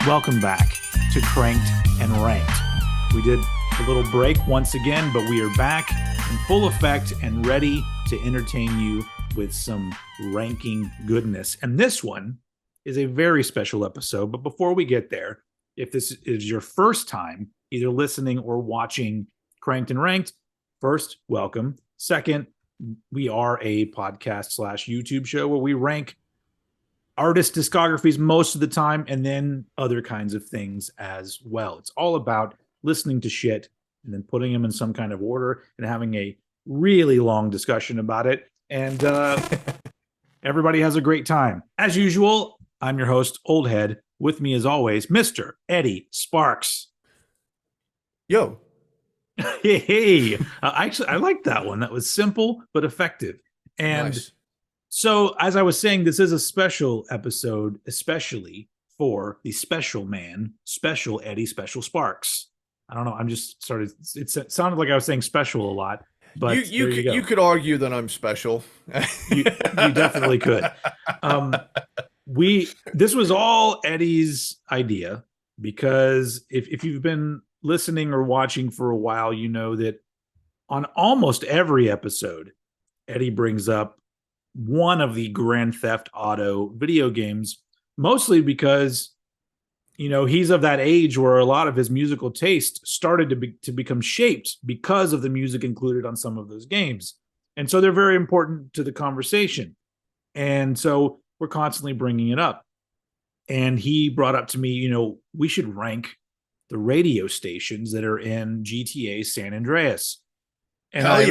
welcome back to Cranked and Ranked. We did a little break once again, but we are back in full effect and ready to entertain you with some ranking goodness. And this one is a very special episode. But before we get there, if this is your first time either listening or watching Cranked and Ranked, first, welcome. Second, we are a podcast / YouTube show where we rank artist discographies most of the time and then other kinds of things as well. It's all about listening to shit and then putting them in some kind of order and having a really long discussion about it. And everybody has a great time. As usual, I'm your host, Old Head. With me, as always, Mr. Eddie Sparxx. Yo. Hey. Actually, I like that one. That was simple but effective. And nice. So, as I was saying, this is a special episode, especially for the special man, Special Eddie, Special Sparxx. I don't know. I'm just started. It sounded like I was saying special a lot, but you could argue that I'm special. you definitely could. This was all Eddie's idea because if you've been listening or watching for a while, you know that on almost every episode, Eddie brings up one of the Grand Theft Auto video games, mostly because, you know, he's of that age where a lot of his musical taste started to become shaped because of the music included on some of those games. And so they're very important to the conversation. And so we're constantly bringing it up. And he brought up to me, you know, we should rank the radio stations that are in GTA San Andreas. And I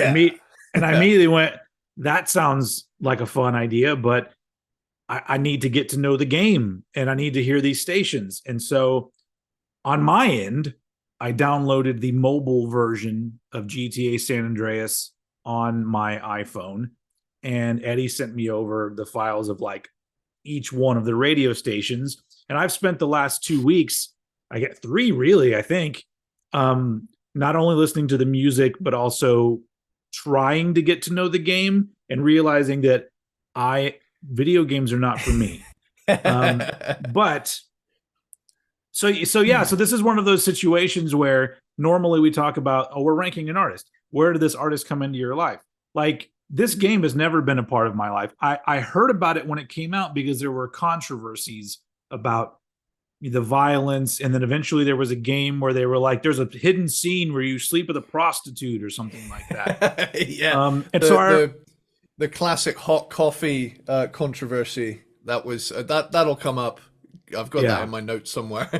immediately went, that sounds like a fun idea, but I need to get to know the game and I need to hear these stations. And so on my end, I downloaded the mobile version of GTA San Andreas on my iPhone. And Eddie sent me over the files of like each one of the radio stations. And I've spent the last 2 weeks, I get 3 really, I think, not only listening to the music, but also trying to get to know the game and realizing that video games are not for me. But so this is one of those situations where normally we talk about, we're ranking an artist. Where did this artist come into your life? Like, this game has never been a part of my life. I heard about it when it came out because there were controversies about the violence, and then eventually there was a game where they were like, there's a hidden scene where you sleep with a prostitute or something like that. Yeah. The classic hot coffee controversy that was that'll come up. I've got that in my notes somewhere.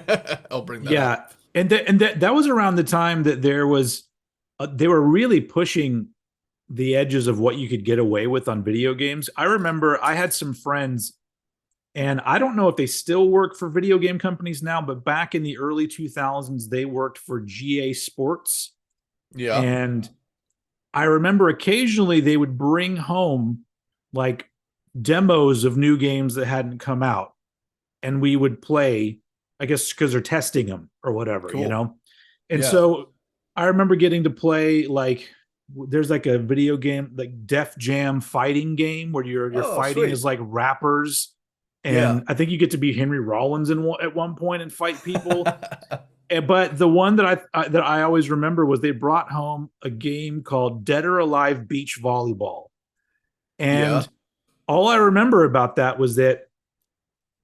I'll bring that up. And that was around the time that there was they were really pushing the edges of what you could get away with on video games. I remember I had some friends, and I don't know if they still work for video game companies now, but back in the early 2000s, they worked for GA Sports. Yeah. And I remember occasionally they would bring home like demos of new games that hadn't come out, and we would play, I guess, because they're testing them or whatever, you know? And so I remember getting to play, like, there's like a video game, like Def Jam fighting game where you're fighting as like rappers. And I think you get to be Henry Rollins at one point and fight people. But the one that I always remember was they brought home a game called Dead or Alive Beach Volleyball. And all I remember about that was that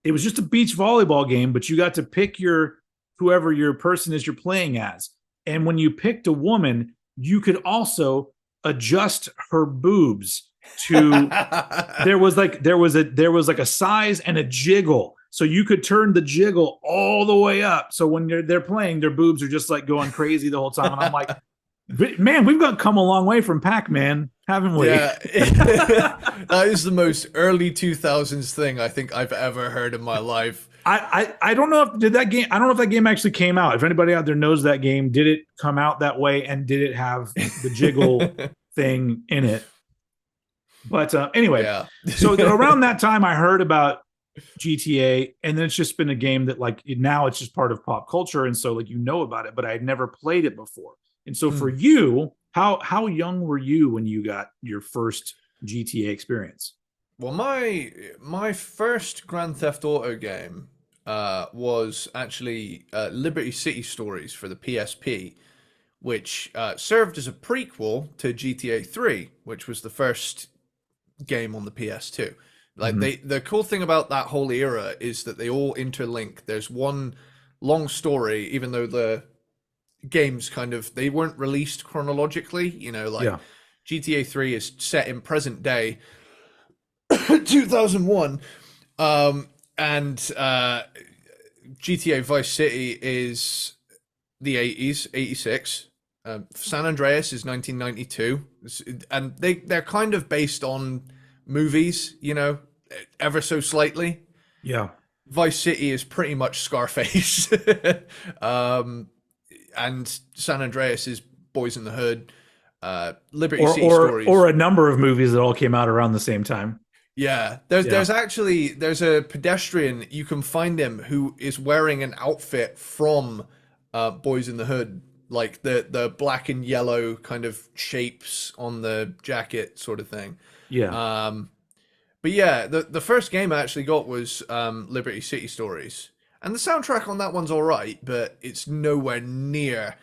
it was just a beach volleyball game, but you got to pick whoever your person is you're playing as. And when you picked a woman, you could also adjust her boobs to there was like a size and a jiggle. So you could turn the jiggle all the way up. So when they're playing, their boobs are just like going crazy the whole time. And I'm like, man, we've come a long way from Pac-Man, haven't we? Yeah. That is the most early 2000s thing I think I've ever heard in my life. I don't know if I don't know if that game actually came out. If anybody out there knows that game, did it come out that way, and did it have the jiggle thing in it? But anyway, so around that time I heard about GTA, and then it's just been a game that like now it's just part of pop culture, and so like you know about it, but I had never played it before. And so for you, how young were you when you got your first GTA experience? Well, my first Grand Theft Auto game was actually Liberty City Stories for the PSP, which served as a prequel to GTA 3, which was the first game on the PS2. Like Mhm. the cool thing about that whole era is that they all interlink. There's one long story, even though the games kind of they weren't released chronologically. You know, like Yeah. GTA 3 is set in present day 2001, and GTA Vice City is the 80s, 86. San Andreas is 1992, and they're kind of based on movies, you know, ever so slightly. Yeah. Vice City is pretty much Scarface, um, and San Andreas is Boys in the Hood. Liberty Or City or or Stories. a number of movies that all came out around the same time. Yeah, there's Yeah. there's actually there's a pedestrian you can find him who is wearing an outfit from Boys in the Hood, like the black and yellow kind of shapes on the jacket sort of thing. Yeah. Um, but yeah, the first game I actually got was Liberty City Stories, and the soundtrack on that one's all right, but it's nowhere near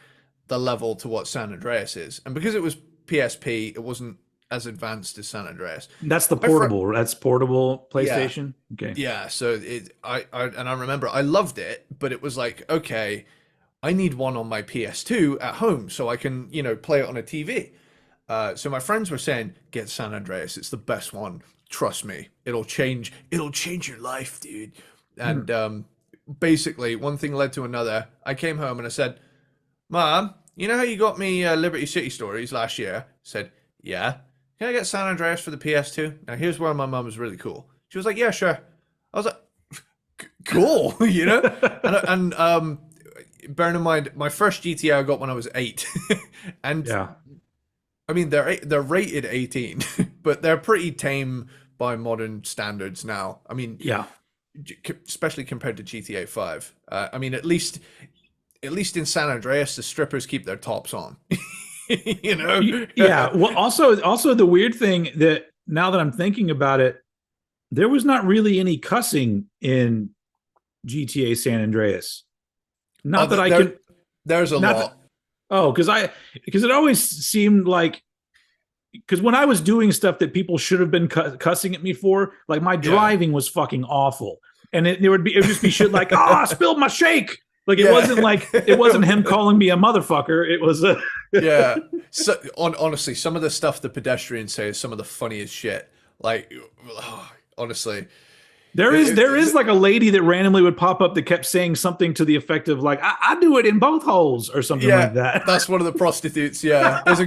the level to what San Andreas is. And because it was PSP, it wasn't as advanced as San Andreas. That's the My fr portable. That's portable Yeah, PlayStation. Okay. yeah. So I remember I loved it, but it was like, okay, I need one on my PS2 at home so I can, you know, play it on a TV. So my friends were saying, get San Andreas. It's the best one. Trust me, It'll change your life, dude. Hmm. And basically, one thing led to another. I came home and I said, Mom, you know how you got me Liberty City Stories last year? I said, yeah. Can I get San Andreas for the PS2? Now, here's where my mom was really cool. She was like, yeah, sure. I was like, cool, you know? And bearing in mind, my first GTA I got when I was 8. And Yeah. I mean, they're rated 18, but they're pretty tame by modern standards now. I mean, Yeah. especially compared to GTA 5. I mean, at least in San Andreas, the strippers keep their tops on. You know? Yeah. Well, also the weird thing that now that I'm thinking about it, there was not really any cussing in GTA San Andreas. Oh, Not that I can. there's a Not that. lot. Oh, because it always seemed like because when I was doing stuff that people should have been cussing at me for, like my Yeah. driving was fucking awful, and it would just be shit like, "Oh, I spilled my shake." Like Yeah. it wasn't him calling me a motherfucker. It was Yeah. So honestly, some of the stuff the pedestrians say is some of the funniest shit. Like, honestly, there is like a lady that randomly would pop up that kept saying something to the effect of like, I do it in both holes or something yeah, like that. that's one of the prostitutes. Yeah, there's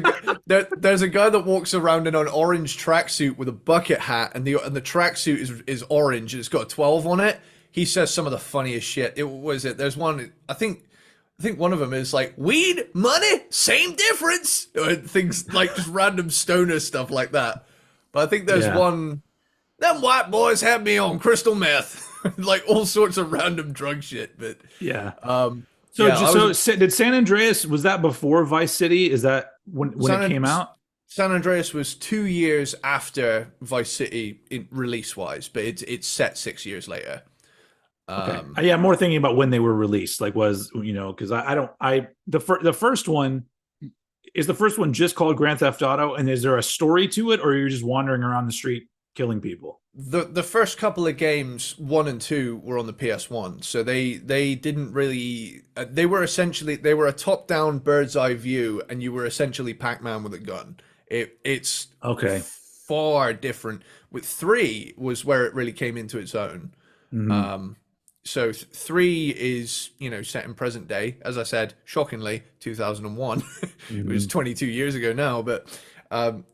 a guy that walks around in an orange tracksuit with a bucket hat, and the tracksuit is orange and it's got a 12 on it. He says some of the funniest shit. It was it. There's one. I think one of them is like weed, money, same difference. Or things like just random stoner stuff like that. But I think there's Yeah. one. Them white boys had me on crystal meth, like all sorts of random drug shit. But Yeah. So yeah, I just was did San Andreas, was that before Vice City? Is that when it San came out? San Andreas was 2 years after Vice City in release wise, but it's set 6 years later. Okay. Um, Yeah, more thinking about when they were released. Like was, because I don't I the first one is the first one just called Grand Theft Auto, and is there a story to it, or you're just wandering around the street killing people? the first couple of games, 1 and 2, were on the PS1, so they didn't really. They were essentially they were a top down bird's eye view, and you were essentially Pac-Man with a gun. It's Okay. far different. With 3 was where it really came into its own. Hmm. So 3 is, you know, set in present day. As I said, shockingly, 2001. It was Hmm. 22 years ago now, but um,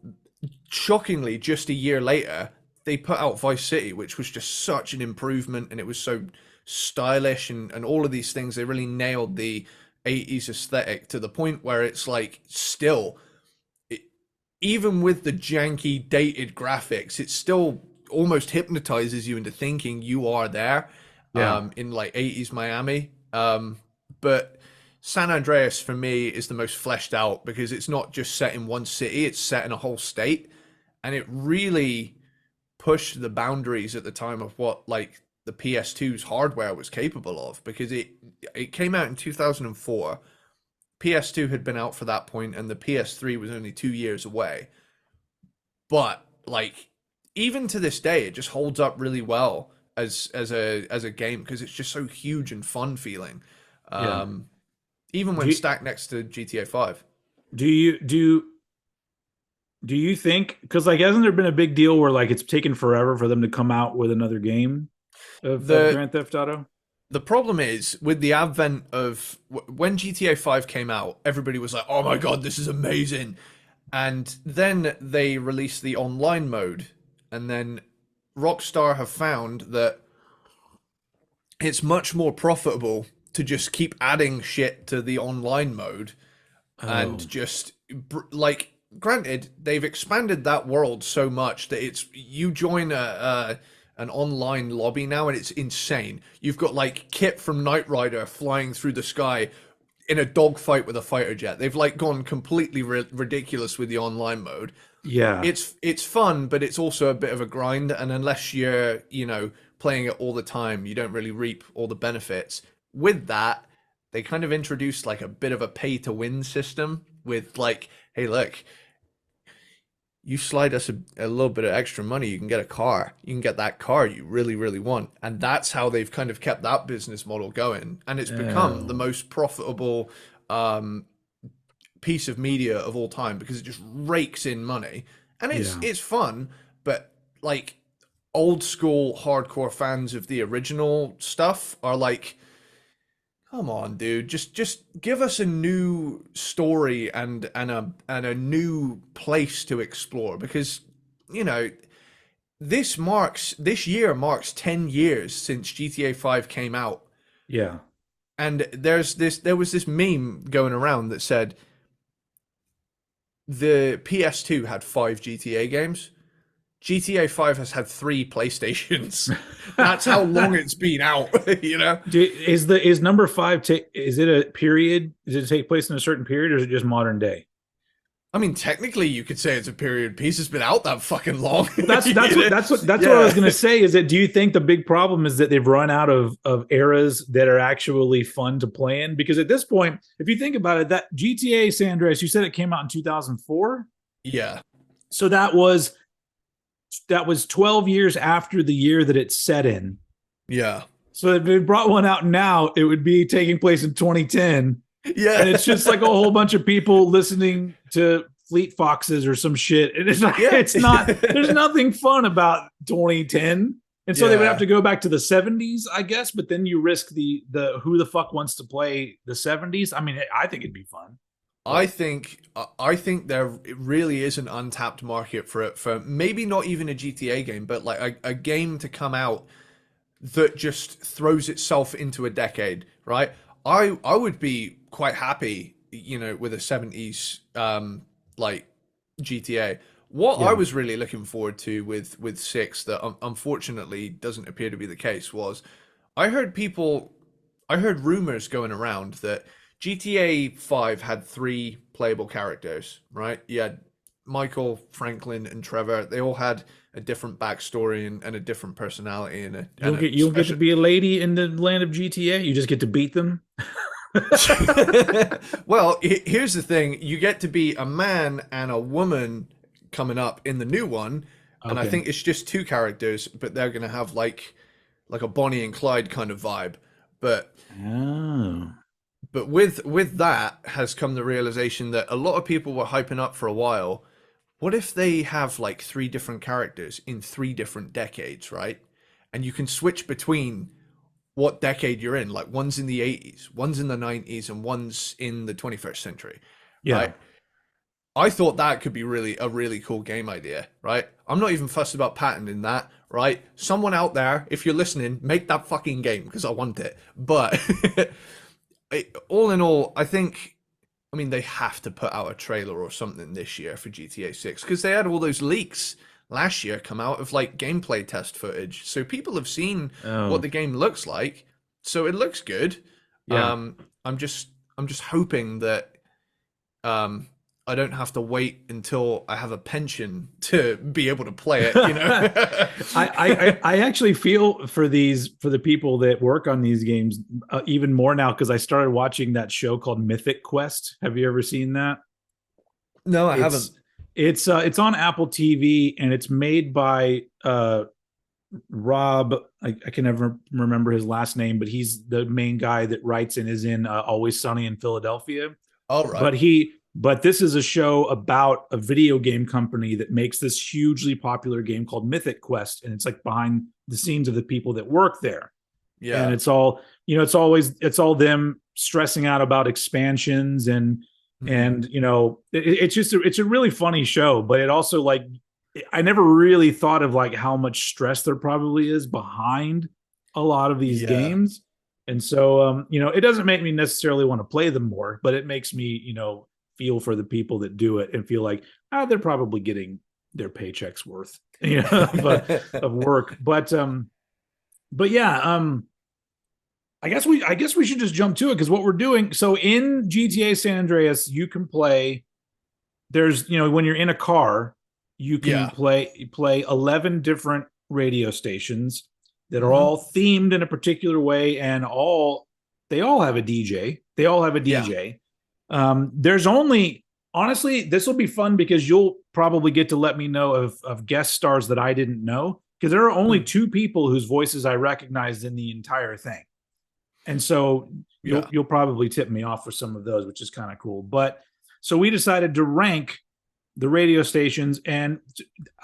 shockingly, just a year later, they put out Vice City, which was just such an improvement, and it was so stylish and all of these things. They really nailed the 80s aesthetic to the point where it's like still it, even with the janky dated graphics, it still almost hypnotizes you into thinking you are there Yeah. in like 80s Miami. But San Andreas for me is the most fleshed out because it's not just set in one city, it's set in a whole state. And it really pushed the boundaries at the time of what like the PS2's hardware was capable of, because it came out in 2004. PS2 had been out for that point, and the PS3 was only 2 years away. But like, even to this day, it just holds up really well as a game, because it's just so huge and fun feeling. Yeah. Um, Even Do when you, stacked next to GTA 5. do you do you think, because like hasn't there been a big deal where like it's taken forever for them to come out with another game of The Grand Theft Auto? the problem is with the advent of when GTA 5 came out, everybody was like, "Oh my god, this is amazing." And then they released the online mode, and then Rockstar have found that it's much more profitable to just keep adding shit to the online mode, and Oh, just like, granted, they've expanded that world so much that it's, you join a an online lobby now and it's insane. You've got like Kit from Knight Rider flying through the sky in a dogfight with a fighter jet. They've like gone completely ridiculous with the online mode. yeah, It's fun, but it's also a bit of a grind, and unless you're, playing it all the time, you don't really reap all the benefits. With that, they kind of introduced like a bit of a pay to win system with like, hey, look, you slide us a little bit of extra money, you can get a car. You can get that car you really, really want. And that's how they've kind of kept that business model going. And it's become the oh, most profitable um, piece of media of all time, because it just rakes in money. And it's yeah, it's fun, but like, old school hardcore fans of the original stuff are like, come on, dude, just give us a new story and a new place to explore, because you know this year marks 10 years since GTA 5 came out. yeah. And there was this meme going around that said the PS2 had 5 GTA games. GTA 5 has had 3 PlayStations. That's how long it's been out, you know? Is number five? Is it a period? Does it take place in a certain period, or is it just modern day? I mean, technically, you could say it's a period piece. It's been out that fucking long. Well, that's You that's what know? that's what I was Yeah. gonna say. Is that, do you think the big problem is that they've run out of eras that are actually fun to play in? Because at this point, if you think about it, that GTA San Andreas, you said it came out in 2004, Yeah. so that was 12 years after the year that it's set in. Yeah. So if they brought one out now, it would be taking place in 2010, and Yeah. it's just like a whole bunch of people listening to Fleet Foxes or some shit. And it's like, Yeah. it's not, there's nothing fun about 2010. And so they would have Yeah. to go back to the 70s, I guess, but then you risk the who the fuck wants to play the 70s? I mean, I think it'd be fun. I But think I think there really is an untapped market for it, for maybe not even a GTA game, but like a game to come out that just throws itself into a decade, right? I would be quite happy, with a 70s like GTA. What I yeah. was really looking forward to with 6, that unfortunately doesn't appear to be the case, was I heard people I heard rumors going around that GTA 5 had 3 playable characters, right? You had Michael, Franklin, and Trevor. They all had a different backstory and a different personality You and don't a get you don't get to special. be a lady in the land of GTA. You just get to beat them. Well, here's the thing: you get to be a man and a woman coming up in the new one, and I Okay. think it's just 2 characters, but they're gonna have like a Bonnie and Clyde kind of vibe. But Oh. with that has come the realization that a lot of people were hyping up for a while. What if they have like 3 different characters in 3 different decades, right? And you can switch between what decade you're in. Like, one's in the 80s, one's in the 90s, and one's in the 21st century, Yeah. right? I thought that could be really a really cool game idea, right? I'm not even fussed about patenting that, right? Someone out there, if you're listening, make that fucking game, because I want it. But all in all, I mean, they have to put out a trailer or something this year for GTA 6, because they had all those leaks last year come out of like gameplay test footage. So people have seen what Oh. the game looks like. So it looks good. Yeah. Um, I'm just hoping that um, I don't have to wait until I have a pension to be able to play it, you know? I actually feel for the people that work on these games even more now because I started watching that show called Mythic Quest. Have you ever seen that? No, I haven't. It's it's on Apple TV and it's made by Rob. I can never remember his last name, but he's the main guy that writes and is in Always Sunny in Philadelphia. All right. But this is a show about a video game company that makes this hugely popular game called Mythic Quest, and it's like behind the scenes of the people that work there. And Yeah. it's all, it's all them stressing out about expansions Mhm. it's just it's a really funny show, but it also like I never really thought of like how much stress there probably is behind a lot of these Yeah. games. And so it doesn't make me necessarily want to play them more, but it makes me, feel for the people that do it and feel like, they're probably getting their paychecks worth, of work. But yeah, I guess we should just jump to it because what we're doing. So in GTA San Andreas, you can play. There's when you're in a car, you can Yeah. play 11 different radio stations that are Hmm. all themed in a particular way, and they all have a DJ. They all have a Yeah. DJ. There's only honestly, this will be fun because you'll probably get to let me know of guest stars that I didn't know because there are only Mm. two people whose voices I recognized in the entire thing. And so Yeah. you'll probably tip me off for some of those, which is kind of cool. But so we decided to rank the radio stations, and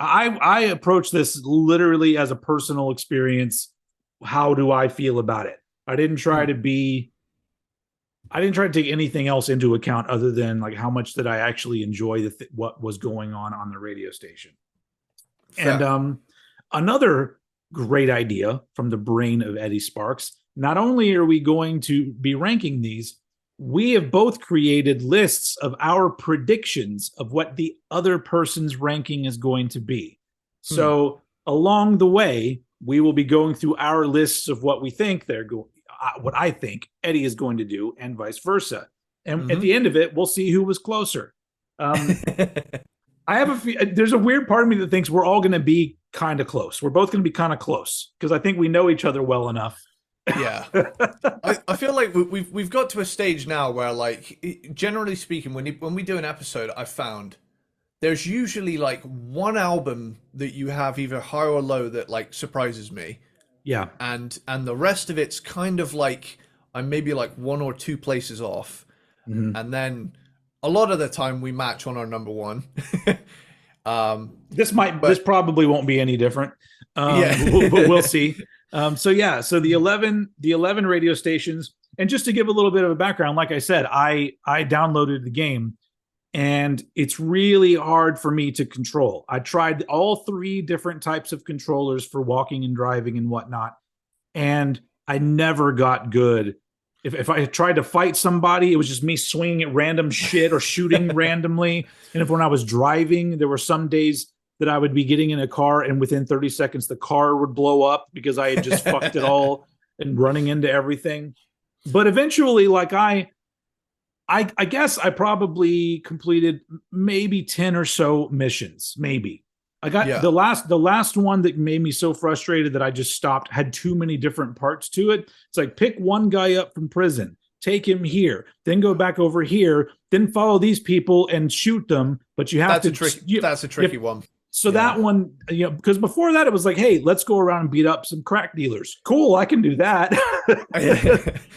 I approach this literally as a personal experience. How do I feel about it? I didn't try Mm. to be I didn't try to take anything else into account other than like how much did I actually enjoy what was going on the radio station. And Fair. another great idea from the brain of Eddie Sparxx. Not only are we going to be ranking these, we have both created lists of our predictions of what the other person's ranking is going to be. Mm. So along the way, we will be going through our lists of what we think they're going, what I think Eddie is going to do, and vice versa. And at Hmm. the end of it, we'll see who was closer. Um, I have there's a weird part of me that thinks we're all going to be kind of close. We're both going to be kind of close because I think we know each other well enough. Yeah. I feel like we've got to a stage now where, like, generally speaking, when we do an episode, I found there's usually like one album that you have either high or low that like surprises me, Yeah. and the rest of it's kind of like I'm maybe like one or two places off, Mhm. and then a lot of the time we match on our number one. This But probably won't be any different, yeah. but we'll see. So yeah, so the 11 radio stations, and just to give a little bit of a background, like I said, I downloaded the game, and it's really hard for me to control. I tried all three different types of controllers for walking and driving and whatnot, and I never got good. If I tried to fight somebody, it was just me swinging at random shit or shooting randomly. And if when I was driving, there were some days that I would be getting in a car and within 30 seconds the car would blow up because I had just fucked it all and running into everything. But eventually, like I guess I probably completed maybe 10 or so missions, maybe. I got Yeah. the last one that made me so frustrated that I just stopped, had too many different parts to it. It's like pick one guy up from prison, take him here, then go back over here, then follow these people and shoot them, but you have That's a to tricky you, that's a you tricky one. so Yeah. that one, because before that it was like, hey, let's go around and beat up some crack dealers. Cool, I can do that. I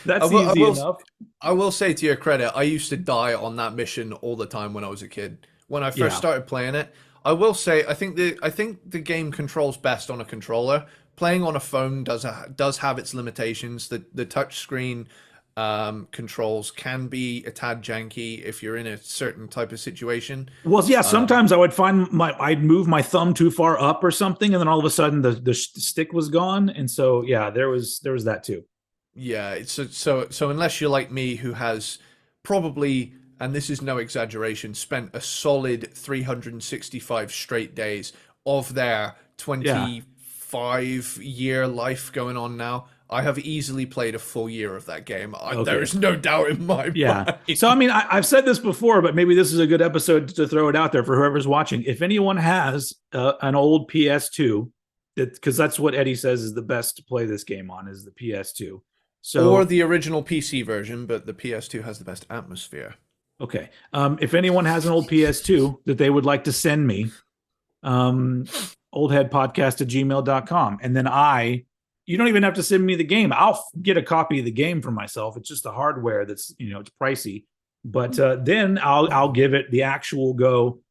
That's will, I easy will, enough. I will say to your credit, I used to die on that mission all the time when I was a kid. When I first Yeah. started playing it, I will say I think the game controls best on a controller. Playing on a phone does have its limitations. The touch screen controls can be a tad janky if you're in a certain type of situation. Well, yeah, Um, sometimes I would find I'd move my thumb too far up or something, and then all of a sudden the stick was gone. And so, yeah, there was that too. Yeah, so unless you're like me, who has probably, and this is no exaggeration, spent a solid 365 straight days of their Yeah. 25-year life going on now I have easily played a full year of that game. There Okay. is no doubt in my Yeah. So, I mind. mean, I've said this before, but maybe this is a good episode to throw it out there for whoever's watching. If anyone has an old PS2, because that's what Eddie says is the best to play this game on is the PS2. Or So, the original PC version, but the PS2 has the best atmosphere. okay. If anyone has an old PS2 that they would like to send me, oldheadpodcast@gmail.com. And then you don't even have to send me the game. I'll get a copy of the game for myself. It's just the hardware that's, it's pricey. But then I'll give it the actual go,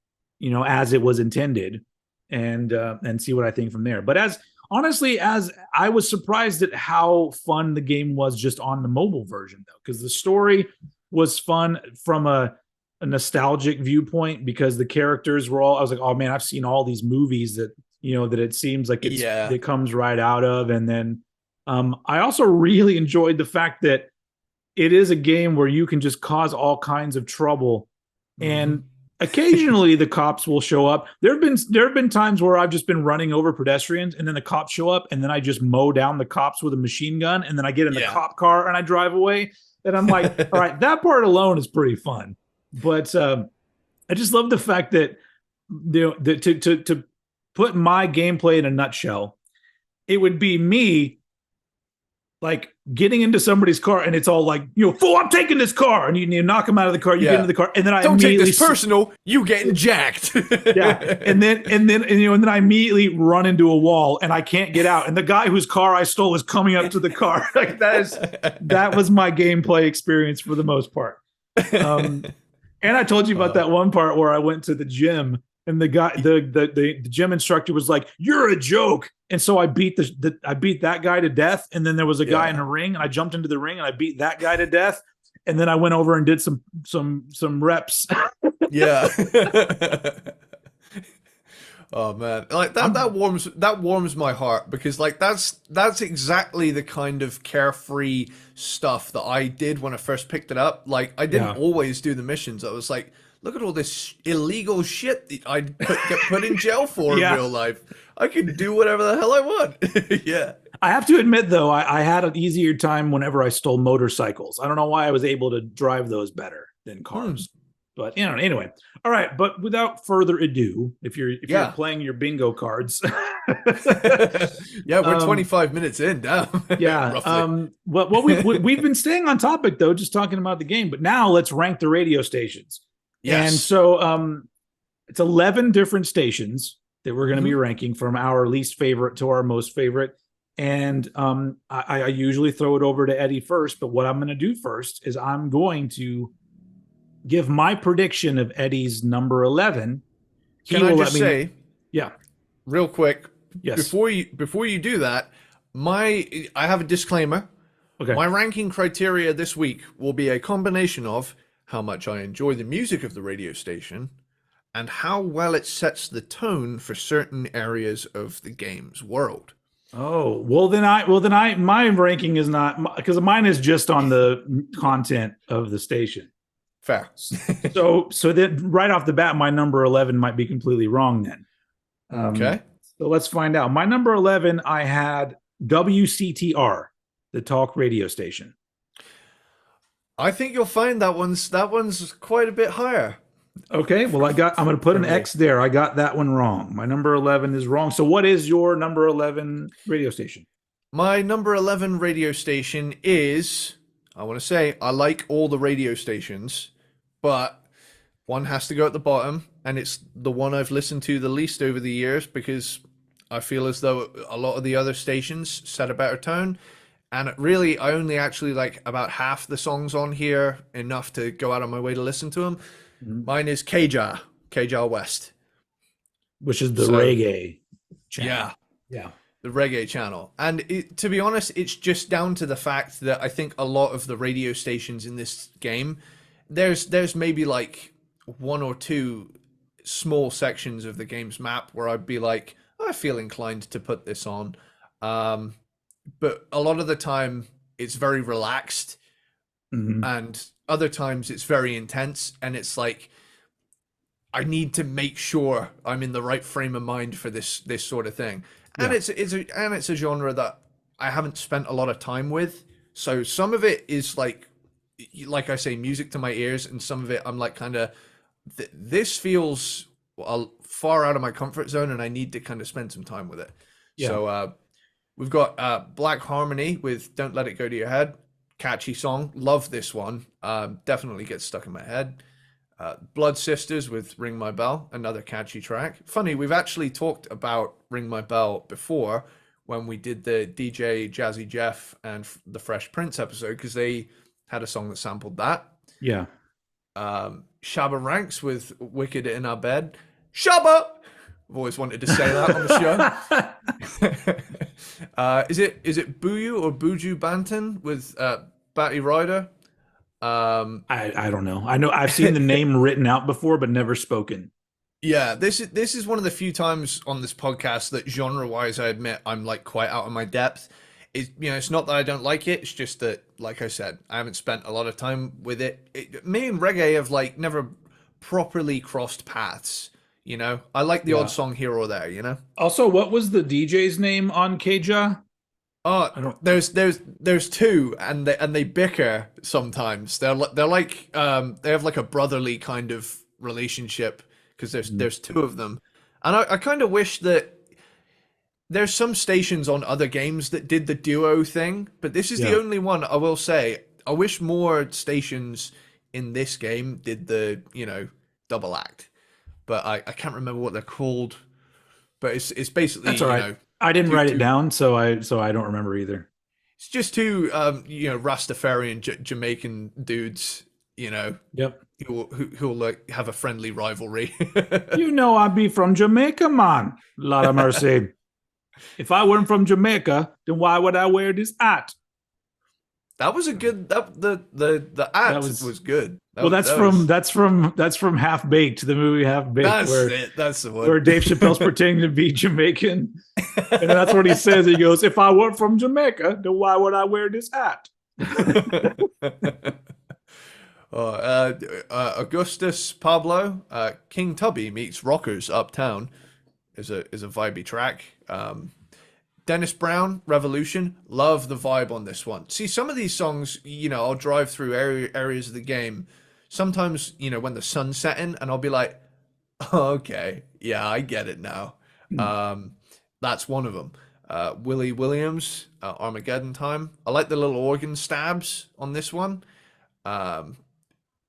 as it was intended, and see what I think from there. But as I was surprised at how fun the game was just on the mobile version, though, because the story was fun from a nostalgic viewpoint because the characters were all, I was like, oh man, I've seen all these movies that, that it seems like it comes right out of. And then I also really enjoyed the fact that it is a game where you can just cause all kinds of trouble. And occasionally the cops will show up. There have been times where I've just been running over pedestrians and then the cops show up and then I just mow down the cops with a machine gun and then I get in the cop car and I drive away. And I'm like, all right, that part alone is pretty fun. But I just love the fact that to put my gameplay in a nutshell, it would be me like getting into somebody's car and it's all like, fool, I'm taking this car, and you knock them out of the car, you get into the car, and then I don't take immediately this personal, you getting jacked. and then I immediately run into a wall and I can't get out, and the guy whose car I stole is coming up to the car. Like that was my gameplay experience for the most part. And I told you about that one part where I went to the gym and the guy, the gym instructor was like, "You're a joke," and so I beat that guy to death. And then there was a guy in a ring, and I jumped into the ring and I beat that guy to death. And then I went over and did some reps. Yeah. Oh man, like that warms my heart, because like that's exactly the kind of carefree stuff that I did when I first picked it up. Like I didn't always do the missions. I was like, look at all this illegal shit that I get put in jail for in real life. I can do whatever the hell I want. Yeah. I have to admit though, I had an easier time whenever I stole motorcycles. I don't know why I was able to drive those better than cars. But anyway, all right. But without further ado, if you're playing your bingo cards, yeah, we're 25 minutes in now. Yeah. Well, we've been staying on topic though, just talking about the game. But now let's rank the radio stations. Yes. And so it's 11 different stations that we're going to be ranking from our least favorite to our most favorite. And I usually throw it over to Eddie first. But what I'm going to do first is I'm going to give my prediction of Eddie's number 11. Can I just say, real quick, before you do that, I have a disclaimer. Okay. My ranking criteria this week will be a combination of how much I enjoy the music of the radio station and how well it sets the tone for certain areas of the game's world. Oh, my ranking is not, because mine is just on the content of the station. Fair. so that right off the bat, my number 11 might be completely wrong then. Okay. So let's find out. My number 11, I had WCTR, the talk radio station. I think you'll find that one's quite a bit higher. Okay. Well, I'm going to put an X there. I got that one wrong. My number 11 is wrong. So what is your number 11 radio station? My number 11 radio station is, I want to say, I like all the radio stations, but one has to go at the bottom, and it's the one I've listened to the least over the years because I feel as though a lot of the other stations set a better tone. And really, I only actually like about half the songs on here, enough to go out of my way to listen to them. Mine is KJAR West. Which is the reggae channel. Yeah. The reggae channel. And to be honest, it's just down to the fact that I think a lot of the radio stations in this game, there's maybe like one or two small sections of the game's map where I'd be like, I feel inclined to put this on. But a lot of the time it's very relaxed, and other times it's very intense, and it's like I need to make sure I'm in the right frame of mind for this sort of thing. And it's a genre that I haven't spent a lot of time with. So some of it is like I say, music to my ears, and some of it I'm like kind of this feels far out of my comfort zone, and I need to kind of spend some time with it. Yeah. So we've got Black Harmony with "Don't Let It Go to Your Head." Catchy song, love this one. Definitely gets stuck in my head. Blood Sisters with "Ring My Bell," another catchy track. Funny, we've actually talked about "Ring My Bell" before when we did the DJ Jazzy Jeff and the Fresh Prince episode, because they had a song that sampled that. Yeah. Shabba Ranks with "Wicked in Our Bed." Shabba! I've always wanted to say that on the show. Is it Buju or Buju Banton with Batty Rider? I don't know. I know I've seen the name written out before, but never spoken. Yeah, this is one of the few times on this podcast that genre-wise, I admit I'm like quite out of my depth. It's not that I don't like it. It's just that, like I said, I haven't spent a lot of time with it. Me and reggae have like never properly crossed paths. I like the odd Yeah. song here or there. Also, what was the DJ's name on Keja? Oh, I don't. there's two, and they bicker sometimes. They're like they have like a brotherly kind of relationship because there's two of them, and I kind of wish that there's some stations on other games that did the duo thing, but this is the Yeah. only one I will say. I wish more stations in this game did the double act, but I can't remember what they're called. But it's basically That's all right. I didn't two write it two down, so I don't remember either. It's just two, Rastafarian Jamaican dudes, Yep. who'll like have a friendly rivalry. You know I'd be from Jamaica, man. Lot of mercy. If I weren't from Jamaica, then why would I wear this hat? That was a good. The That act was was good. well. That's That from was that's from Half Baked, the movie Half Baked, that's where it. That's the where one. Dave Chappelle's pretending to be Jamaican, and that's what he says. He goes, "If I weren't from Jamaica, then why would I wear this hat?" Augustus Pablo, King Tubby meets Rockers Uptown is a vibey track. Dennis Brown, Revolution, love the vibe on this one. See, some of these songs, I'll drive through areas of the game. Sometimes, when the sun's setting, and I'll be like, oh, okay, yeah, I get it now. That's one of them. Willie Williams, Armageddon Time. I like the little organ stabs on this one.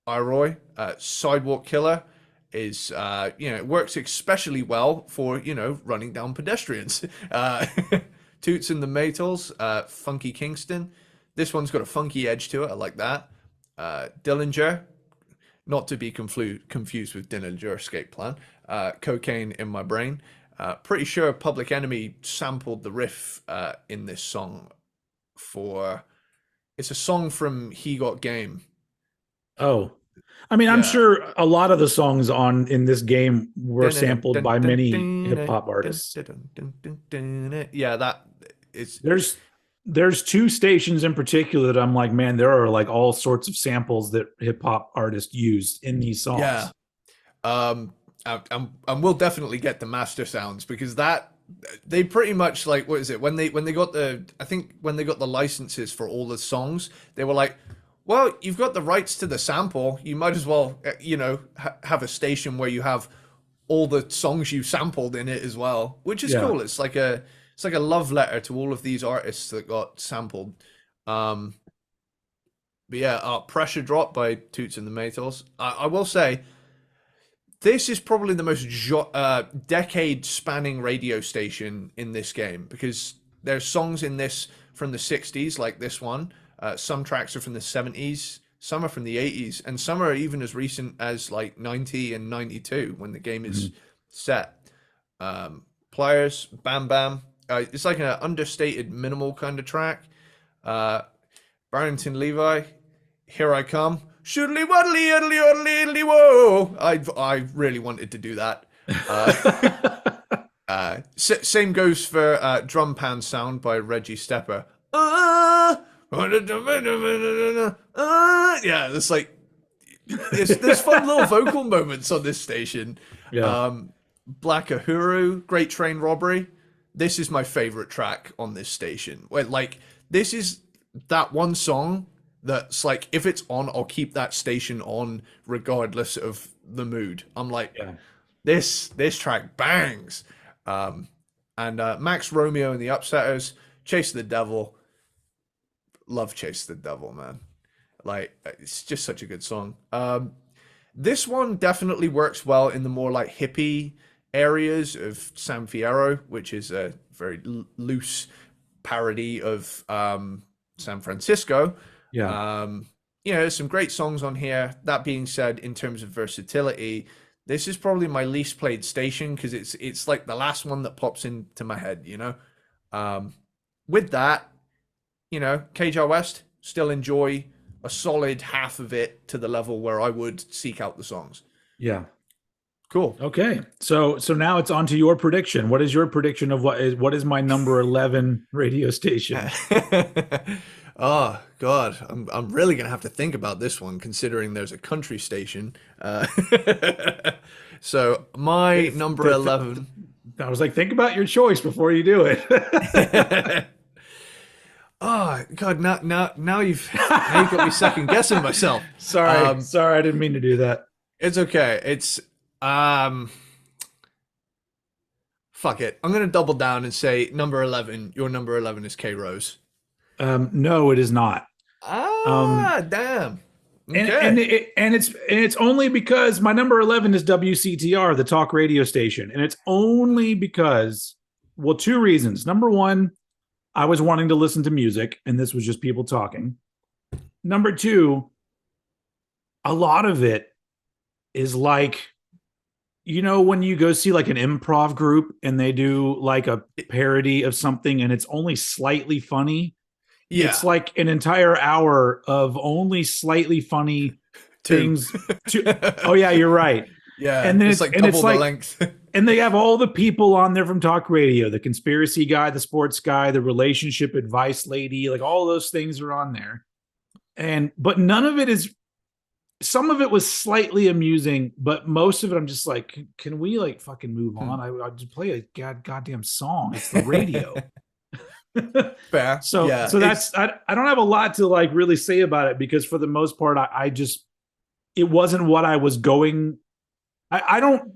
Iroy, Sidewalk Killer is it works especially well for running down pedestrians. Toots and the Maytals, Funky Kingston. This one's got a funky edge to it. I like that. Dillinger, not to be confused with Dillinger Escape Plan. Cocaine in My Brain. Pretty sure Public Enemy sampled the riff in this song for. It's a song from He Got Game. Oh, I mean, I'm Yeah. sure a lot of the songs on in this game were sampled by many hip hop artists. Yeah, that is. There's two stations in particular that I'm like, man, there are like all sorts of samples that hip hop artists used in these songs. Yeah. And we'll definitely get the master sounds, because that they pretty much, like, what is it, when they got the, I think when they got the licenses for all the songs, they were like, well, you've got the rights to the sample, you might as well have a station where you have all the songs you sampled in it as well, which is Yeah. cool. It's like a love letter to all of these artists that got sampled. But yeah, Pressure Drop by Toots and the Maytals. I will say, this is probably the most decade-spanning radio station in this game, because there's songs in this from the 60s, like this one. Some tracks are from the 70s, some are from the 80s, and some are even as recent as like 90 and 92 when the game is set. Pliers, Bam Bam. It's like an understated, minimal kind of track. Barrington Levi, Here I Come. Shoodly waddly yoddly yoddly yoddly whoa. I really wanted to do that. Same goes for Drum Pan Sound by Reggie Stepper. Yeah, there's like there's fun little vocal moments on this station. Yeah. Black Uhuru, Great Train Robbery. this is my favorite track on this station. Where, like, this is that one song that's like, if it's on, I'll keep that station on regardless of the mood. I'm like, Yeah. this track bangs. And Max Romeo and the Upsetters, Chase the Devil. Love Chase the Devil, man. Like, it's just such a good song. This one definitely works well in the more like hippie areas of San Fierro, which is a very loose parody of San Francisco. Yeah. There's some great songs on here. That being said, in terms of versatility, this is probably my least played station because it's like the last one that pops into my head, you know. With that, KJ West, still enjoy a solid half of it to the level where I would seek out the songs. Yeah. Cool. Okay. So now it's on to your prediction. What is your prediction of what is my number 11 radio station? Oh God, I'm really gonna have to think about this one, considering there's a country station. So my number 11. I was like, think about your choice before you do it. Oh God, now you've got me second guessing myself. Sorry, I didn't mean to do that. It's okay. It's fuck it. I'm gonna double down and say number 11. Your number 11 is K Rose. No, it is not. Damn. Okay. And it's only because my number 11 is WCTR, the talk radio station, and it's only because, well, two reasons. Number one, I was wanting to listen to music, and this was just people talking. Number two, a lot of it is like, when you go see like an improv group and they do like a parody of something and it's only slightly funny. Yeah. It's like an entire hour of only slightly funny things. Oh yeah, you're right. Yeah, and then it's like double the length. And they have all the people on there from talk radio, the conspiracy guy, the sports guy, the relationship advice lady, like all those things are on there. But none of it is, some of it was slightly amusing, but most of it I'm just like, can we like fucking move on? I'll just play a goddamn song. It's the radio. Fair. So that's, I don't have a lot to like really say about it because for the most part, I just, it wasn't what I was going. I don't,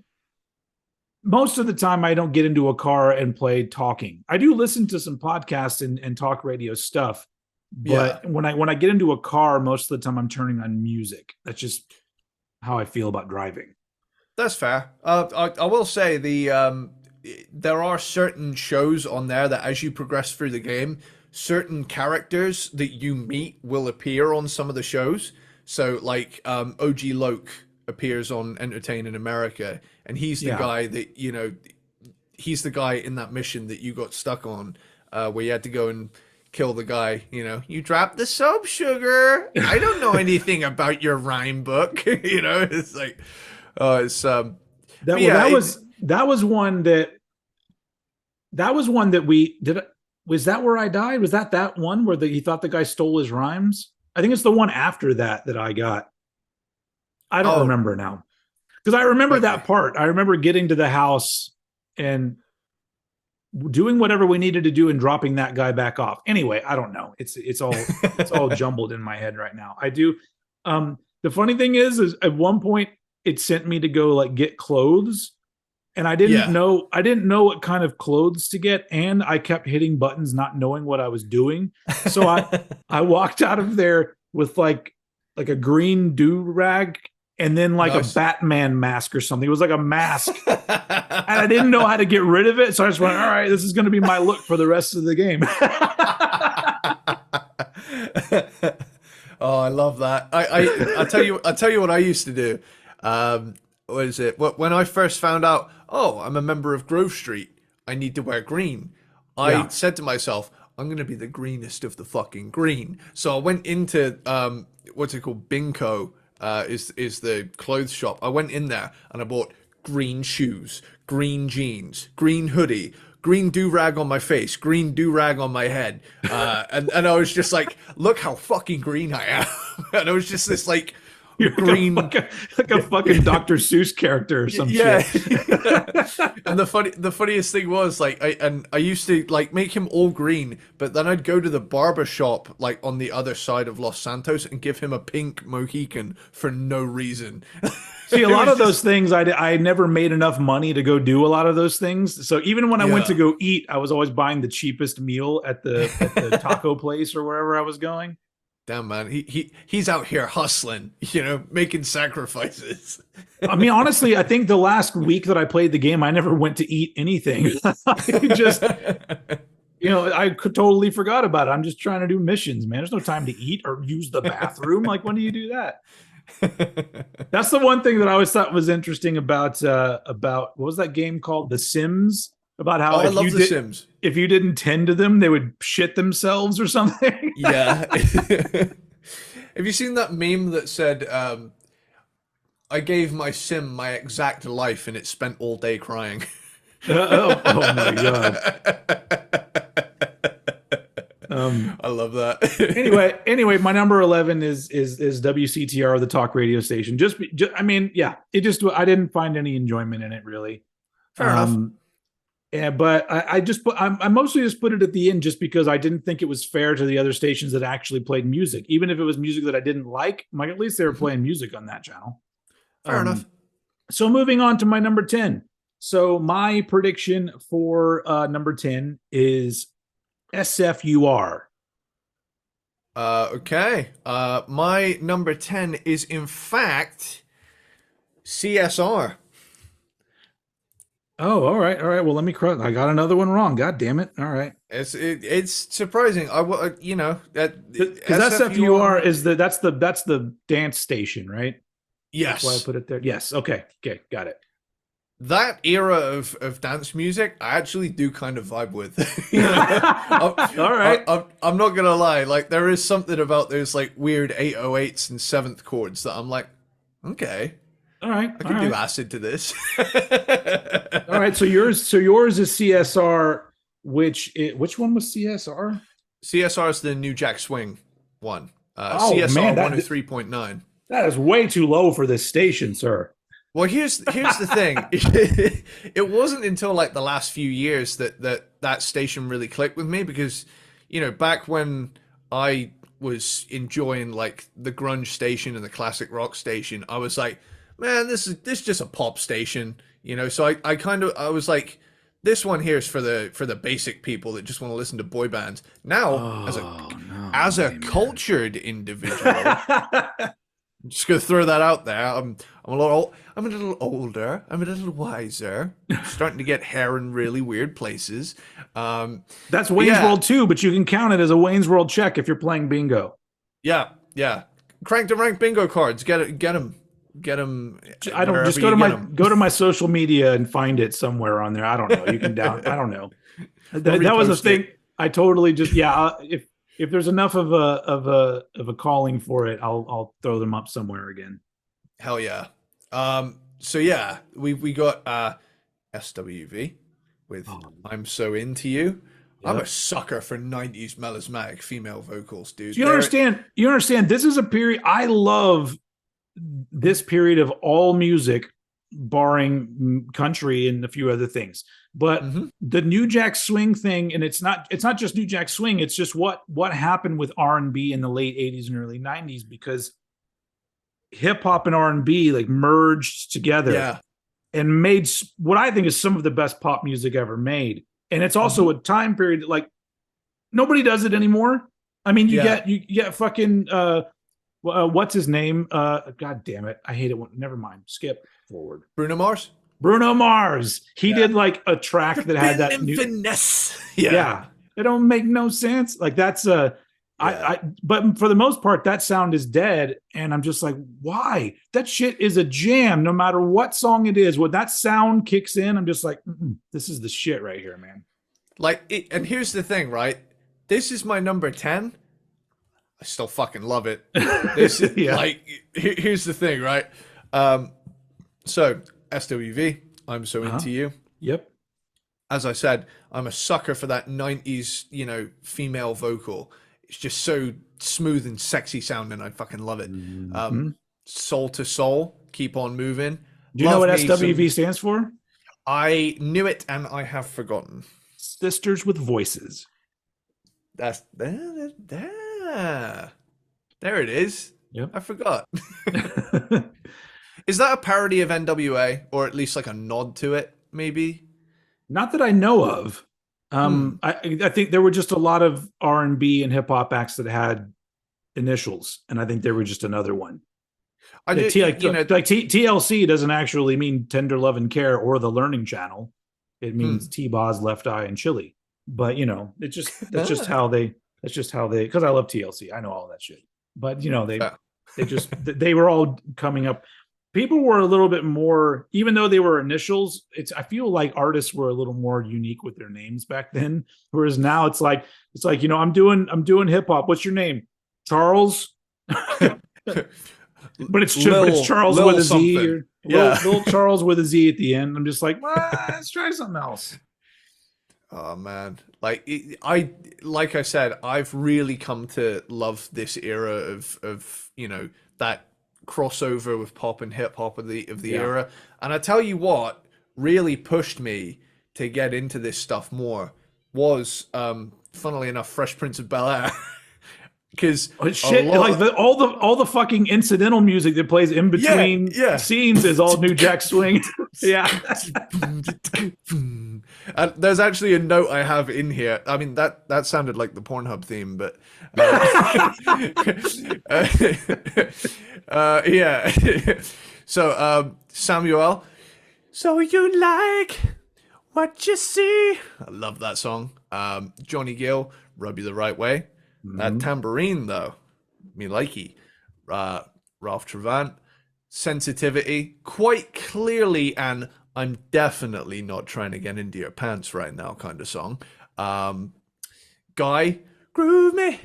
most of the time I don't get into a car and play talking. I do listen to some podcasts and talk radio stuff, but when I get into a car, most of the time I'm turning on music. That's just how I feel about driving. That's fair. I will say there are certain shows on there that as you progress through the game, certain characters that you meet will appear on some of the shows. So like OG Loke appears on Entertain in America, and he's the guy that, he's the guy in that mission that you got stuck on, where you had to go and kill the guy. You dropped the soap sugar. I don't know anything about your rhyme book. It's like, that was one that we did. Was that where I died? Was that one where he thought the guy stole his rhymes? I think it's the one after that I got. I don't remember now because I remember that part. I remember getting to the house and doing whatever we needed to do and dropping that guy back off. Anyway, I don't know. It's all jumbled in my head right now. I do. The funny thing is at one point it sent me to go like get clothes. And I didn't know what kind of clothes to get, and I kept hitting buttons, not knowing what I was doing. So I walked out of there with like a green do-rag and then like a Batman mask or something. It was like a mask, and I didn't know how to get rid of it. So I just went, all right, this is going to be my look for the rest of the game. Oh, I love that. I'll tell you what I used to do. What is it? When I first found out, I'm a member of Grove Street, I need to wear green. I said to myself, I'm going to be the greenest of the fucking green. So I went into, what's it called? Binco, is the clothes shop. I went in there and I bought green shoes, green jeans, green hoodie, green do-rag on my face, green do-rag on my head. And I was just like, look how fucking green I am. And I was just this like You're green. like a fucking Dr. Seuss character or some Yeah. shit. And the funniest thing was like I used to like make him all green, but then I'd go to the barber shop like on the other side of Los Santos and give him a pink Mohican for no reason. See, a It lot was of those just things, I never made enough money to go do a lot of those things. So even when I went to yeah. go eat, I was always buying the cheapest meal at the taco place or wherever I was going. Damn man, he's out here hustling, making sacrifices. I mean, honestly, I think the last week that I played the game, I never went to eat anything. I just, I could totally forgot about it. I'm just trying to do missions, man. There's no time to eat or use the bathroom. Like, when do you do that? That's the one thing that I always thought was interesting about what was that game called, The Sims? About how Oh, I love The Sims. if you didn't tend to them, they would shit themselves or something. Yeah. Have you seen that meme that said, I gave my sim my exact life and it spent all day crying? Oh my god. I love that. Anyway, my number 11 is WCTR, the talk radio station. I mean, yeah, I didn't find any enjoyment in it really. Fair enough. Yeah, but I mostly just put it at the end just because I didn't think it was fair to the other stations that actually played music, even if it was music that I didn't like. At least they were playing music on that channel. Fair enough. So moving on to my number 10. So my prediction for number 10 is SFUR. Okay. My number 10 is in fact CSR. Oh, all right. Well, let me cross. I got another one wrong. God damn it. All right. It's surprising. Because SFUR SFUR is that's the dance station, right? Yes. That's why I put it there. Yes. Okay. Got it. That era of dance music, I actually do kind of vibe with. All right. I'm not gonna lie. Like there is something about those like weird 808s and seventh chords that I'm like, okay, All right. I can do acid to this. All right. So yours is CSR. Which one was CSR? CSR is the New Jack Swing one. Oh CSR man, 103.9. that is way too low for this station, sir. Well, here's the thing. It wasn't until like the last few years that station really clicked with me because, back when I was enjoying like the grunge station and the classic rock station, I was like, man, this is just a pop station, So I was like, this one here is for the basic people that just want to listen to boy bands. Now, as a cultured individual. I'm just gonna throw that out there. I'm a little older. I'm a little wiser. I'm starting to get hair in really weird places. That's Wayne's World 2, but you can count it as a Wayne's World check if you're playing bingo. Yeah. Crank to rank bingo cards. Get them. I don't just go to my social media and find it somewhere on there. I don't know. You can down. I don't know. That was a thing. I totally just if there's enough of a calling for it, I'll throw them up somewhere again. Hell yeah. So yeah, we got SWV with I'm So Into You. Yep. I'm a sucker for 90s melismatic female vocals, dude. You understand? This is a period I love. This period of all music, barring country and a few other things. But the New Jack Swing thing, and it's not just New Jack Swing, it's just what happened with R&B in the late 80s and early 90s, because hip hop and R&B like merged together and made what I think is some of the best pop music ever made. And it's also a time period that, like, nobody does it anymore. I mean, you get fucking what's his name? God damn it. I hate it. Never mind. Skip forward. Bruno Mars. He did like a track that had that finesse. Yeah. It don't make no sense. Like that's but for the most part, that sound is dead. And I'm just like, why? That shit is a jam. No matter what song it is, when that sound kicks in, I'm just like, this is the shit right here, man. Like, and here's the thing, right? This is my number 10. I still fucking love it. This is like, here's the thing, right? So SWV, I'm So Into You. Yep. As I said, I'm a sucker for that 90s, female vocal. It's just so smooth and sexy sounding. I fucking love it. Soul to Soul, Keep on Moving. Do you know Love what me SWV some. stands for? I knew it and I have forgotten. Sisters with Voices. That's there. There it is. Yep. I forgot. Is that a parody of NWA, or at least like a nod to it? Maybe. Not that I know of. Hmm. I think there were just a lot of R&B and hip hop acts that had initials, and I think they were just another one. I Yeah, do. You know. TLC doesn't actually mean Tender Love and Care or the Learning Channel. It Hmm. means T-Boz, Left Eye, and Chili. But that's just how they because I love TLC. I know all that shit. But Fair. they were all coming up. People were a little bit more, even though they were initials. I feel like artists were a little more unique with their names back then. Whereas now it's like I'm doing hip hop. What's your name? Charles. But it's Charles with Lil a Z something. or Yeah. little Charles with a Z at the end. I'm just like, well, let's try something else. Oh man, like I said, I've really come to love this era of that crossover with pop and hip hop of the Yeah. era. And I tell you what really pushed me to get into this stuff more was funnily enough Fresh Prince of Bel-Air. Because Oh, a shit, like lot. all the fucking incidental music that plays in Yeah, between yeah. scenes is all New Jack Swing. Yeah. And there's actually a note I have in here. I mean, that sounded like the Pornhub theme, but yeah. So Samuel, so you like what you see? I love that song. Johnny Gill, Rub You the Right Way. That Mhm. tambourine though, me likey. Uh, Ralph Trevant, Sensitivity, quite clearly an I'm definitely not trying to get into your pants right now kind of song. Guy, Groove Me,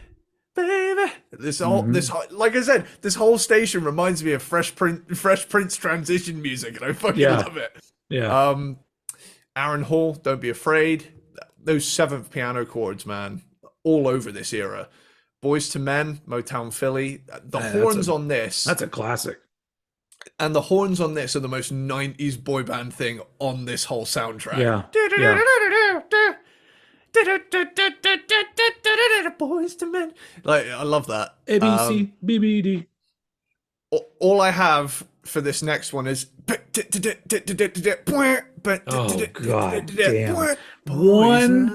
baby. Mhm. Like I said, this whole station reminds me of Fresh Prince transition music, and I fucking Yeah. love it. Yeah. Um, Aaron Hall, Don't Be Afraid. Those seventh piano chords, man, all over this era. Boys to Men, Motown Philly. The Man, that's a horns on this that's a classic. And the horns on this are the most 90s boy band thing on this whole soundtrack. Yeah. Yeah. Boys to Men. Like, I love that. A B C B B D. All I have for this next one is Oh god damn. One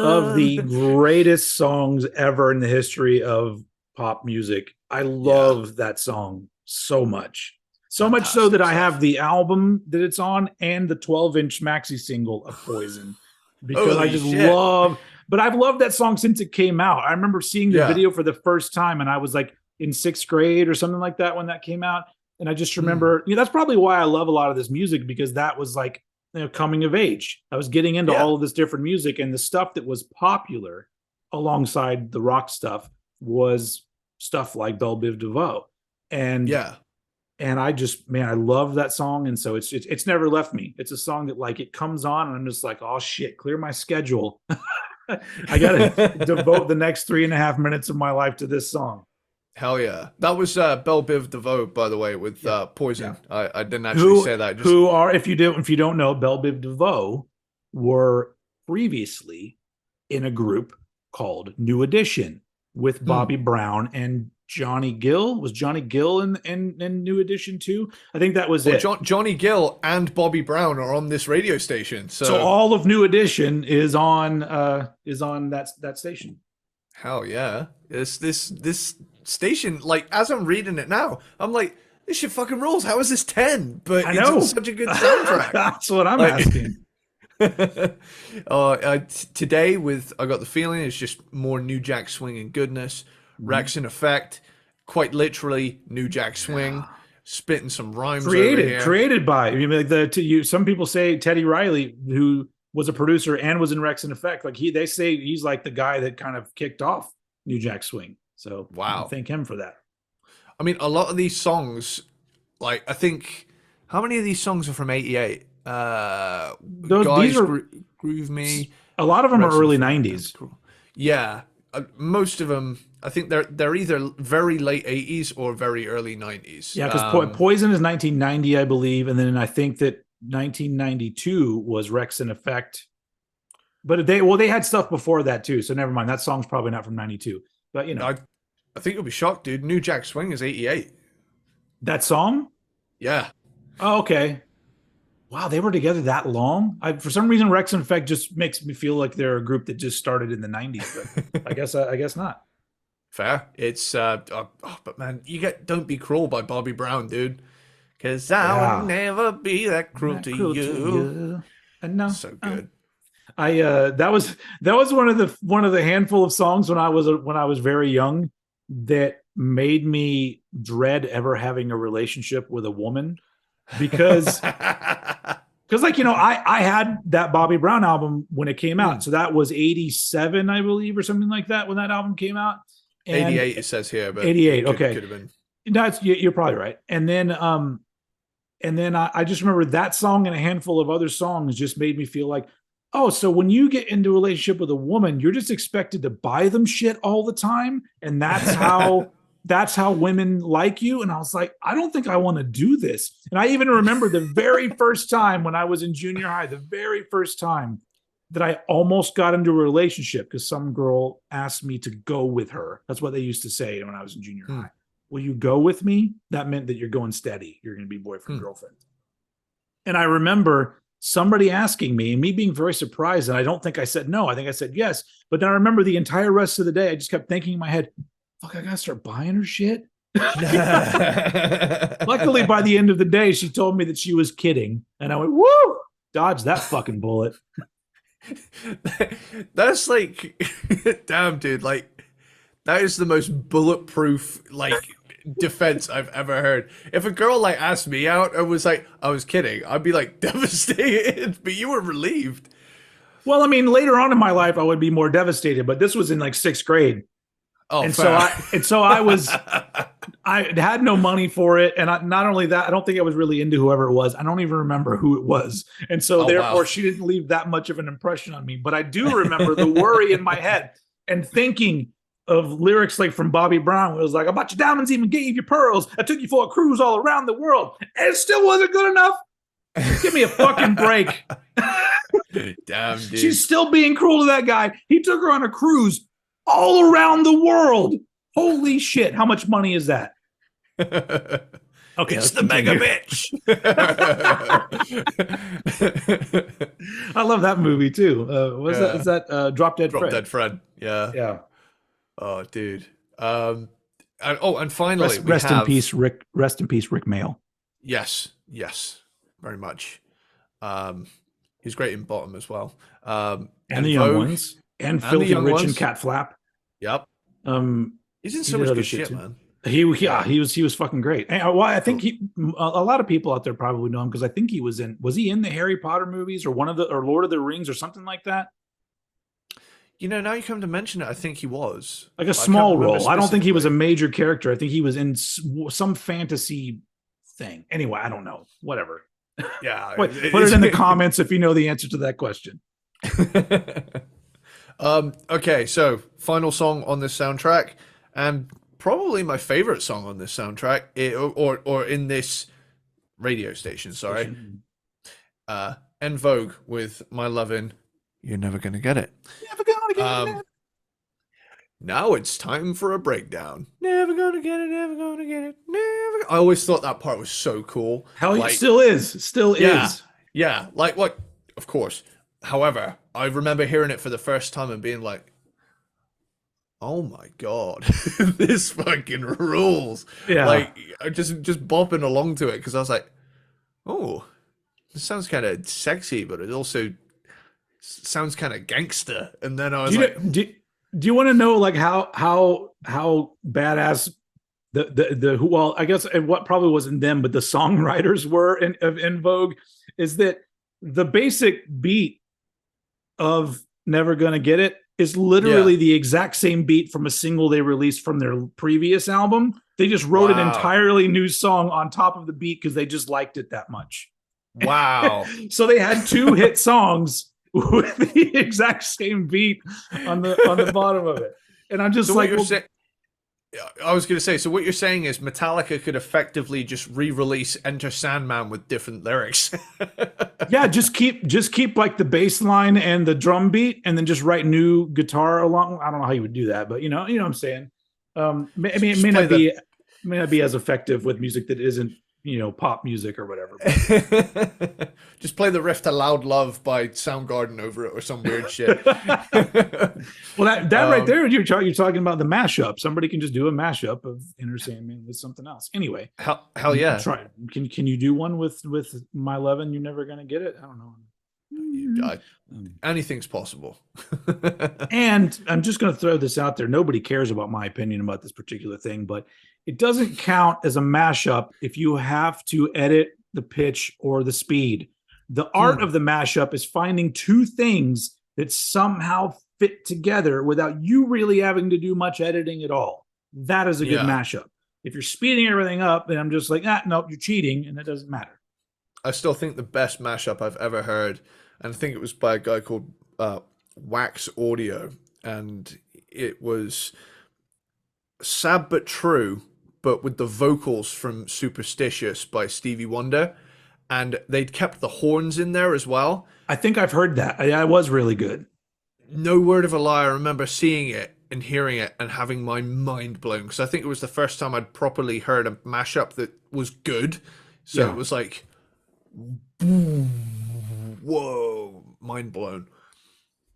of the Poison. greatest songs ever in the history of pop music. I Yeah, love that song so much. So much so that fantastic I have stuff. the album that it's on and the 12-inch maxi single of Poison because I Holy just shit. love, but I've loved that song since it came out. I remember seeing the Yeah. video for the first time and I was like in sixth grade or something like that when that came out. And I just Mm. remember, that's probably why I love a lot of this music because that was like, coming of age. I was getting into Yeah. all of this different music and the stuff that was popular alongside the rock stuff was stuff like Belle Biv DeVoe. And Yeah. and I just, man, I love that song, and so it's never left me. It's a song that like it comes on, and I'm just like, oh shit, clear my schedule. I gotta devote the next 3.5 minutes of my life to this song. Hell yeah. That was Belle Biv DeVoe, by the way, with Yeah, yeah. Poison. I didn't actually Who say that. Just who are if you don't know, Belle Biv DeVoe were previously in a group called New Edition with hmm. Bobby Brown and Johnny Gill. Was Johnny Gill in New Edition too? I think that was Well, it. Johnny Gill and Bobby Brown are on this radio station, So so all of New Edition is on that station. hell yeah. This station, like as I'm reading it now, I'm like, this shit fucking rules. How is this 10? But I it's on know. such a good soundtrack. That's what I'm Like asking. today with I Got the Feeling, it's just more New Jack Swing and goodness. Mhm. Rex in Effect, quite literally New Jack Swing, Yeah. spitting some rhymes over Created here. created by, I mean, like some people say Teddy Riley, who was a producer and was in Rex and Effect, like they say he's like the guy that kind of kicked off New Jack Swing, so you can Wow. thank him for that. I mean, a lot of these songs, like I think, how many of these songs are from '88? These Guys, are Groove Me, a lot of them are Rex and early Effect, Damn '90s. Cool. Yeah, most of them I think they're either very late 80s or very early 90s. Yeah, because Poison is 1990, I believe, and then I think that 1992 was Rex in Effect. But they had stuff before that too, so never mind. That song's probably not from 92. But I think you'll be shocked, dude. New Jack Swing is 88. that song? Yeah. Oh, okay. Wow, they were together that long? For some reason, Rex in Effect just makes me feel like they're a group that just started in the 90s, but I guess not. Fair. It's but man, Don't Be Cruel by Bobby Brown, dude. Cause I will never be that cruel, to, cruel you. to you. And no, So good. That was one of the handful of songs when I was very young that made me dread ever having a relationship with a woman because I had that Bobby Brown album when it came out, so that was 87, I believe, or something like that when that album came out. And 88 it says here, but 88. Okay, could have been. You're probably right. And then I just remember that song and a handful of other songs just made me feel like, oh, so when you get into a relationship with a woman, you're just expected to buy them shit all the time, and that's how women like you. And I was like, I don't think I want to do this. And I even remember the very first time when I was in junior high, the very first time that I almost got into a relationship because some girl asked me to go with her. That's what they used to say when I was in junior high. Will you go with me? That meant that you're going steady. You're going to be boyfriend, girlfriend. And I remember somebody asking me and me being very surprised. And I don't think I said no. I think I said yes. But then I remember the entire rest of the day, I just kept thinking in my head, fuck, I got to start buying her shit. Luckily, by the end of the day, she told me that she was kidding. And I went, woo, dodge that fucking bullet. That's like, damn, dude. Like, that is the most bulletproof, like, defense I've ever heard. If a girl like asked me out and was like, I was kidding, I'd be like devastated, but you were relieved. Well, I mean, later on in my life, I would be more devastated, but this was in like 6th grade. Oh, and so I had no money for it. And not only that, I don't think I was really into whoever it was. I don't even remember who it was. And so therefore she didn't leave that much of an impression on me, but I do remember the worry in my head and thinking of lyrics like from Bobby Brown, where it was like, I bought your diamonds, even gave you pearls. I took you for a cruise all around the world. And it still wasn't good enough. Give me a fucking break. Damn, dude. She's still being cruel to that guy. He took her on a cruise all around the world. Holy shit. How much money is that? Okay, it's the mega bitch. I love that movie too. That? Is that Drop Dead Fred? Drop Dead Fred. Yeah. Yeah. Oh, dude. And finally, rest in peace, Rick. Rest in peace, Rick Mail. Yes, very much. He's great in Bottom as well. And the Young Ones, and Filthy Rich and Cat Flap. Yep. He's in so much good shit, man. He was fucking great. And, well, I think a lot of people out there probably know him because I think he was in the Harry Potter movies or or Lord of the Rings or something like that. You know, now you come to mention it, I think he was like a small role. I don't think he was a major character. I think he was in some fantasy thing. Anyway, I don't know. Whatever. Yeah. Put it in the comments if you know the answer to that question. Okay, so final song on this soundtrack, and probably my favorite song on this soundtrack, or in this radio station. Sorry, En Vogue with My Lovin'. You're never gonna get it. Never gonna get it. Now it's time for a breakdown. Never gonna get it. Never gonna get it. I always thought that part was so cool. Hell, it still is. Still is. Yeah. Like, of course. However, I remember hearing it for the first time and being like, oh my God, this fucking rules. Yeah. Like, just bopping along to it because I was like, oh, this sounds kind of sexy, but it also sounds kind of gangster. And then I was do you want to know like how badass well, I guess what probably wasn't them, but the songwriters were in Vogue, is that the basic beat of Never Gonna Get It is literally the exact same beat from a single they released from their previous album. They just wrote an entirely new song on top of the beat because they just liked it that much. Wow. So they had 2 hit songs with the exact same beat on the bottom of it. And I'm just so like, I was going to say, so what you're saying is Metallica could effectively just re-release Enter Sandman with different lyrics. Yeah, just keep like the bass line and the drum beat, and then just write new guitar along. I don't know how you would do that, but you know what I'm saying. I mean, it Just play the may not be as effective with music that isn't pop music or whatever. But just play the riff to Loud Love by Soundgarden over it or some weird shit. well, that right there, you're talking about the mashup. Somebody can just do a mashup of Inner Sandman with something else. Anyway, hell yeah. Try. Can you do one with My Lovin'? You're never gonna get it. I don't know. Anything's possible. And I'm just going to throw this out there. Nobody cares about my opinion about this particular thing, but it doesn't count as a mashup if you have to edit the pitch or the speed. The art of the mashup is finding two things that somehow fit together without you really having to do much editing at all. That is a good mashup. If you're speeding everything up, then I'm just like, nope, you're cheating, and it doesn't matter. I still think the best mashup I've ever heard, and I think it was by a guy called Wax Audio, and it was Sad But True, but with the vocals from Superstitious by Stevie Wonder, and they'd kept the horns in there as well. I think I've heard that. It was really good. No word of a lie, I remember seeing it and hearing it and having my mind blown, because I think it was the first time I'd properly heard a mashup that was good. So it was like, whoa, mind blown.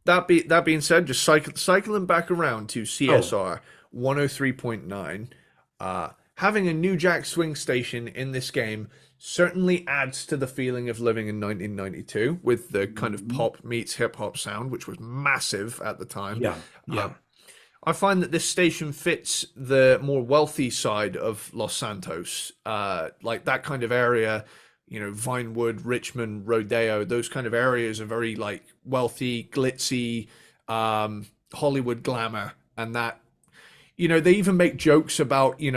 That being said, just cycling back around to CSR 103.9, having a New Jack Swing station in this game certainly adds to the feeling of living in 1992 with the kind of pop meets hip hop sound, which was massive at the time. Yeah. I find that this station fits the more wealthy side of Los Santos, like that kind of area. Vinewood, Richmond, Rodeo, those kind of areas are very like wealthy, glitzy, Hollywood glamour. And that, they even make jokes about, in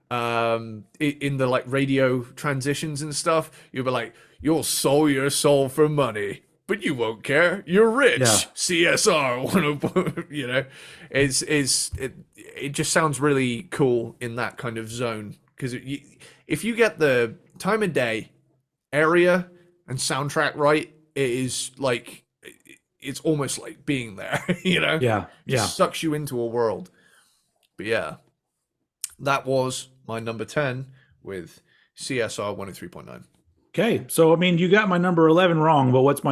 the like radio transitions and stuff, you'll be like, you'll sell your soul for money, but you won't care. You're rich. Yeah. CSR, it just sounds really cool in that kind of zone. Because if you get the time of day, area and soundtrack right, it is like, it's almost like being there. Just sucks you into a world. But yeah, that was my number 10 with CSR 103.9. Okay, so I mean, you got my number 11 wrong, but what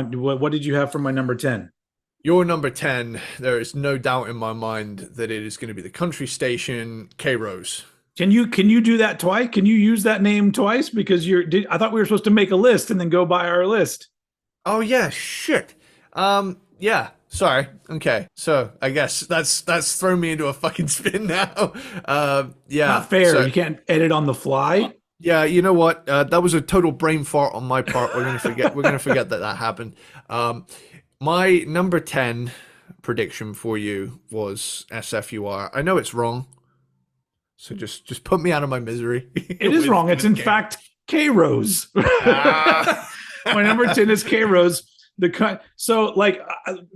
did you have for my number 10? Your number 10, there is no doubt in my mind that it is going to be the country station K-Rose. Can you do that twice? Can you use that name twice? Because I thought we were supposed to make a list and then go by our list. Oh yeah, shit. Yeah. Sorry. Okay. So I guess that's thrown me into a fucking spin now. Yeah. Not fair. So, you can't edit on the fly. Yeah. You know what? That was a total brain fart on my part. We're gonna forget. We're gonna forget that happened. My number 10 prediction for you was SFUR. I know it's wrong. So just put me out of my misery. It is wrong. It's in fact K-Rose. My number 10 is K-Rose. So like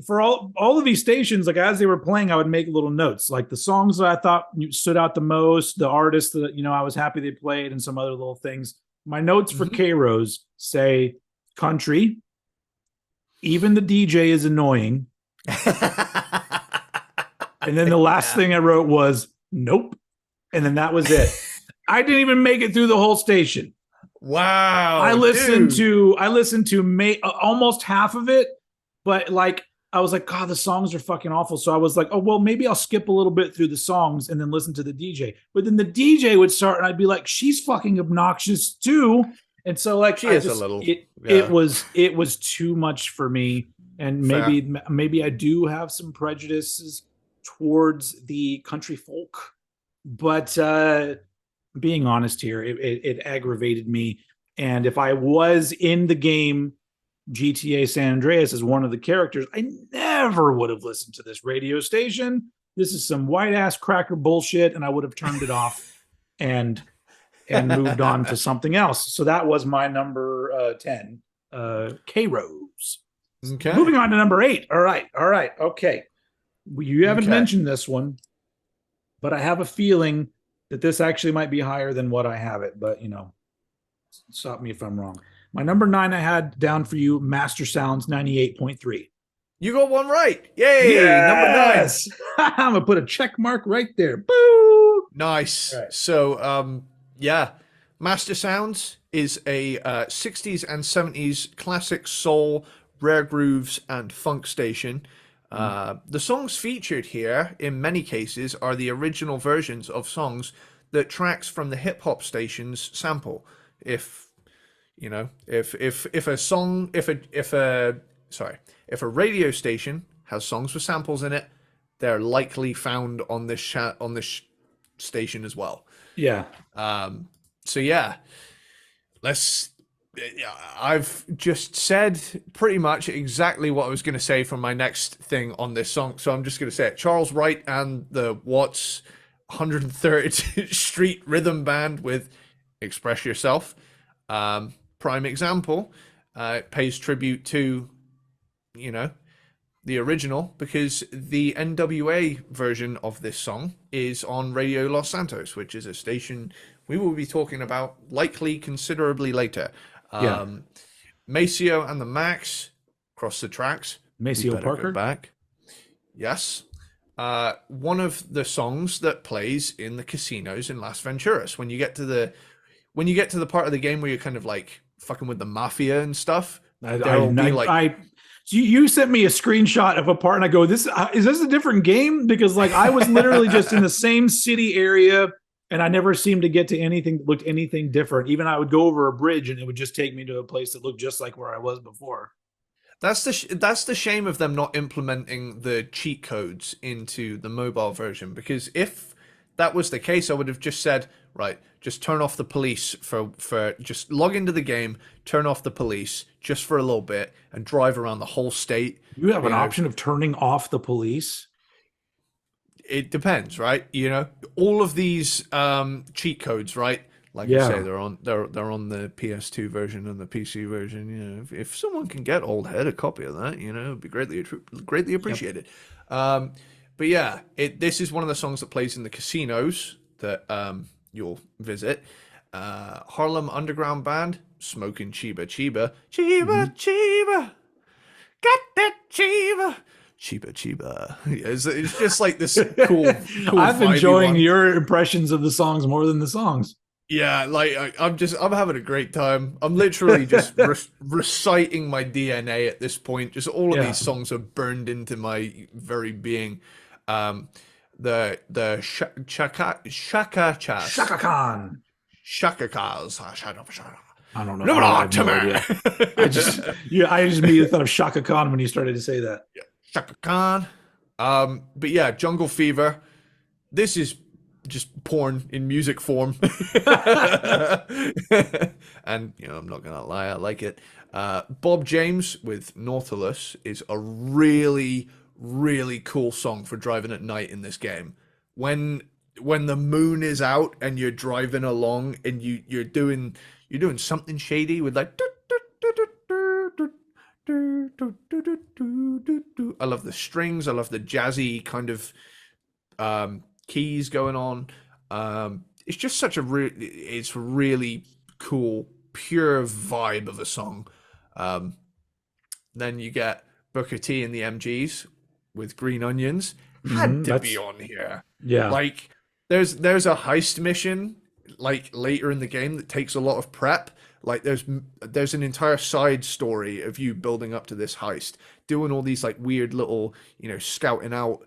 for all of these stations, like as they were playing, I would make little notes, like the songs that I thought stood out the most, the artists that I was happy they played, and some other little things. My notes for K-Rose say country. Even the DJ is annoying. And then the last thing I wrote was nope. And then that was it. I didn't even make it through the whole station. Wow. I listened to almost half of it, but like I was like, God, the songs are fucking awful. So I was like, oh well, maybe I'll skip a little bit through the songs and then listen to the DJ. But then the DJ would start, and I'd be like, she's fucking obnoxious too. And so like it was too much for me. And maybe I do have some prejudices towards the country folk. But being honest here, it aggravated me. And if I was in the game GTA San Andreas as one of the characters, I never would have listened to this radio station. This is some white ass cracker bullshit, and I would have turned it off and moved on to something else. So that was my number 10, K-Rose. Okay. Moving on to number 8. All right. Okay. You haven't mentioned this one. but I have a feeling that this actually might be higher than what I have it. But stop me if I'm wrong. My number 9 I had down for you, Master Sounds 98.3. You got one right. Yay! Number 9. Yes. I'm gonna put a check mark right there. Boo. Nice. All right. So, yeah, Master Sounds is a 60s and 70s classic soul, rare grooves, and funk station. The songs featured here, in many cases, are the original versions of songs that tracks from the hip hop stations sample. If if a song, if a radio station has songs with samples in it, they're likely found on this station as well. Yeah. So yeah, let's. Yeah, I've just said pretty much exactly what I was going to say from my next thing on this song. So I'm just going to say it. Charles Wright and the Watts 130th Street Rhythm Band with Express Yourself. Prime example. It pays tribute to, you know, the original, because the NWA version of this song is on Radio Los Santos, which is a station we will be talking about likely considerably later. Yeah. Maceo and the Max, Cross the Tracks. Maceo Parker. Go back. Yes. One of the songs that plays in the casinos in Las Venturas. When you get to the part of the game where you're kind of like fucking with the mafia and stuff, you sent me a screenshot of a part, and I go, "This is this a different game?" Because like I was literally just in the same city area, and I never seemed to get to anything that looked anything different. Even I would go over a bridge, and it would just take me to a place that looked just like where I was before. That's the shame of them not implementing the cheat codes into the mobile version, because if that was the case, I would have just said, right, just turn off the police for just log into the game, turn off the police just for a little bit, and drive around the whole state. You have an option of turning off the police. It depends, right? All of these cheat codes, right? Like I say, they're on the PS2 version and the PC version. If someone can get old head a copy of that, it'd be greatly appreciated. Yep. But yeah, this is one of the songs that plays in the casinos that you'll visit. Harlem Underground Band, Smoking Chiba Chiba. Chiba Chiba. Got that Chiba. Chiba Chiba. It's just like this cool I'm enjoying your impressions of the songs more than the songs. Yeah, like I'm having a great time. I'm literally just reciting my DNA at this point. Just all of these songs are burned into my very being. The Shaka Chas. Shaka Khan. Shaka Kaz. I don't know. I have no idea. I just immediately thought of Shaka Khan when you started to say that. Yeah, Shaka Khan. But yeah, Jungle Fever. This is just porn in music form. And I'm not gonna lie, I like it. Bob James with Nautilus is a really, really cool song for driving at night in this game. When the moon is out and you're driving along and you're doing something shady with like I love the strings, I love the jazzy kind of keys going on. It's just such it's really cool, pure vibe of a song. Then you get Booker T and the MGs with Green Onions. Had to be on here. Yeah. Like there's a heist mission like later in the game that takes a lot of prep. Like there's an entire side story of you building up to this heist, doing all these like weird little, scouting out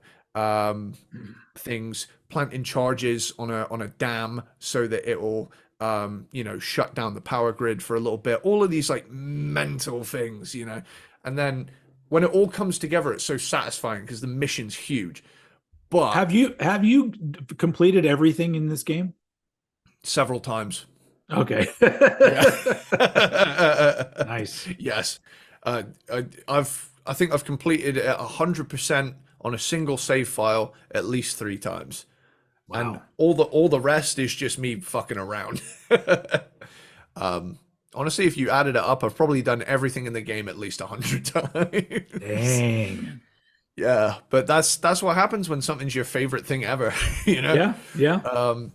things, planting charges on a dam so that it will shut down the power grid for a little bit. All of these like mental things, and then when it all comes together, it's so satisfying because the mission's huge. But have you completed everything in this game? Several times. Okay. Nice. Yes. I think I've completed it 100% on a single save file at least 3 times. Wow. And all the rest is just me fucking around. Honestly, if you added it up, I've probably done everything in the game at least 100 times. Dang. Yeah, but that's what happens when something's your favorite thing ever, you know? Yeah, yeah. Um,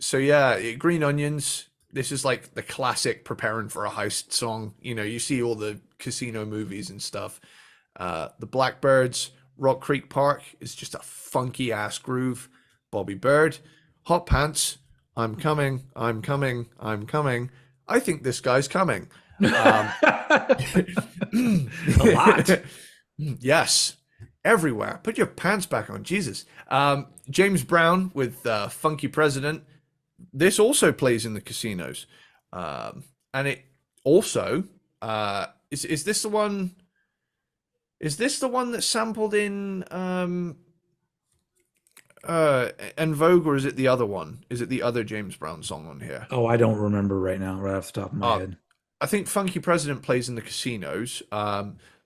so yeah, Green Onions, this is like the classic preparing for a heist song. You know, you see all the casino movies and stuff. The Blackbirds, Rock Creek Park is just a funky ass groove. Bobby Bird, Hot Pants, I'm coming, I'm coming, I'm coming. I think this guy's coming. Um, A lot. yes, everywhere. Put your pants back on, Jesus. James Brown with Funky President. This also plays in the casinos, and it also is this the one? Is this the one that's sampled in En Vogue, or is it the other one? Is it the other James Brown song on here? Oh, I don't remember right now, right off the top of my Uh, head. I think Funky President plays in the casinos.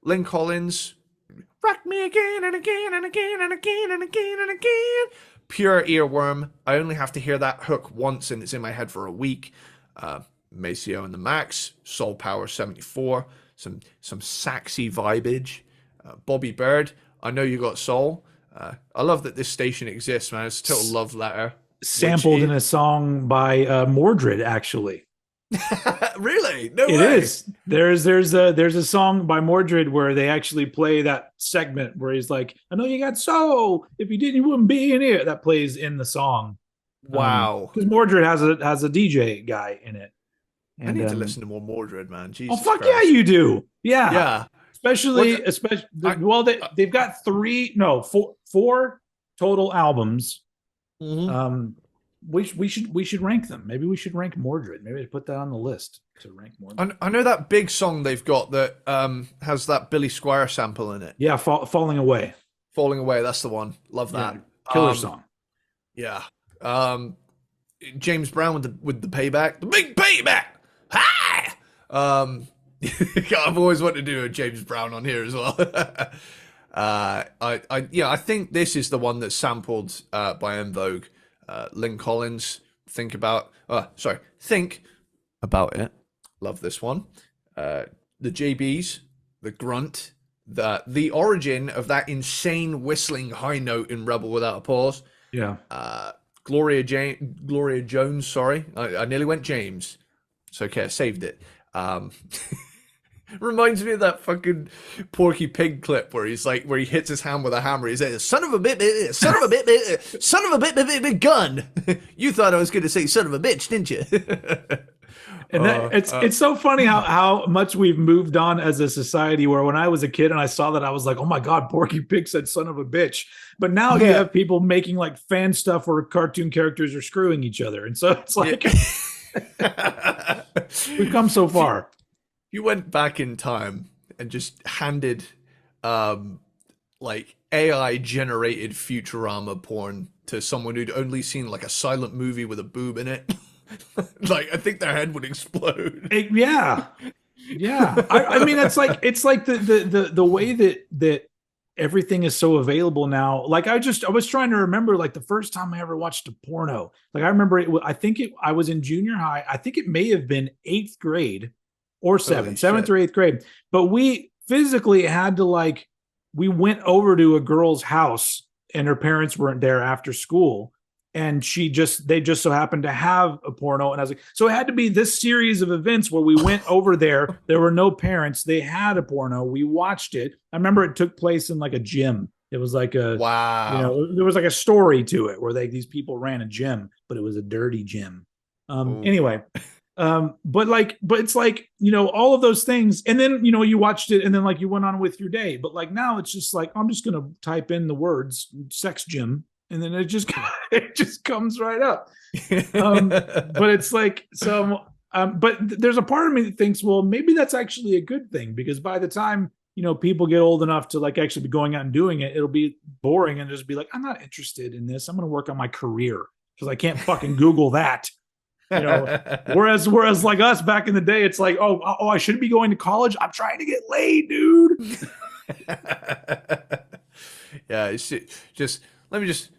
Lynn Collins, rock me again and again and again and again and again and again. Pure earworm. I only have to hear that hook once and it's in my head for a week. Maceo and the Max, Soul Power 74, some saxy vibage. Bobby Bird, I Know You Got Soul. I love that this station exists, man. It's a total love letter. Which Sampled in is a song by Mordred, actually. really no It way. is. There's a song by Mordred where they actually play that segment where he's like, "I know you got soul. If you didn't, you wouldn't be in here." That plays in the song. Wow. Because Mordred has a DJ guy in it, I and need to listen to more Mordred, man. oh Jesus fuck yeah, Christ. you do. Yeah, Yeah. What? especially I, well, they've got four total albums. mhm. Um, we should rank them. Maybe we should rank Mordred. Maybe put that on the list to rank Mordred. I know that big song they've got that has that Billy Squire sample in it. Yeah, falling away. Falling Away, that's the one. Love Yeah, that. killer song. Yeah. Um, James Brown with the payback, the big payback. Hi. I've always wanted to do a James Brown on here as well. I think this is the one that's sampled by En Vogue. Lynn Collins. Think about it. Love this one. The JBs, the grunt, the origin of that insane whistling high note in Rebel Without a Pause. Yeah. Gloria Jones. Sorry, I nearly went James. It's okay. I saved it. Reminds me of that fucking Porky Pig clip where he's like, where he hits his hand with a hammer. He's like, "Son of a bit, son of a bit, son of a bit, gun." You thought I was going to say "son of a bitch," didn't you? And it's so funny how much we've moved on as a society. Where when I was a kid and I saw that, I was like, "Oh my god, Porky Pig said son of a bitch." But now you have people making like fan stuff where cartoon characters are screwing each other, and so it's like we've come so far. You went back in time and just handed like AI generated Futurama porn to someone who'd only seen like a silent movie with a boob in it. Like I think their head would explode. Yeah, yeah. I mean, it's like the way that everything is so available now. Like I was trying to remember like the first time I ever watched a porno. Like I remember I was in junior high. I think it may have been eighth grade or seventh or eighth grade. But we physically had to we went over to a girl's house and her parents weren't there after school. And they just so happened to have a porno. And I was like, so it had to be this series of events where we went over there. There were no parents. They had a porno. We watched it. I remember it took place in like a gym. It was like Wow. there was like a story to it where these people ran a gym, but it was a dirty gym. Anyway, but it's like, all of those things. And then, you watched it and then like you went on with your day. But like now it's just like, I'm just going to type in the words sex gym. And then it just comes right up. But it's like but there's a part of me that thinks, well, maybe that's actually a good thing because by the time people get old enough to like actually be going out and doing it, it'll be boring and just be like, I'm not interested in this. I'm going to work on my career because I can't fucking Google that. Whereas like us back in the day, it's like, oh, I shouldn't be going to college. I'm trying to get laid, dude. Yeah, it's just let me just.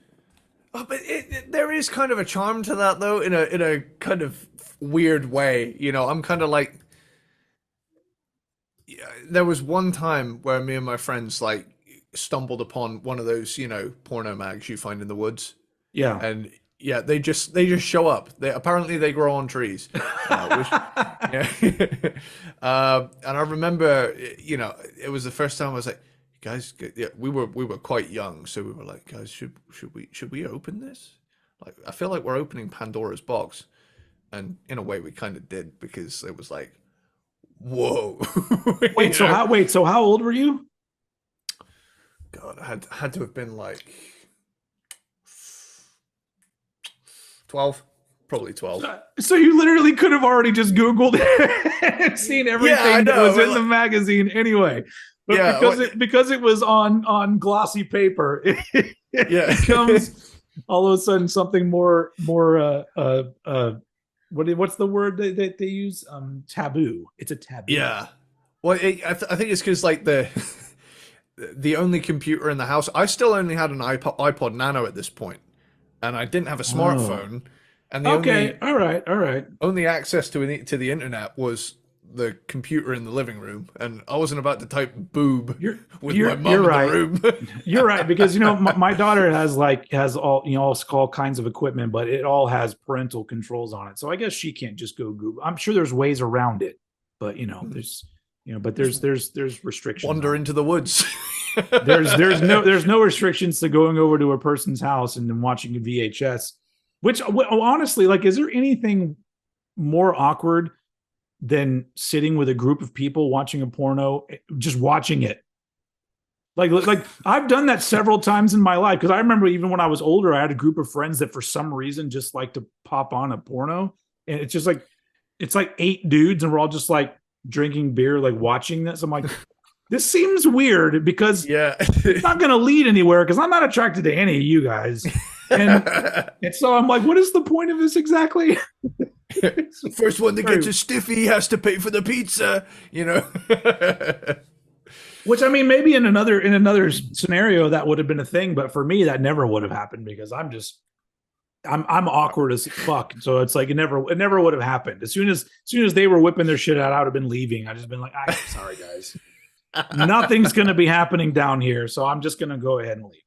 Oh, but there is kind of a charm to that, though, in a kind of weird way. I'm kind of like, there was one time where me and my friends, like, stumbled upon one of those, porno mags you find in the woods, Yeah. and yeah, they just show up. They apparently they grow on trees. Which, yeah. And I remember, it was the first time I was like, guys, yeah, we were quite young, so we were like, guys, should we open this? Like, I feel like we're opening Pandora's box, and in a way, we kind of did, because it was like, whoa. You know? Wait, so how old were you? God, I had to have been like 12, probably 12. So you literally could have already just Googled and seen everything that was in the magazine anyway. But Yeah, because it was on glossy paper, it Yeah. becomes all of a sudden something more what's the word that they use? Taboo. It's a taboo. Yeah. Well, I think it's because like the only computer in the house. I still only had an iPod Nano at this point, and I didn't have a smartphone. And the Okay, all right. only access to the internet was the computer in the living room, and I wasn't about to type boob with my mom in right. the room. You're right, because my daughter has all kinds of equipment, but it all has parental controls on it. So I guess she can't just go Google. I'm sure there's ways around it, but there's restrictions. Wander into the woods. there's no restrictions to going over to a person's house and then watching a VHS. Which honestly, like, is there anything more awkward than sitting with a group of people watching a porno, just watching it? Like I've done that several times in my life, because I remember even when I was older, I had a group of friends that for some reason just like to pop on a porno, and it's just like it's like 8 dudes, and we're all just like drinking beer, like watching this. I'm like, this seems weird, because Yeah. it's not going to lead anywhere, because I'm not attracted to any of you guys. And so I'm like, what is the point of this exactly? First one that gets a stiffy has to pay for the pizza, Which, I mean, maybe in another scenario that would have been a thing, but for me that never would have happened, because I'm awkward as fuck. So it's like it never would have happened. As soon as they were whipping their shit out, I would have been leaving. I just been like, I'm sorry guys, nothing's gonna be happening down here, so I'm just gonna go ahead and leave.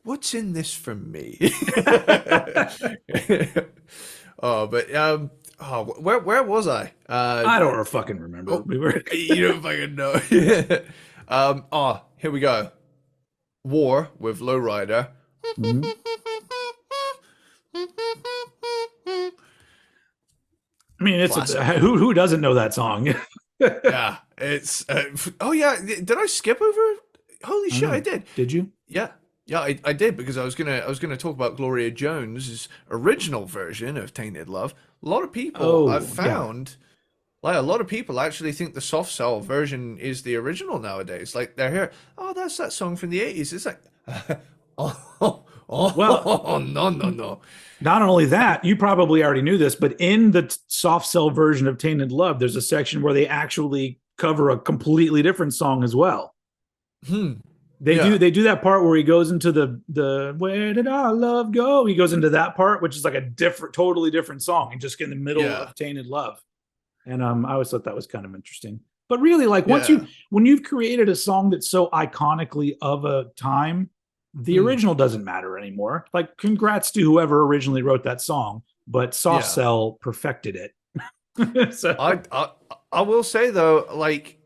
What's in this for me? Where was I? I don't fucking remember. We were You don't fucking know. Here we go. War with Lowrider. Mhm. I mean, it's who doesn't know that song? Yeah, it's oh yeah. Did I skip over? Holy shit, I did. Did you? Yeah, I did, because I was gonna talk about Gloria Jones's original version of Tainted Love. A lot of people I've found, like a lot of people actually think the soft cell version is the original nowadays. Like they're here, oh, that's that song from the 80s. It's like, Well, no. Not only that, you probably already knew this, but in the soft cell version of Tainted Love, there's a section where they actually cover a completely different song as well. They do that part where he goes into the where did our love go? He goes into that part, which is like a totally different song, and just in the middle of Tainted Love. And I always thought that was kind of interesting. But really, like when you've created a song that's so iconically of a time, the original doesn't matter anymore. Like, congrats to whoever originally wrote that song, but Soft Cell perfected it. So I will say though, like,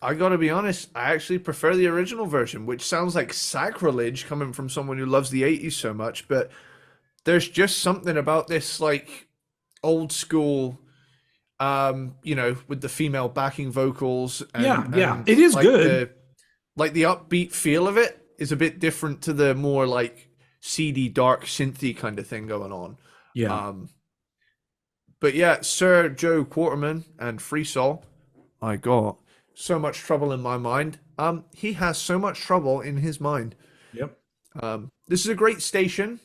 I gotta be honest, I actually prefer the original version, which sounds like sacrilege coming from someone who loves the 80s so much, but there's just something about this, like, old school, with the female backing vocals. And it is like good. The upbeat feel of it is a bit different to the more, like, seedy, dark, synthy kind of thing going on. Yeah. But yeah, Sir Joe Quarterman and Free Soul, I got so much trouble in my mind. He has so much trouble in his mind. Yep. This is a great station,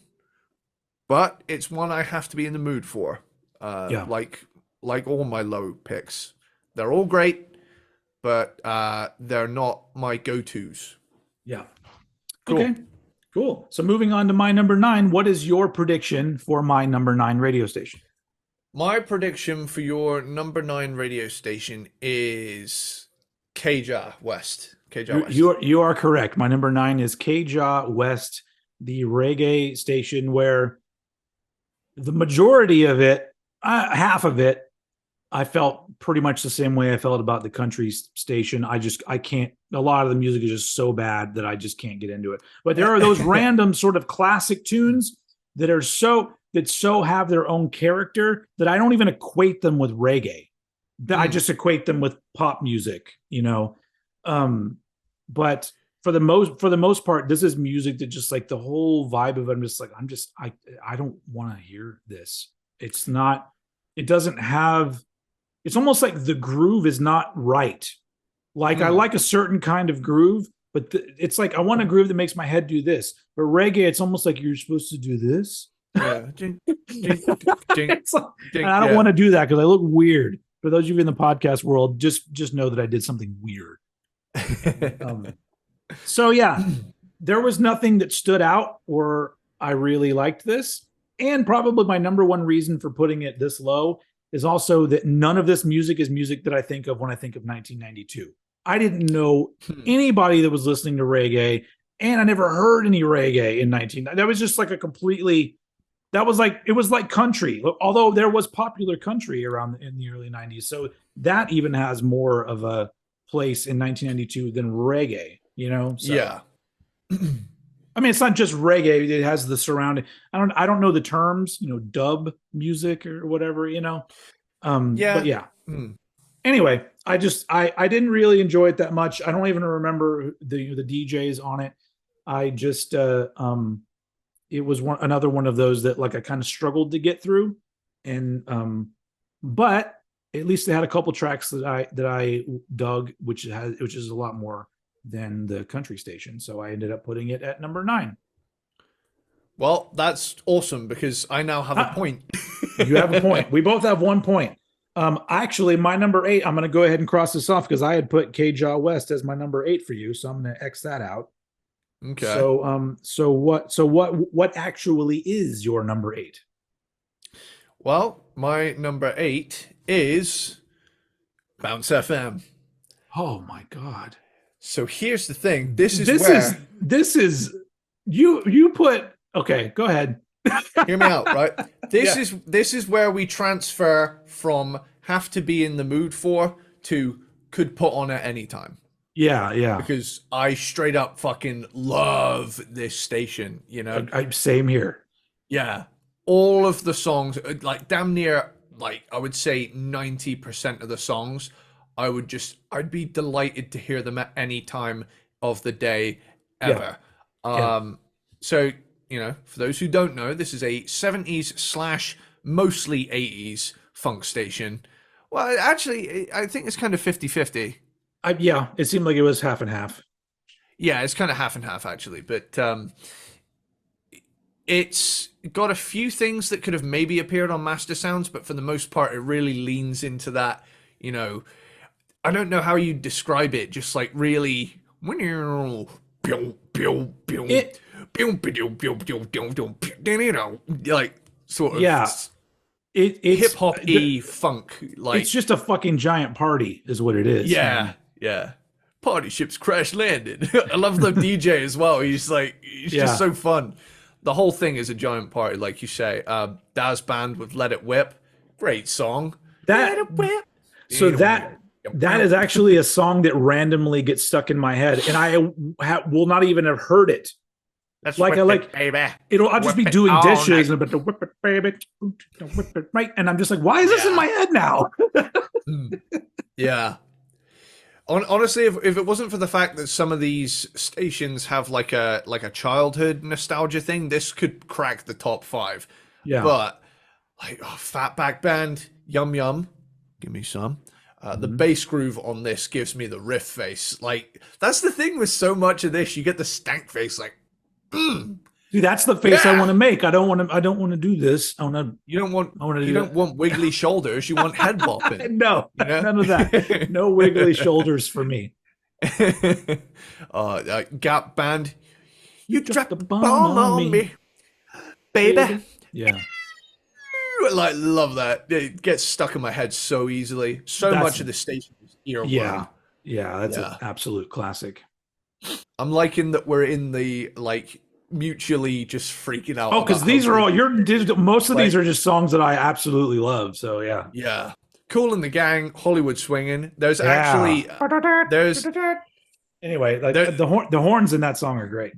but it's one I have to be in the mood for. Like all my low picks. They're all great, but they're not my go-tos. Yeah. Cool. Okay. Cool. So moving on to my number 9, what is your prediction for my number 9 radio station? My prediction for your number 9 radio station is Keja West. KJA West. You are correct. My number 9 is KJA West, the reggae station where the majority of it, half of it, I felt pretty much the same way I felt about the country station. I can't, a lot of the music is just so bad that I just can't get into it. But there are those random sort of classic tunes that are so have their own character that I don't even equate them with reggae. I just equate them with pop music, you know. But for the most part, this is music that just like the whole vibe of it, I don't want to hear this. It's not, it doesn't have, it's almost like the groove is not right. Like I like a certain kind of groove, but it's like I want a groove that makes my head do this. But reggae, it's almost like you're supposed to do this. Yeah. And I don't want to do that because I look weird. For those of you in the podcast world, just know that I did something weird. So yeah, there was nothing that stood out or I really liked this. And probably my number one reason for putting it this low is also that none of this music is music that I think of when I think of 1992. I didn't know anybody that was listening to reggae, and I never heard any reggae in 19. That was just like a completely, that was like, it was like country, although there was popular country around in the early 90s. So that even has more of a place in 1992 than reggae, you know? So, yeah. I mean, it's not just reggae. It has the surrounding. I don't know the terms, you know, dub music or whatever, you know. But yeah. Anyway, I didn't really enjoy it that much. I don't even remember the DJs on it. I just it was another one of those that like I kind of struggled to get through, and but at least they had a couple tracks that I dug, which is a lot more than the country station. So I ended up putting it at number 9. Well, that's awesome because I now have a point. You have a point. We both have 1 point. Actually, my number 8, I'm going to go ahead and cross this off because I had put KJA West as my number 8 for you. So I'm going to X that out. Okay. So what actually is your number 8? Well, my number 8 is Bounce FM. Oh my God. So here's the thing. This is you put, okay, go ahead. Hear me out, right? This is where we transfer from have to be in the mood for to could put on at any time. Yeah. Because I straight up fucking love this station, you know? Same here. Yeah. All of the songs, like damn near, like I would say 90% of the songs, I'd be delighted to hear them at any time of the day ever. So, you know, for those who don't know, this is a 70s / mostly 80s funk station. Well, actually, I think it's kind of 50-50. Yeah, it seemed like it was half and half. Yeah, it's kind of half and half, actually. But it's got a few things that could have maybe appeared on Master Sounds, but for the most part, it really leans into that, you know, I don't know how you describe it, just like really like sort of it's hip hop funk, like it's just a fucking giant party is what it is. Yeah. Party ships crash landed. I love the DJ as well. He's just so fun. The whole thing is a giant party, like you say. Daz Band with Let It Whip, great song. Let It Whip. So that is actually a song that randomly gets stuck in my head, and I will not even have heard it. That's like baby. I'll just be doing dishes and but whip it, baby, whip it, right? And I'm just like, why is this in my head now? Yeah. Honestly, if it wasn't for the fact that some of these stations have like a childhood nostalgia thing, this could crack the top 5. Yeah. But like Fatback Band, Yum Yum, give me some. The bass groove on this gives me the riff face. Like that's the thing with so much of this, you get the stank face. Like, Dude, that's the face I want to make. I don't want to do this. You don't want wiggly shoulders. You want head bopping. No, you know? None of that. No wiggly shoulders for me. Gap Band. You dropped the bomb on me, baby. Yeah. Like love that. It gets stuck in my head so easily. So much of the station is earworm. Yeah, that's an Yeah. absolute classic. I'm liking that we're in the like mutually just freaking out Oh, because about how these are good all these your things. most of these Like, are just songs that I absolutely love. So yeah. yeah. Cool in the Gang, Hollywood Swinging. There's Yeah. actually there's Anyway, like there the horns in that song are great.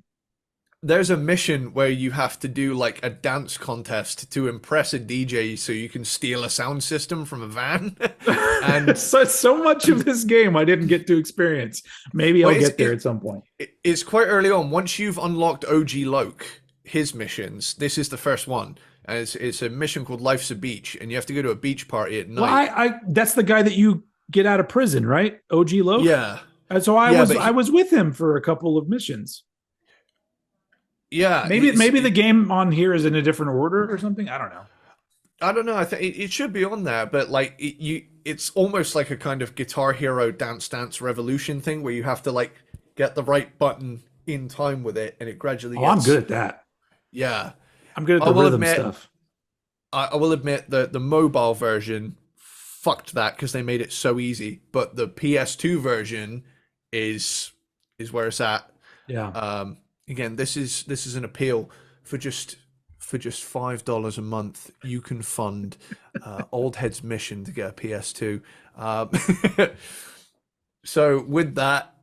there's a mission where you have to do like a dance contest to impress a DJ so you can steal a sound system from a van. And So much of this game I didn't get to experience. Maybe well, I'll get there at some point. it's quite early on. Once you've unlocked OG Loke, his missions, this is the first one. And it's a mission called Life's a Beach, and you have to go to a beach party at Well, night. I that's the guy that you get out of prison, right? OG Loke. Yeah, And so yeah, but I was with him for a couple of missions. yeah, Maybe the game on here is in a different order or something. I don't know. I don't know. I think it should be on there, but like it's almost like a kind of Guitar Hero Dance Dance Revolution thing where you have to like get the right button in time with it, and it gradually Oh, I'm gets. good at that. Yeah, I'm good at I the will rhythm admit, stuff. I will admit that the mobile version fucked that because they made it so easy, but the PS2 version is where it's at. Yeah. Again, this is an appeal for just $5 a month. You can fund Old Head's mission to get a PS2. Um, so with that,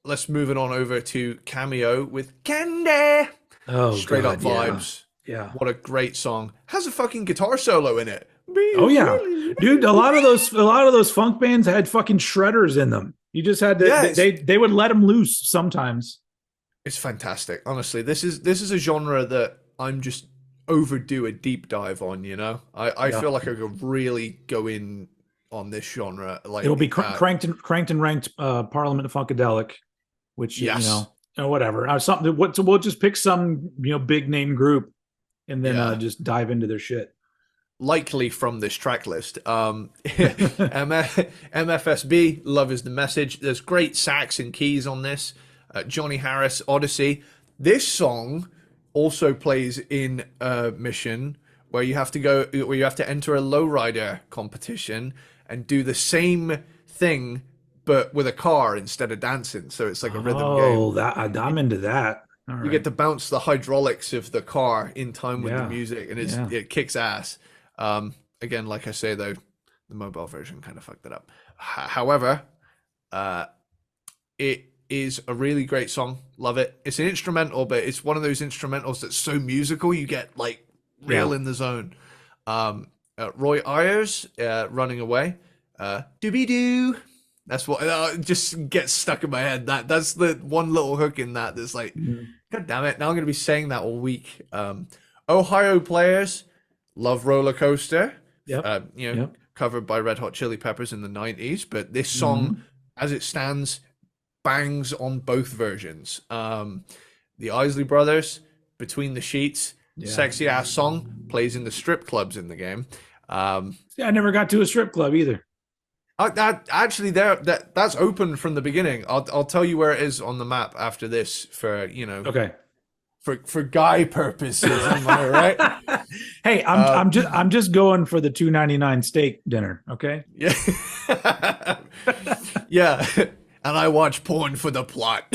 let's move it on over to Cameo with Candy. Oh Straight up God, yeah. vibes. Yeah. What a great song. Has a fucking guitar solo in it. Oh yeah. Dude, a lot of those funk bands had fucking shredders in them. You just had to Yeah, they would let them loose sometimes. it's fantastic. Honestly, this is a genre that I'm just overdue a deep dive on, you know? I Yeah. feel like I could really go in on this genre. It'll be Like cranked and ranked Parliament of Funkadelic, which yes. whatever. Something what so we'll just pick some, big name group and then Yeah. just dive into their shit. Likely from this track list. MFSB, Love is the Message. There's great sax and keys on this. Johnny Harris, Odyssey. This song also plays in a mission where you have to enter a lowrider competition and do the same thing but with a car instead of dancing. So it's like a rhythm game. Oh, I'm into that. All You right. get to bounce the hydraulics of the car in time with the Yeah. music, and Yeah. it kicks ass. Again, like I say though, the mobile version kind of fucked it up. However, it is a really great song. Love it. It's an instrumental, but it's one of those instrumentals that's so musical you get like real Yeah. in the zone. Roy Ayers, Running Away, Doobie Doo. That's what just gets stuck in my head. That's the one little hook in that that's like, Mhm. God damn it! Now I'm gonna be saying that all week. Ohio Players, Love Roller Coaster. Yep. Yep. Covered by Red Hot Chili Peppers in the '90s, but this song, Mhm. as it stands, bangs on both versions. The Isley Brothers, Between the Sheets, Yeah. sexy ass song, plays in the strip clubs in the game. Yeah, I never got to a strip club either. That actually that's open from the beginning. I'll tell you where it is on the map after this for Okay. for guy purposes. Am I right? Hey, I'm just going for the $2.99 steak dinner. Okay. Yeah, yeah. And I watch porn for the plot.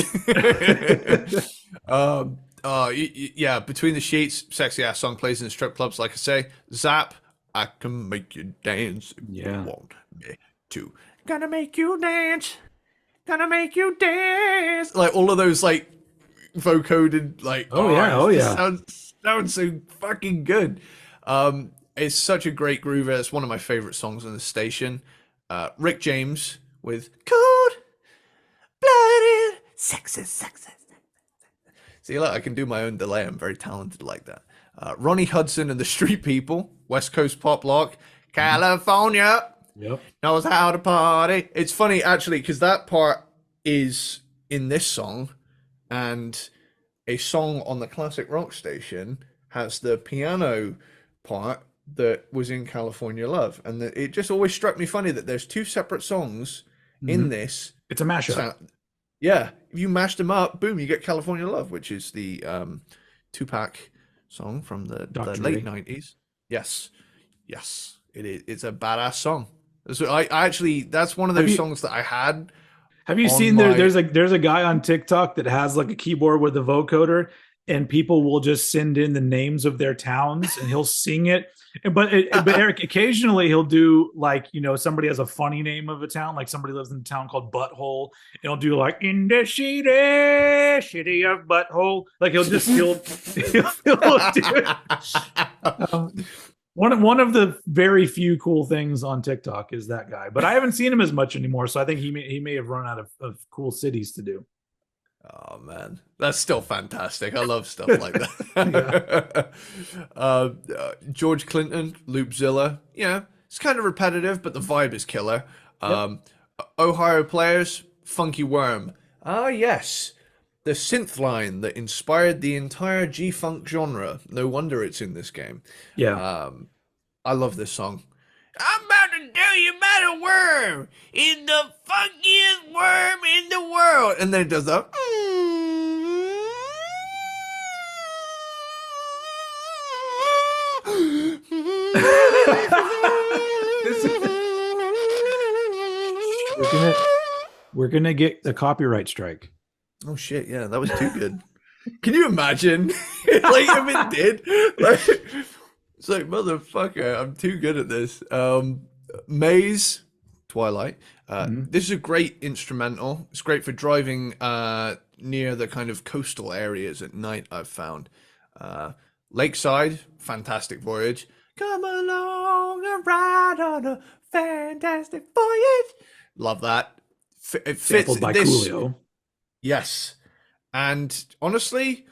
Yeah. Between the Sheets, sexy ass song plays in strip clubs. Like I say, Zap, I can make you dance if Yeah. you want me to. Gonna make you dance. Gonna make you dance. Like all of those like vocoded like. Oh yeah. it Oh just yeah. sounds so fucking good. It's such a great groover. It's one of my favorite songs on the station. Rick James with Cold Blooded Sexy. See, look, I can do my own delay. I'm very talented like that. Ronnie Hudson and the Street People, West Coast Pop Lock, California Yep. knows how to party. It's funny actually because that part is in this song, and a song on the classic rock station has the piano part that was in California Love, and it just always struck me funny that there's two separate songs in Mhm. this. It's a mashup. Yeah, if you mash them up, boom, you get California Love, which is the Tupac song from the Dr. late Dre. '90s. Yes, it is. It's a badass song. So I actually, that's one of Have those you songs that I had Have you on seen my. there's a guy on TikTok that has like a keyboard with a vocoder, and people will just send in the names of their towns and he'll sing it. But Eric, occasionally he'll do like, somebody has a funny name of a town, like somebody lives in a town called Butthole, and he'll do like in the city of Butthole. Like he'll do it. Um, one of the very few cool things on TikTok is that guy, but I haven't seen him as much anymore. So I think he may have run out of cool cities to do. Oh man, that's still fantastic. I love stuff like Yeah. that. George Clinton, Loopzilla. Yeah, it's kind of repetitive, but the vibe is killer. Yep. Ohio Players, Funky Worm. Ah, yes. The synth line that inspired the entire G-Funk genre. No wonder it's in this game. Yeah. I love this song. I'm about to tell you about a worm. It's the funkiest worm in the world. And then it does that. we're gonna get the copyright strike. Oh shit, yeah, that was too good. Can you imagine? Like if it did? Like, it's like, motherfucker, I'm too good at this. Maze, Twilight. This is a great instrumental. It's great for driving near the kind of coastal areas at night, I've found. Lakeside, fantastic voyage. Come along and ride on a fantastic voyage. Love that. It fits Sampled by this. Coolio. Yes. And honestly,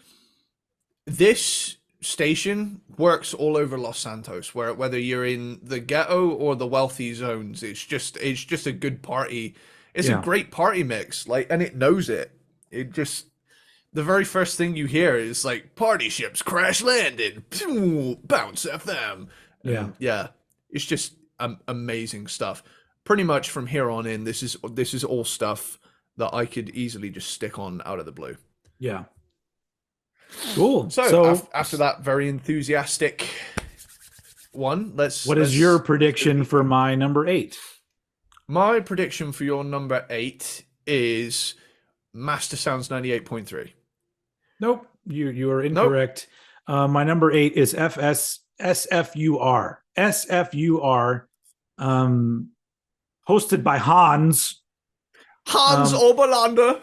this station works all over Los Santos, whether you're in the ghetto or the wealthy zones. It's just a good party. It's a great party mix. Like, and it knows it. It just, the very first thing you hear is like party ships crash landed, bounce FM. Yeah. Yeah. It's just amazing stuff. Pretty much from here on in, this is all stuff that I could easily just stick on out of the blue. Yeah. Cool. So after that very enthusiastic one, what is your prediction for my number 8? My prediction for your number 8 is Master Sounds 98.3. Nope, you are incorrect. Nope. My number 8 is SFUR. SFUR, hosted by Hans Oberlander.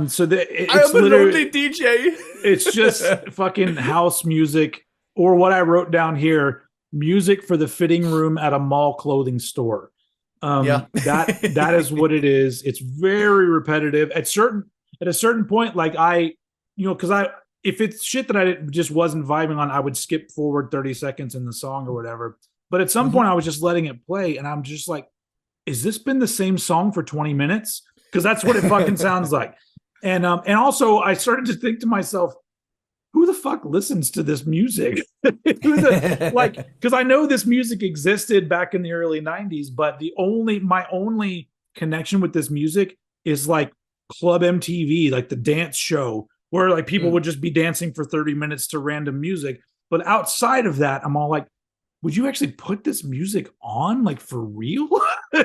So it's I am a lonely DJ. It's just fucking house music, or what I wrote down here, music for the fitting room at a mall clothing store. That is what it is. It's very repetitive at a certain point. Like because if it's shit that I just wasn't vibing on, I would skip forward 30 seconds in the song or whatever. But at some point I was just letting it play, and I'm just like, is this been the same song for 20 minutes? Because that's what it fucking sounds like. And also I started to think to myself, who the fuck listens to this music? Because I know this music existed back in the early 90s, but my only connection with this music is like Club MTV, like the dance show where like people would just be dancing for 30 minutes to random music. But outside of that, I'm all like, would you actually put this music on, like, for real?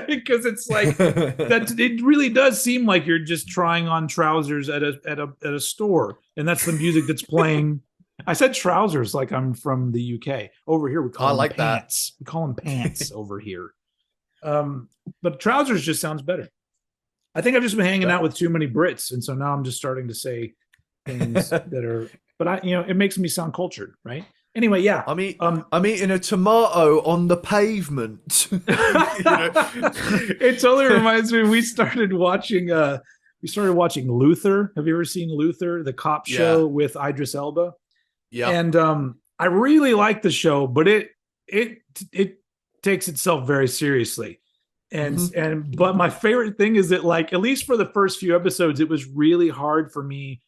Because it's like that. It really does seem like you're just trying on trousers at a store, and that's the music that's playing. I said trousers like I'm from the UK. Over here, we call them pants. We call them pants over here. But trousers just sounds better. I think I've just been hanging out with too many Brits, and so now I'm just starting to say things that are. But it makes me sound cultured, right? Anyway, yeah. I'm eating a tomato on the pavement. It totally reminds me. We started watching Luther. Have you ever seen Luther, the cop show with Idris Elba? Yeah. And I really like the show, but it takes itself very seriously. But my favorite thing is that, like, at least for the first few episodes, it was really hard for me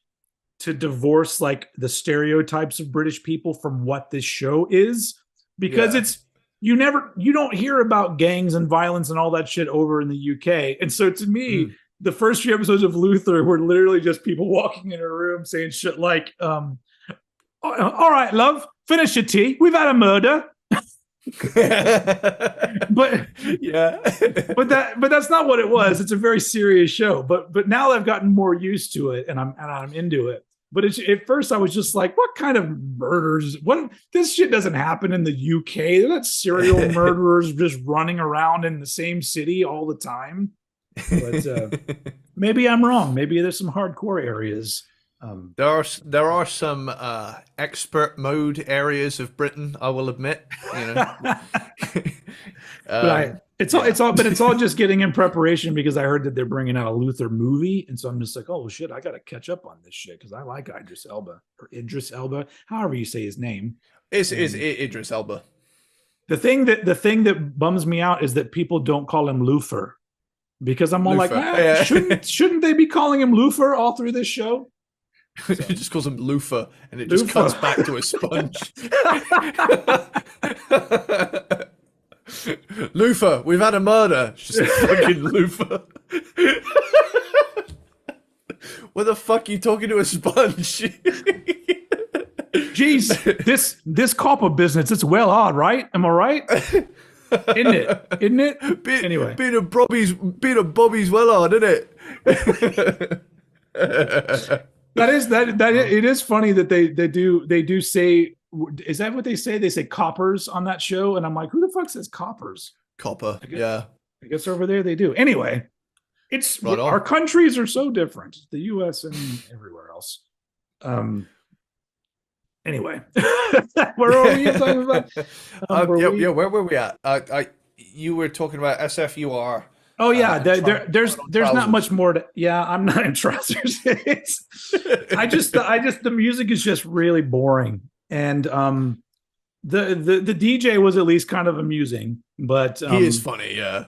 to divorce like the stereotypes of British people from what this show is, because you don't hear about gangs and violence and all that shit over in the UK. And so to me, the first few episodes of Luther were literally just people walking in a room saying shit like, all right, love, finish your tea. We've had a murder. But Yeah. but that's not what it was. It's a very serious show. But now I've gotten more used to it, and I'm into it. But at first I was just like, what kind of murders? What, this shit doesn't happen in the UK. They're not serial murderers just running around in the same city all the time. But maybe I'm wrong. Maybe there's some hardcore areas. There are some expert mode areas of Britain, I will admit. You know, But I yeah. it's all just getting in preparation because I heard that they're bringing out a Luther movie, and so I'm just like, oh shit, I got to catch up on this shit because I like Idris Elba or Idris Elba, however you say his name. Is And Idris Elba. the thing that bums me out is that people don't call him Luther because I'm all like, Lufa. Yeah. shouldn't they be calling him Luther all through this show? So. It just calls him loofah, and it just cuts back to a sponge. Loofah, we've had a murder. It's just a fucking loofah. What the fuck are you talking to a sponge? Jeez, this copper business, it's well hard, right? Am I right? Isn't it? Isn't it? Anyway. Being a Bobby's well hard, isn't it? It is funny that they do say, is that what they say? They say coppers on that show, and I'm like, who the fuck says coppers? Copper, yeah. I guess over there they do. Anyway, it's Right on. our countries are so different, the U.S. and everywhere else. Anyway, where are we talking about? Where were we at? You were talking about SFUR. Oh yeah, there's not much more to. Yeah, I'm not in trousers. I just the music is just really boring, and the DJ was at least kind of amusing, but he is funny, yeah.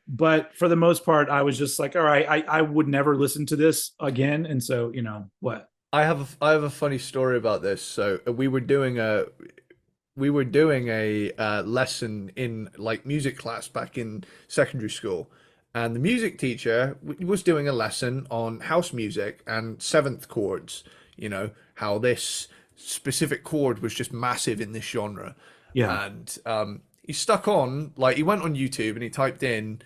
but for the most part, I was just like, all right, I would never listen to this again, and so what. I have a funny story about this. So we were doing a lesson in like music class back in secondary school, and the music teacher was doing a lesson on house music and seventh chords. You know how this specific chord was just massive in this genre. Yeah. And he stuck on, like, he went on YouTube and he typed in,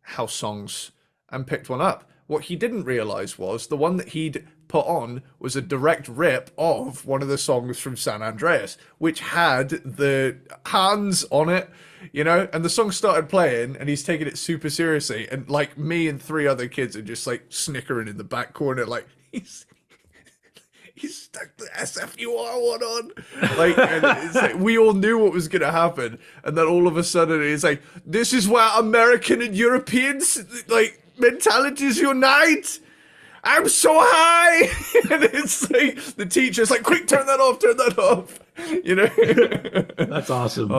house songs and picked one up. What he didn't realize was the one that he'd put on was a direct rip of one of the songs from San Andreas, which had the hands on it, and the song started playing and he's taking it super seriously. And like me and three other kids are just like snickering in the back corner, like he's stuck the SFUR one on. Like, and it's like, we all knew what was going to happen. And then all of a sudden it's like, this is where American and Europeans, like, mentalities unite. I'm so high. And it's like, the teacher's like, quick, turn that off. That's awesome.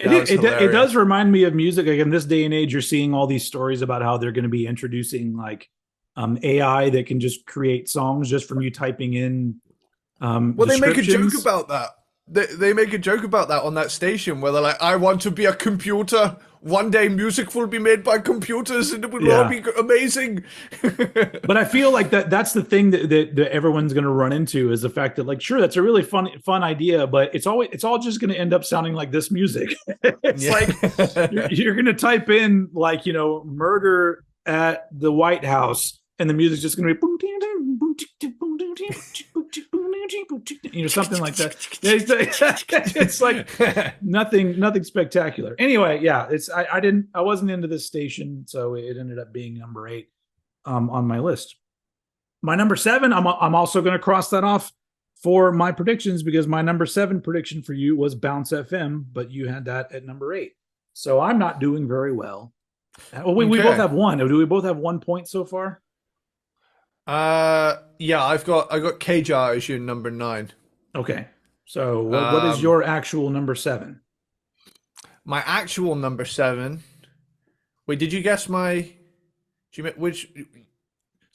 It does remind me of music. Like in this day and age, you're seeing all these stories about how they're going to be introducing like AI that can just create songs just from you typing in. Well, they make a joke about that. They make a joke about that on that station where they're like, I want to be a computer. One day music will be made by computers and it will all be amazing. But I feel like that's the thing that everyone's going to run into is the fact that, like, sure, that's a really fun idea, but it's all just going to end up sounding like this music. It's like you're going to type in like, murder at the White House and the music's just going to be something like that. It's like nothing spectacular. Anyway, yeah, I wasn't into this station, so it ended up being number 8 on my list. My number 7, I'm also going to cross that off for my predictions because my number 7 prediction for you was Bounce FM, but you had that at number 8. So I'm not doing very well. Well, we both have one. Do we both have 1 point so far? Yeah, I got Kja as your number 9. Okay. So what is your actual number 7? My actual number 7. Wait, did you guess my? Which?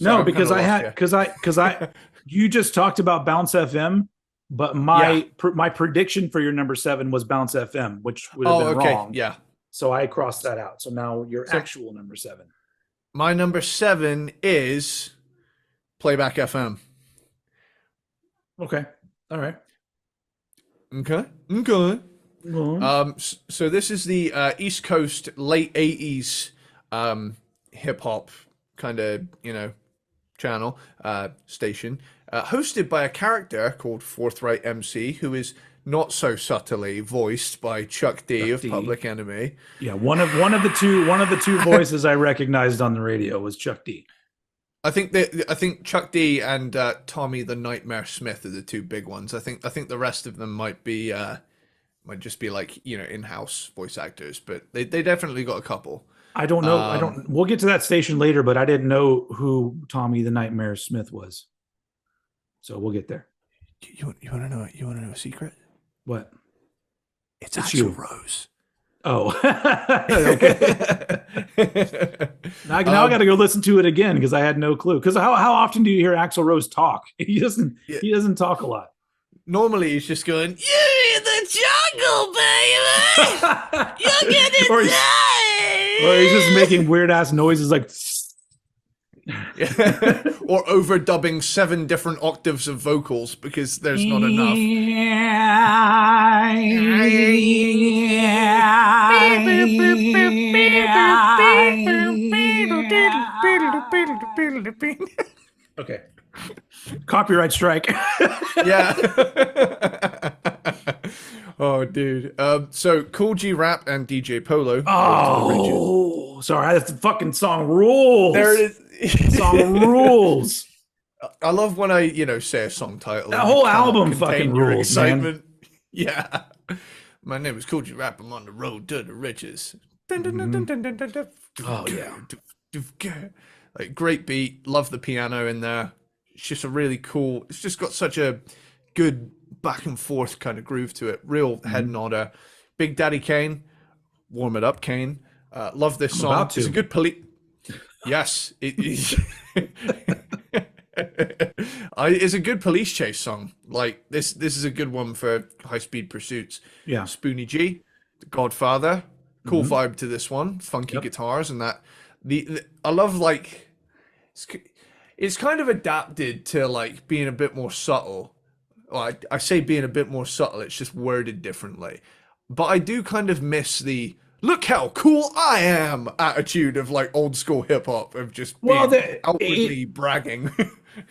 Sorry, no, because I you just talked about Bounce FM, but my prediction for your number 7 was Bounce FM, which would have been wrong. Yeah. So I crossed that out. So now your actual number 7. My number 7 is Playback FM. Okay. All right. Okay. Okay. Well, So this is the East Coast late 80s hip hop kind of, channel, station, hosted by a character called Forthright MC, who is not so subtly voiced by Chuck D Chuck of D. Public Enemy. Yeah, one of the two voices I recognized on the radio was Chuck D. I think Chuck D and Tommy the Nightmare Smith are the two big ones. I think the rest of them might just be like, in-house voice actors, but they definitely got a couple. I don't know. I Um, don't. We'll get to that station later, but I didn't know who Tommy the Nightmare Smith was. So we'll get there. you want to know? You want to know a secret? What? It's It's Axl you. Rose. Oh, okay. Now I got to go listen to it again because I had no clue. Because how often do you hear Axl Rose talk? He doesn't. Yeah, He doesn't talk a lot. normally he's just going, "You're in the jungle, baby. You're or gonna he's die." or he's just making weird ass noises like. Or overdubbing 7 different octaves of vocals because there's not enough. Okay. Copyright strike. Yeah. Oh, dude. So Cool G Rap and DJ Polo. Oh, sorry. That fucking song rules. There it is. Song rules. I love when I, say a song title. That and you whole cannot album contain fucking your rules, man. excitement. Yeah. My name is Cool G Rap. I'm on the road to the riches. Oh, yeah. Like, great beat. Love the piano in there. It's just a really cool. It's just got such a good back and forth kind of groove to it. Real head nodder. Big Daddy Kane. Warm it up, Kane. Love this song. about to. It's a good police. Yes, it is. It's a good police chase song. Like this is a good one for high speed pursuits. Yeah. Spoonie G, The Godfather, cool vibe to this one. Funky guitars and that. I love like it's kind of adapted to like being a bit more subtle. Well, I say being a bit more subtle. It's just worded differently. But I do kind of miss the "look how cool I am" attitude of like old school hip hop of just being outwardly bragging.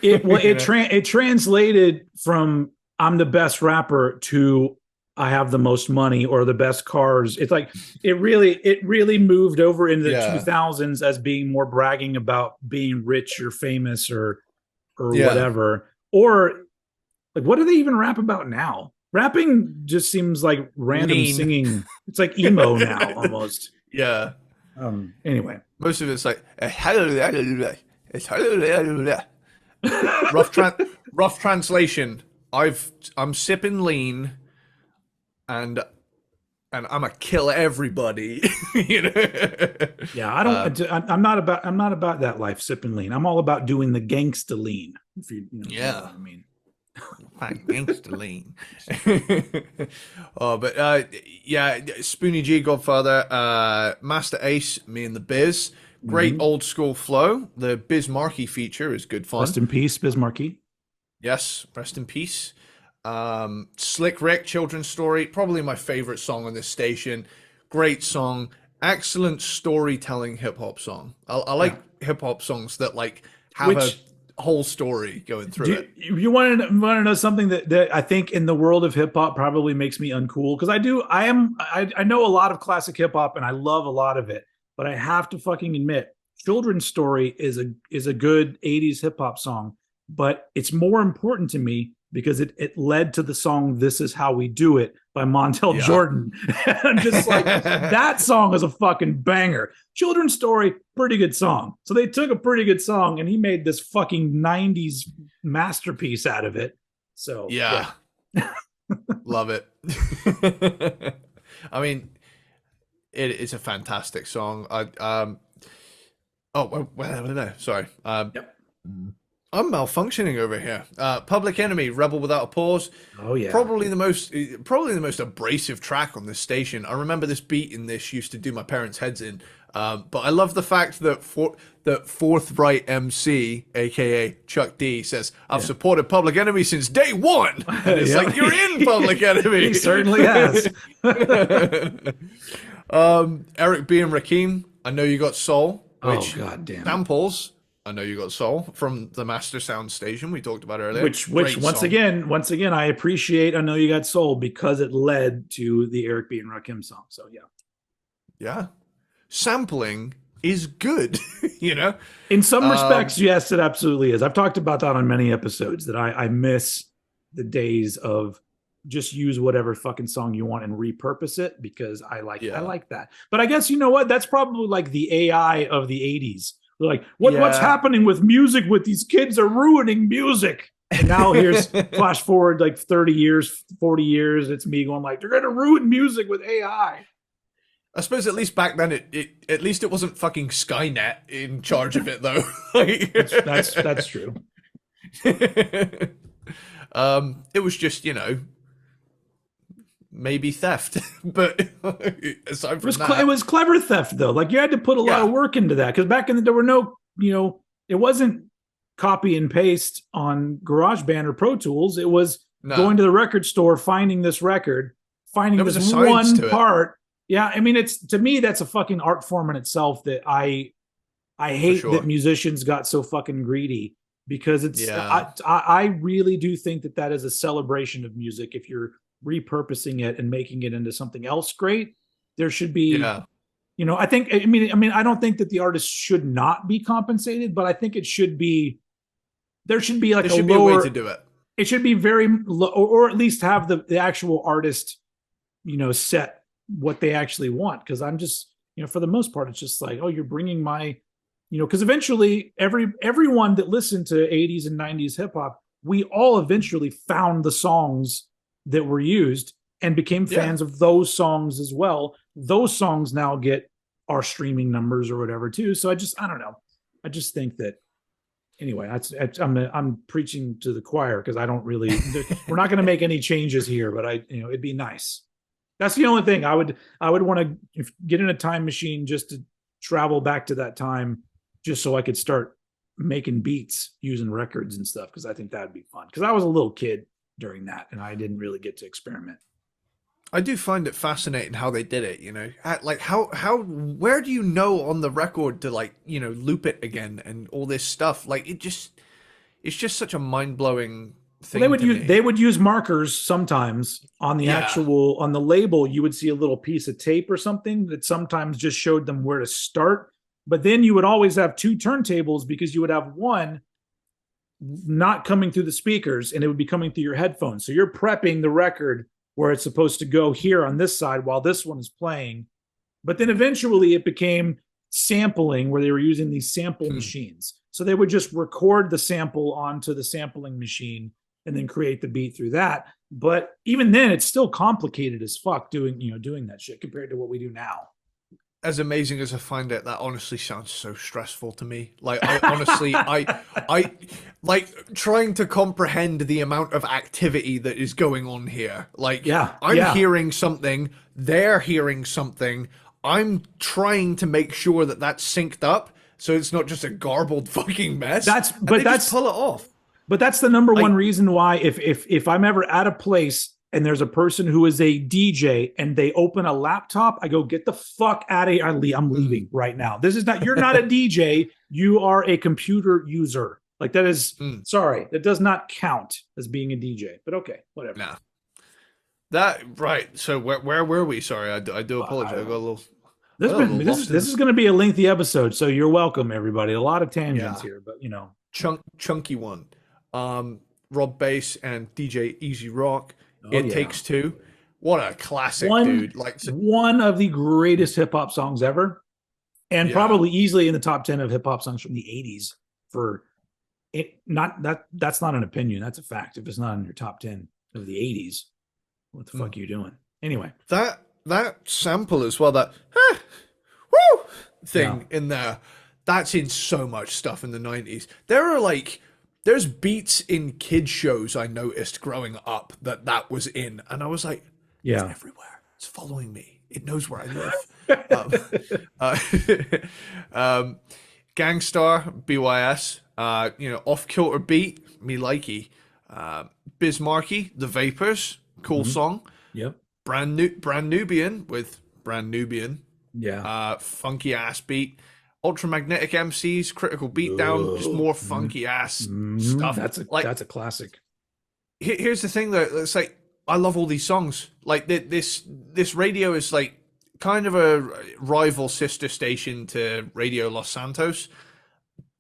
It translated from "I'm the best rapper" to "I have the most money" or "the best cars." It's like it really moved over into the 2000s as being more bragging about being rich or famous or whatever. Or like, what do they even rap about now? Rapping just seems like random singing. It's like emo now almost. Yeah. Anyway, most of it's like rough translation. I'm sipping lean, and I'm gonna kill everybody. Yeah, I don't. I'm not about that life sipping lean. I'm all about doing the gangsta lean. If you know what I mean. Gangsta lean. Oh, but yeah, Spoonie G, Godfather, Master Ace, Me and the Biz. Great old school flow. The Biz Markie feature is good fun. Rest in peace, Biz Markie. Yes, rest in peace. Slick Rick, Children's Story, probably my favorite song on this station. Great song, excellent storytelling hip hop song. I like hip hop songs that like have a whole story going through it. You want to know something that I think in the world of hip hop probably makes me uncool? Because I know a lot of classic hip hop and I love a lot of it, but I have to fucking admit, Children's Story is a good 80s hip hop song, but it's more important to me because it led to the song "This Is How We Do It" by Montel Jordan. I'm just like, that song is a fucking banger. Children's Story, pretty good song. So they took a pretty good song and he made this fucking 90s masterpiece out of it. So yeah. Love it. I mean, it's a fantastic song. Sorry. I'm malfunctioning over here. Public Enemy, Rebel Without a Pause. Oh yeah. Probably the most abrasive track on this station. I remember this beat in this used to do my parents' heads in. But I love the fact that Forthright MC, aka Chuck D, says, "I've supported Public Enemy since day one," and it's like you're in Public Enemy. He certainly has. Eric B and Rakim, I Know You Got Soul, Oh which god damn it. samples I Know You Got Soul from the Master Sound Station we talked about earlier. Which Great once song. again, I appreciate I Know You Got Soul because it led to the Eric B and Rakim song. So yeah. Yeah. Sampling is good, you know? In some respects, yes, it absolutely is. I've talked about that on many episodes that I miss the days of just use whatever fucking song you want and repurpose it because I like that. But I guess you know what? That's probably like the AI of the 80s. They're like, what's happening with music with these kids are ruining music. And now here's flash forward like 30 years, 40 years, it's me going like, they're gonna ruin music with AI. I suppose at least back then, at least it wasn't fucking Skynet in charge of it, though. That's true. It was just, you know, maybe theft, but aside from that, it was clever theft though. Like you had to put a lot of work into that because back in the there were no, you know, it wasn't copy and paste on GarageBand or Pro Tools. It was going to the record store, finding this record, finding this one part. Yeah, I mean, it's to me that's a fucking art form in itself that I hate that musicians got so fucking greedy because it's I really do think that is a celebration of music. If you're repurposing it and making it into something else great, there should be, you know, I mean, I don't think that the artist should not be compensated, but I think it should be there should be like a lower way to do it. It should be very low, or at least have the actual artist, you know, set what they actually want. Because I'm just, you know, for the most part, it's just like, oh, you're bringing my, you know, because eventually everyone that listened to 80s and 90s hip hop, we all eventually found the songs that were used and became fans of those songs as well. Those songs now get our streaming numbers or whatever too. So I don't know. I just think that anyway, I'm preaching to the choir because I don't really, we're not going to make any changes here, but it'd be nice. That's the only thing I would want to get in a time machine just to travel back to that time, just so I could start making beats using records and stuff. Cause I think that'd be fun. Cause I was a little kid during that and I didn't really get to experiment. I do find it fascinating how they did it, you know, like where do you know on the record to like, you know, loop it again and all this stuff? Like it's just such a mind blowing thing. Well, they would use markers sometimes on the on the label. You would see a little piece of tape or something that sometimes just showed them where to start. But then you would always have two turntables because you would have one not coming through the speakers and it would be coming through your headphones. So you're prepping the record where it's supposed to go here on this side while this one is playing. But then eventually it became sampling where they were using these sample machines. So they would just record the sample onto the sampling machine and then create the beat through that. But even then it's still complicated as fuck doing that shit compared to what we do now. As amazing as I find it, that honestly sounds so stressful to me. Like I honestly, I like trying to comprehend the amount of activity that is going on here. Like I'm hearing something, they're hearing something. I'm trying to make sure that that's synced up so it's not just a garbled fucking mess. Just pull it off. But that's the number one reason why if I'm ever at a place and there's a person who is a DJ and they open a laptop, I go, get the fuck out of here. I'm leaving right now. This is not, you're not a DJ. You are a computer user. Like that is, sorry, that does not count as being a DJ, but okay, whatever. Nah. Right. So where were we? Sorry, I do apologize. I got a little. This is going to be a lengthy episode, so you're welcome, everybody. A lot of tangents here, but you know, chunky one. Rob Bass and DJ Easy Rock. It Takes Two. What a classic, dude! Like one of the greatest hip hop songs ever, and probably easily in the top 10 of hip hop songs from the '80s. For it, that's not an opinion. That's a fact. If it's not in your top 10 of the '80s, what the fuck are you doing? Anyway, that sample as well. That woo thing in there. That's in so much stuff in the '90s. There's beats in kid shows I noticed growing up that was in, and I was like, it's everywhere. It's following me. It knows where I live. Um, uh, um, Gangstar, BYS, Off Kilter Beat, me likey. Bismarcky, The Vapors, cool Mhm. song. Yep. Brand Nubian with Brand Nubian, Yeah. funky ass beat. Ultramagnetic MCs, Critical Beatdown, just Oh, more funky ass stuff. That's a Like, classic. here's the thing though, it's like I love all these songs. Like this radio is like kind of a rival sister station to Radio Los Santos.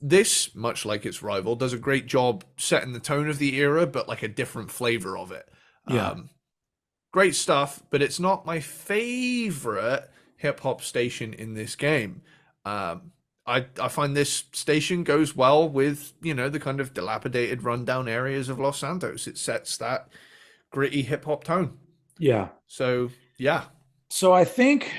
This, much like its rival, does a great job setting the tone of the era, but like a different flavor of it. Yeah. Great stuff, but it's not my favorite hip hop station in this game. I find this station goes well with the kind of dilapidated, rundown areas of Los Santos. It sets that gritty hip hop tone. Yeah. So yeah, So I think,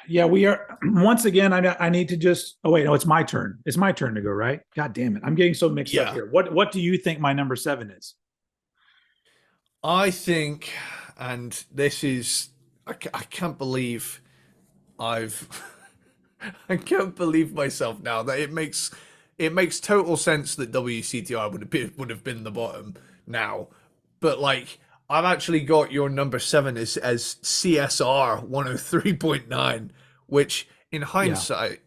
yeah, we are once again. I need to just. Oh wait, no, it's my turn. It's my turn to go, right? God damn it, I'm getting so mixed up yeah. here. What do you think my number 7 is? I think, and this is, I can't believe I've I can't believe myself now that it makes total sense that WCTR would have been the bottom now, but like I've actually got your number 7 as CSR 103.9, which in Yeah. hindsight,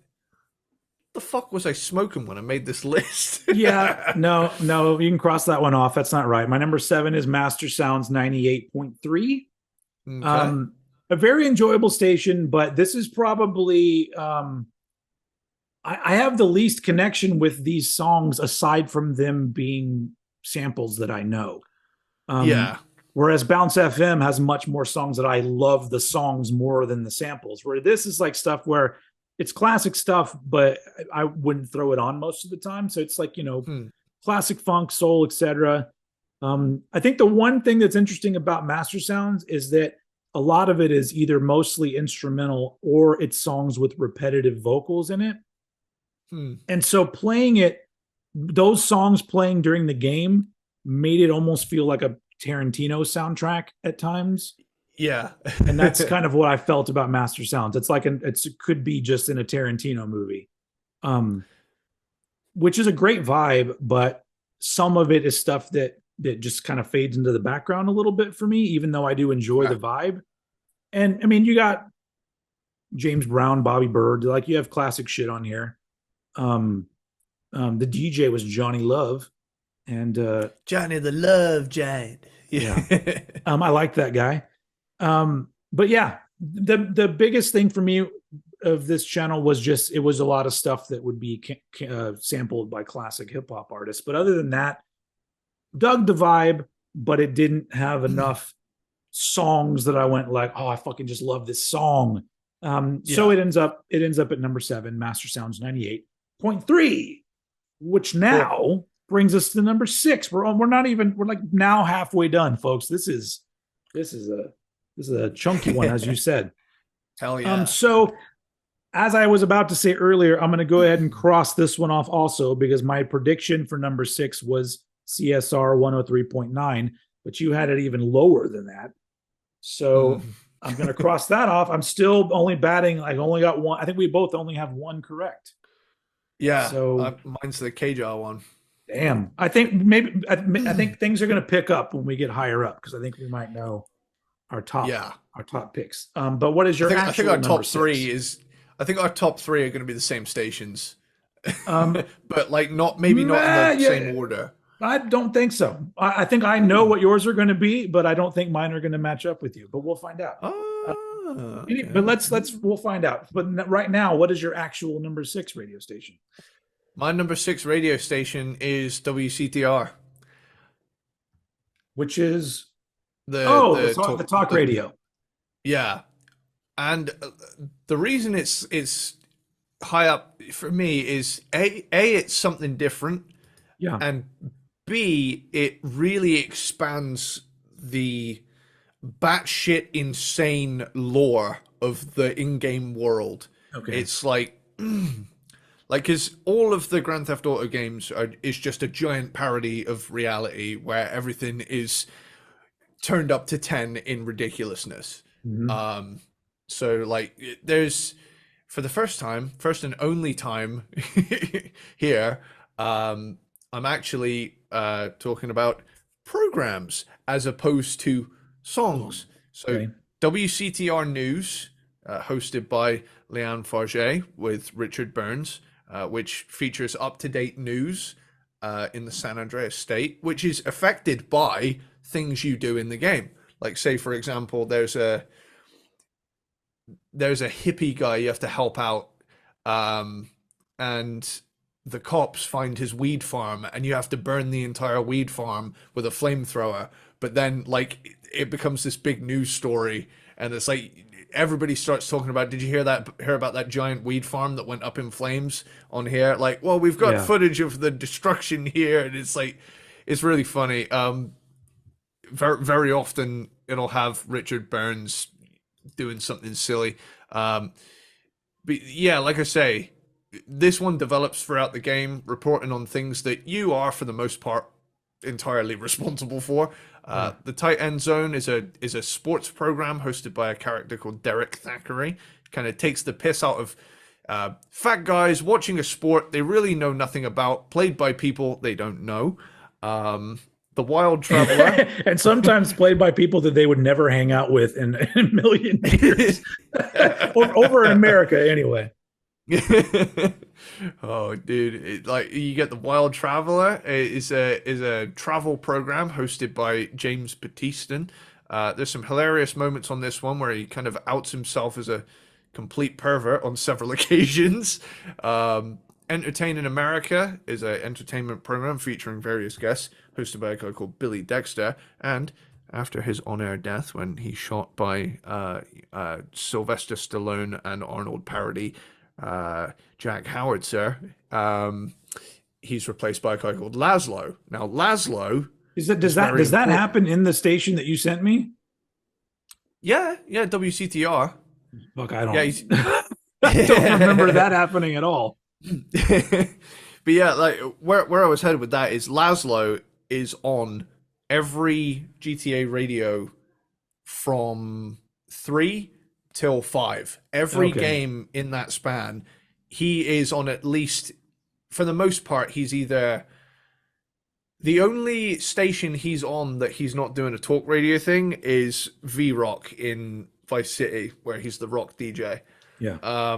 the fuck was I smoking when I made this list? Yeah. No, no, you can cross that one off. That's not right. My number 7 is Master Sounds 98.3. Okay. Um, a very enjoyable station, but this is probably I have the least connection with these songs aside from them being samples that I know. Um, Yeah. whereas Bounce FM has much more songs that I love the songs more than the samples. Where this is like stuff where it's classic stuff, but I wouldn't throw it on most of the time. So it's like Hmm. classic funk, soul, etc. I think the one thing that's interesting about Master Sounds is that a lot of it is either mostly instrumental or it's songs with repetitive vocals in it. Hmm. And so playing it, those songs playing during the game made it almost feel like a Tarantino soundtrack at times. Yeah. And that's kind of what I felt about Master Sounds. It's like it could be just in a Tarantino movie, um, which is a great vibe, but some of it is stuff that just kind of fades into the background a little bit for me, even though I do enjoy the Okay. vibe. And I mean, you got James Brown, Bobby Bird, like you have classic shit on here. Um, the DJ was Johnny Love, and Johnny the Love Giant. yeah, Yeah. I like that guy. But yeah, the biggest thing for me of this channel was just it was a lot of stuff that would be sampled by classic hip hop artists. But other than that, dug the vibe, but it didn't have enough songs that I went like, oh, I fucking just love this song. So Yeah. it ends up at number 7, Master Sounds 98.3, which Cool. now brings us to number 6. We're like now halfway done, folks. This is a this is a chunky one, as you said. Hell yeah. So as I was about to say earlier, I'm going to go ahead and cross this one off also because my prediction for number 6 was CSR 103.9, but you had it even lower than that. So Mm. I'm going to cross that off. I'm still only batting. I only got one. I think we both only have one correct. Yeah. So Mine's the KJR one. damn. I think maybe I think things are going to pick up when we get higher up because I think we might know our top Yeah. our top picks. But what is I your think I think actual our number top 6? three is I think our top three are going to be the same stations, Um, but like maybe not in the yeah, same order. I don't think so. I think I know Ooh. what yours are going to be, but I don't think mine are going to match up with you. But we'll find out. Uh, but Okay. let's we'll find out. But right now, what is your actual number 6 radio station? My number 6 radio station is WCTR, Which is the the the talk talk the radio. yeah, and the reason it's high up for me is a it's something different, Yeah. and B it really expands the batshit insane lore of the in-game world. Okay. It's like because all of the Grand Theft Auto games is just a giant parody of reality where everything is turned up to 10 in ridiculousness. Mhm. So like there's for the first time, first and only time here, I'm actually talking about programs as opposed to songs. So Okay. WCTR News, hosted by Leanne Farge with Richard Burns, which features up-to-date news in the San Andreas state, which is affected by things you do in the game. Like, say, for example, there's a hippie guy you have to help out, and the cops find his weed farm, and you have to burn the entire weed farm with a flamethrower. But then, like, it becomes this big news story, and it's like everybody starts talking about. Did you hear about that giant weed farm that went up in flames on here? Like, well, we've got Yeah. footage of the destruction here, and it's like, it's really funny. Very very often it'll have Richard Burns doing something silly. But yeah, like I say, this one develops throughout the game, reporting on things that you are, for the most part, entirely responsible for. Yeah. The Tight End Zone is a sports program hosted by a character called Derek Thackeray. Kind of takes the piss out of fat guys watching a sport they really know nothing about, played by people they don't know. The Wild Traveler. And sometimes played by people that they would never hang out with in a million years. Over in America, anyway. Oh, dude! Like you get the Wild Traveler is a travel program hosted by James Batiston. There's some hilarious moments on this one where he kind of outs himself as a complete pervert on several occasions. Entertain in America is an entertainment program featuring various guests, hosted by a guy called Billy Dexter. And after his on-air death, when he's shot by Sylvester Stallone and Arnold parody Jack Howard, sir, he's replaced by a guy called Laszlo. Now, Laszlo Does that very important. happen in the station that you sent me? Yeah, WCTR. Fuck, I don't. Yeah, I don't remember that happening at all. But yeah, like where I was headed with that is Laszlo is on every GTA radio from 3 till 5. Every Okay. game in that span, he is on at least, for the most part, he's either the only station he's on that he's not doing a talk radio thing is V-Rock in Vice City, where he's the rock DJ. Yeah.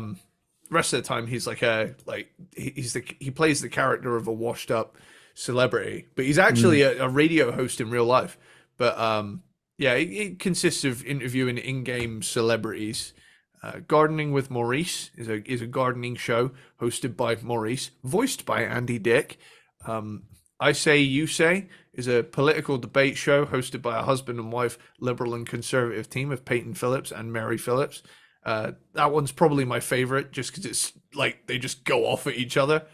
Rest of the time he's he plays the character of a washed up celebrity, but he's actually a radio host in real life. But yeah, it consists of interviewing in-game celebrities. Gardening with Maurice is a gardening show hosted by Maurice, voiced by Andy Dick. I Say You Say is a political debate show hosted by a husband and wife liberal and conservative team of Peyton Phillips and Mary Phillips. That one's probably my favorite, just because it's like they just go off at each other.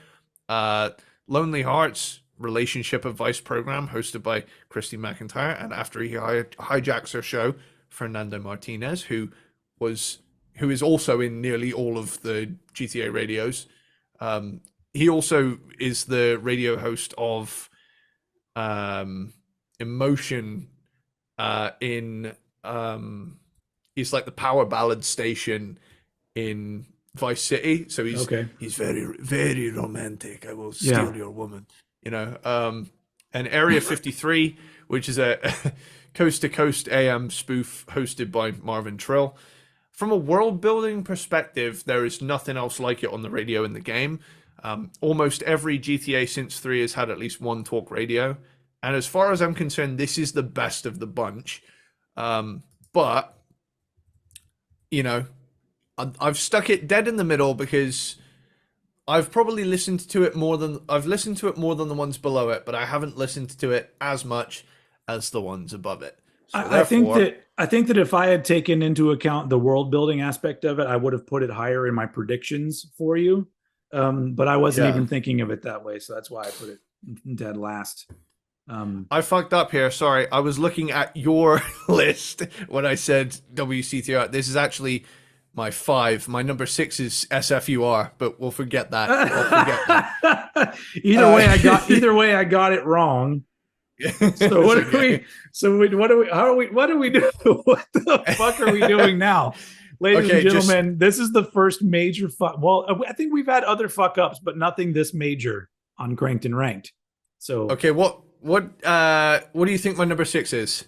Lonely Hearts relationship advice program hosted by Christy McIntyre, and after he hijacks her show, Fernando Martinez, who is also in nearly all of the GTA radios. He also is the radio host of Emotion in he's like the power ballad station in Vice City. So he's very, very romantic. I will steal your woman, and Area 53, which is a coast to coast AM spoof hosted by Marvin Trill. From a world building perspective, there is nothing else like it on the radio in the game. Almost every GTA since 3 has had at least one talk radio. And as far as I'm concerned, this is the best of the bunch. But I've stuck it dead in the middle because I've probably listened to it more than the ones below it, but I haven't listened to it as much as the ones above it. So I think that if I had taken into account the world building aspect of it, I would have put it higher in my predictions for you. But I wasn't even thinking of it that way, so that's why I put it dead last. I fucked up here. Sorry, I was looking at your list when I said WCTR. This is actually my 5. My number 6 is SFUR, but we'll forget that. Either way, I got it wrong. So what do we? What do we do? What the fuck are we doing now? ladies and Okay, just gentlemen, this is the first major fuck. Well, I think we've had other fuck ups, but nothing this major on Cranked and Ranked. So okay. What do you think my number 6 is?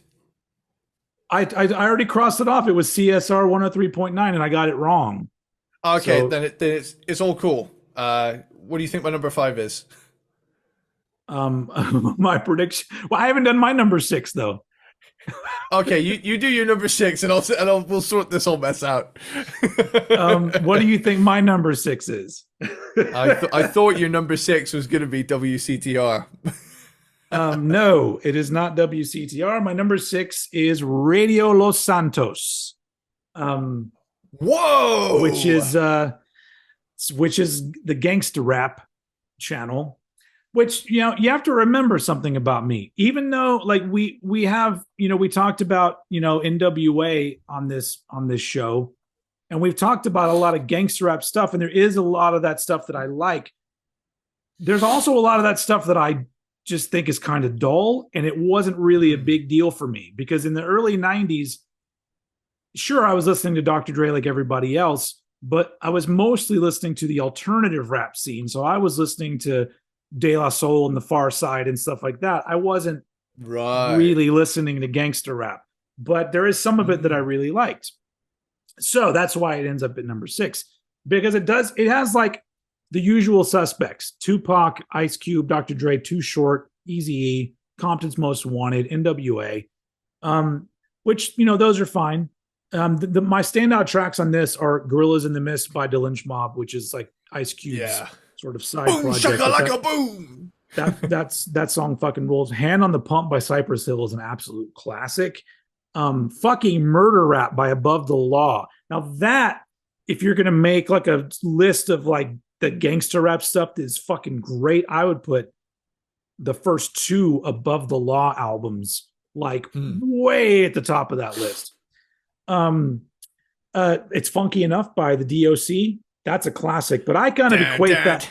I already crossed it off. It was CSR 103.9, and I got it wrong. Okay, So then it's all cool. What do you think my number 5 is? my prediction. Well, I haven't done my number 6 though. Okay, you do your number 6, and we'll sort this whole mess out. What do you think my number 6 is? I thought your number 6 was going to be WCTR. No, it is not WCTR. My number 6 is Radio Los Santos, Whoa! which is the gangster rap channel. Which, you have to remember something about me. Even though, like, we have, we talked about, NWA on this show, and we've talked about a lot of gangster rap stuff, and there is a lot of that stuff that I like. There's also a lot of that stuff that I just think is kind of dull, and it wasn't really a big deal for me, because in the early 90s, sure, I was listening to Dr. Dre like everybody else, but I was mostly listening to the alternative rap scene. So I was listening to De La Soul and the Far Side and stuff like that. I wasn't really listening to gangster rap, but there is some of it that I really liked. So that's why it ends up at number 6, because it has like the usual suspects: Tupac, Ice Cube, Dr. Dre, Too Short, Eazy-E, Compton's Most Wanted, NWA, which, those are fine. My standout tracks on this are Gorillas in the Mist by Delinch Mob, which is like Ice Cube's sort of side Boom, project. shakalaka, boom. That song fucking rules. Hand on the Pump by Cypress Hill is an absolute classic. Fucking Murder Rap by Above the Law. Now that, if you're gonna make like a list of like the gangster rap stuff that is fucking great, I would put the first 2 Above the Law albums like way at the top of that list. It's Funky Enough by the DOC. That's a classic, but I kind of equate that.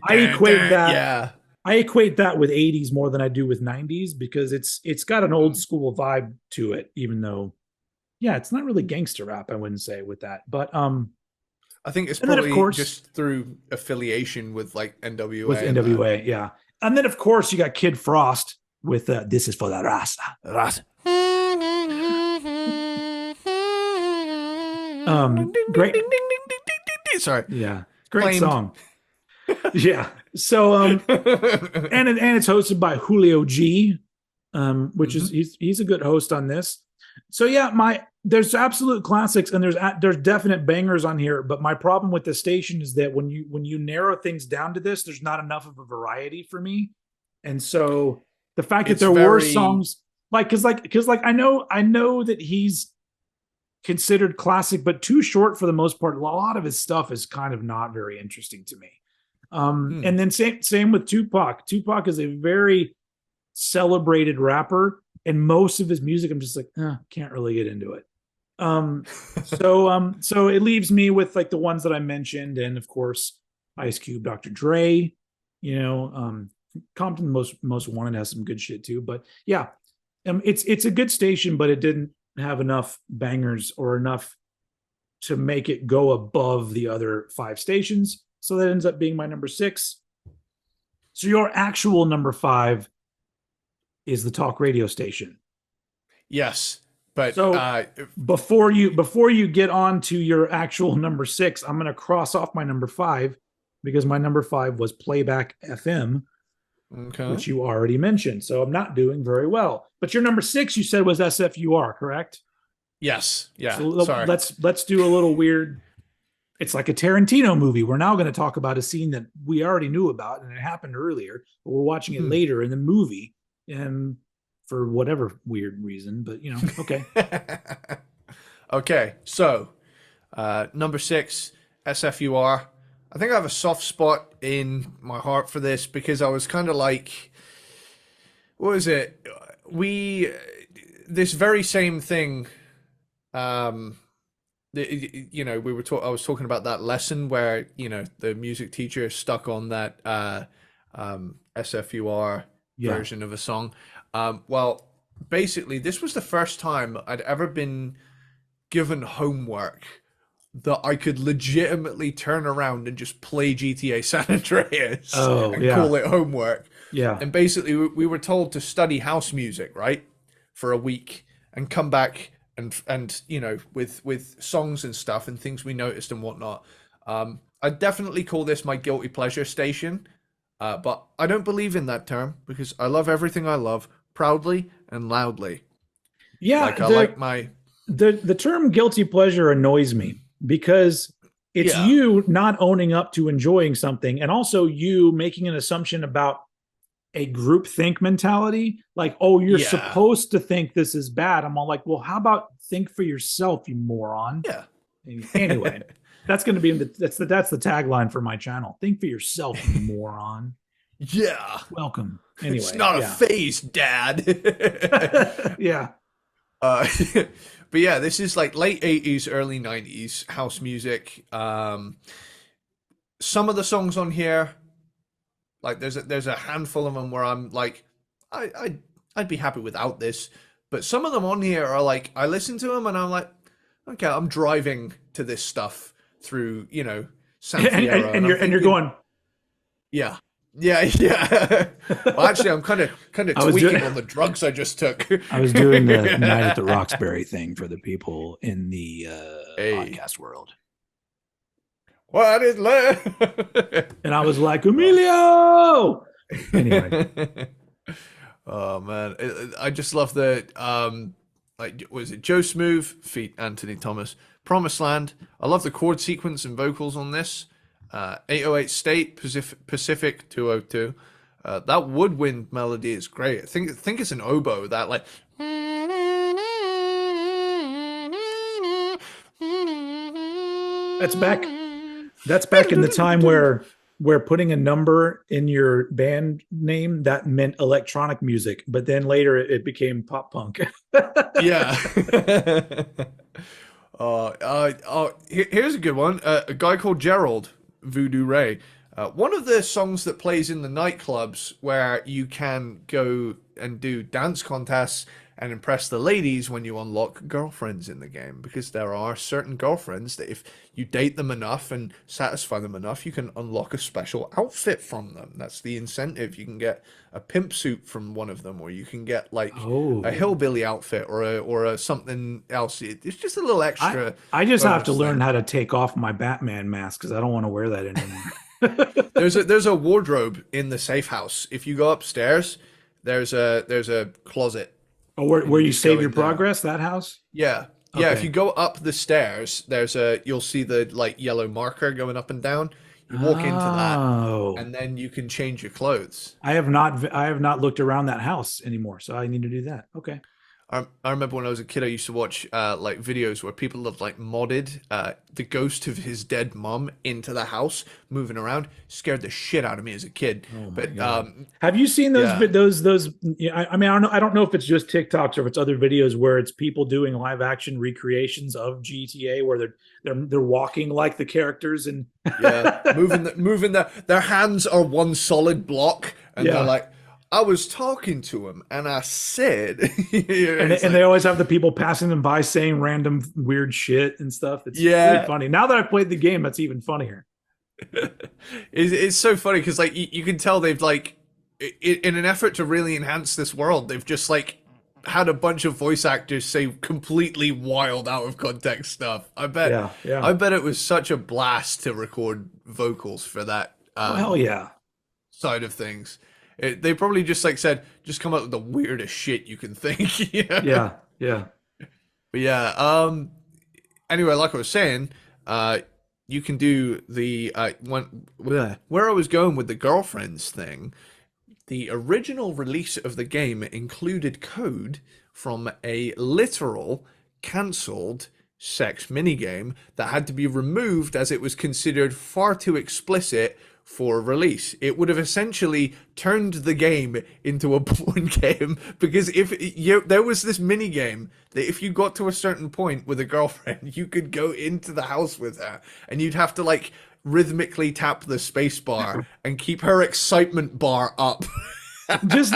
I equate that with 80s more than I do with 90s, because it's got an old school vibe to it, even though, it's not really gangster rap, I wouldn't say, with that. But I think it's probably, of course, just through affiliation with like NWA. With NWA, yeah. And then, of course, you got Kid Frost with This Is For the Rasta. Great. Sorry. Yeah. Great song. Yeah. So and it's hosted by Julio G, which is he's a good host on this. So there's absolute classics, and there's definite bangers on here, but my problem with the station is that when you narrow things down to this, there's not enough of a variety for me. And so the fact that there were songs because I know that he's considered classic, but Too Short, for the most part, a lot of his stuff is kind of not very interesting to me. And then same with Tupac. Tupac is a very celebrated rapper, and most of his music, I'm just like, can't really get into it. So it leaves me with like the ones that I mentioned, and of course, Ice Cube, Dr. Dre, Compton Most Wanted has some good shit too. But it's a good station, but it didn't have enough bangers or enough to make it go above the other 5 stations. So that ends up being my number 6. So your actual number 5 is the talk radio station. Yes, but so before you get on to your actual number 6, I'm going to cross off my number 5, because my number 5 was Playback FM, which you already mentioned. So I'm not doing very well. But your number 6, you said, was SFUR, correct? Yes. Yeah. So sorry. Let's do a little weird. It's like a Tarantino movie. We're now going to talk about a scene that we already knew about, and it happened earlier, but we're watching it later in the movie, and for whatever weird reason. But okay. Okay. So number 6, SFUR. I think I have a soft spot in my heart for this, because I was kind of like, what was it? This very same thing. I was talking about that lesson where, the music teacher stuck on that SFUR version of a song. Well, basically, this was the first time I'd ever been given homework that I could legitimately turn around and just play GTA San Andreas Oh, and yeah. call it homework. Yeah. And basically, we were told to study house music, right, for a week and come back and with songs and stuff and things we noticed and whatnot. I definitely call this my guilty pleasure station, but I don't believe in that term because I love everything I love proudly and loudly. Yeah, Like I like my the term guilty pleasure annoys me because it's yeah you not owning up to enjoying something and also you making an assumption about a group think mentality. Like, oh, you're yeah supposed to think this is bad. I'm all like, well, how about think for yourself, you moron? yeah. Anyway, that's going to be that's the tagline for my channel. Think for yourself, you moron. Yeah. Welcome. It's Anyway, not a yeah. phase, Dad. Yeah. uh, but yeah, this is like late 80s, early 90s house music. Some of the songs on here, like there's a handful of them where I'm like, I'd be happy without this. But some of them on here are like, I listen to them and I'm like, okay, I'm driving to this stuff through, San Fierro, and I'm And you're thinking, going, yeah. Yeah, yeah. Well, actually, I'm kind of I was doing tweaking on the drugs I just took. I was doing the Night at the Roxbury thing for the people in the Hey, podcast world. what is love? And I was like, Oh. Emilio. Anyway, Oh man, I just love the like was it Joe Smooth feat Anthony Thomas Promised Land. I love the chord sequence and vocals on this. 808 State Pacific 202. That woodwind melody is great. I think it's an oboe that like that's back. That's back in the time where putting a number in your band name that meant electronic music, but then later it became pop punk. yeah. Here's a good one. A guy called Gerald Voodoo Ray. One of the songs that plays in the nightclubs where you can go and do dance contests and impress the ladies when you unlock girlfriends in the game, because there are certain girlfriends that if you date them enough and satisfy them enough, you can unlock a special outfit from them. That's the incentive. You can get a pimp suit from one of them, or you can get like a Oh, hillbilly outfit or a something else. It's just a little extra I just have to bonus learn thing. how to take off my Batman mask because I don't want to wear that anymore. There's a wardrobe in the safe house. If you go upstairs, there's a closet, Oh, and where you you just go save your in there. progress? That house? Yeah. Yeah, if Okay. you go up the stairs, you'll see the like yellow marker going up and down. You walk into that Oh, and then you can change your clothes. I have not looked around that house anymore, so I need to do that. Okay. I remember when I was a kid, I used to watch like videos where people had like modded the ghost of his dead mum into the house, moving around. Scared the shit out of me as a kid. Oh my But God. Have you seen those yeah, those yeah, I mean I don't know if it's just TikToks or if it's other videos where it's people doing live action recreations of GTA where they're walking like the characters and yeah, their hands are one solid block, and they're yeah. like, I was talking to him, and I said, it's And they like, always have the people passing them by saying random weird shit and stuff. It's pretty yeah, funny. Now that I've played the game, that's even funnier. it's so funny because like you can tell they've like in an effort to really enhance this world, they've just like had a bunch of voice actors say completely wild out of context stuff. Yeah, I yeah. bet it was such a blast to record vocals for that Oh hell yeah. side of things. They probably just like said, just come up with the weirdest shit you can think. Yeah. Yeah, yeah. But yeah, anyway, like I was saying, you can do the where I was going with the girlfriends thing. The original release of the game included code from a literal cancelled sex minigame that had to be removed as it was considered far too explicit for release. It would have essentially turned the game into a porn game because there was this mini game that if you got to a certain point with a girlfriend, you could go into the house with her and you'd have to like rhythmically tap the space bar and keep her excitement bar up. Just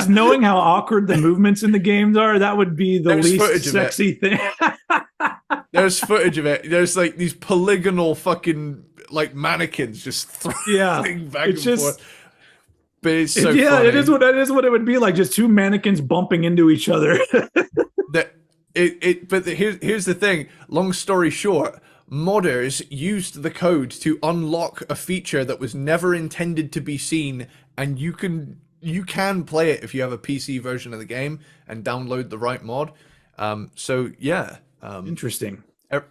knowing how awkward the movements in the games are, that would be the There's least footage of it. sexy thing. There's footage of it. There's like these polygonal fucking like mannequins just Yeah, throwing back it's and forth. just But it's so yeah, funny it is what it would be like, just two mannequins bumping into each other. that here's the thing. Long story short, modders used the code to unlock a feature that was never intended to be seen, and you can play it if you have a PC version of the game and download the right mod. So yeah, Interesting. er,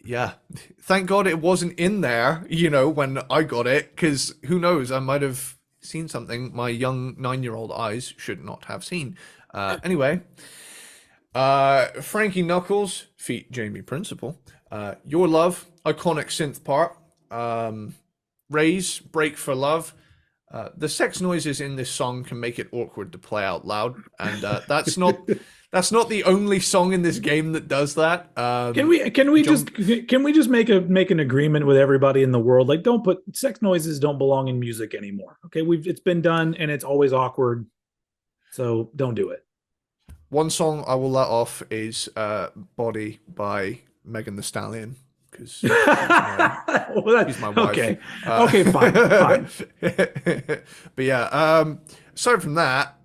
yeah. Thank God it wasn't in there, when I got it, because who knows, I might have seen something my young 9-year-old eyes should not have seen. Anyway, Frankie Knuckles, feat Jamie Principle. Your Love, iconic synth part. Raise, Break for Love. The sex noises in this song can make it awkward to play out loud, and that's not the only song in this game that does that. John, can we just make an agreement with everybody in the world? Like, don't put sex noises don't belong in music anymore. Okay, it's been done and it's always awkward. So don't do it. one song I will let off is "Body" by Megan Thee Stallion, because she's my wife. Okay, okay, fine. But yeah, aside from that,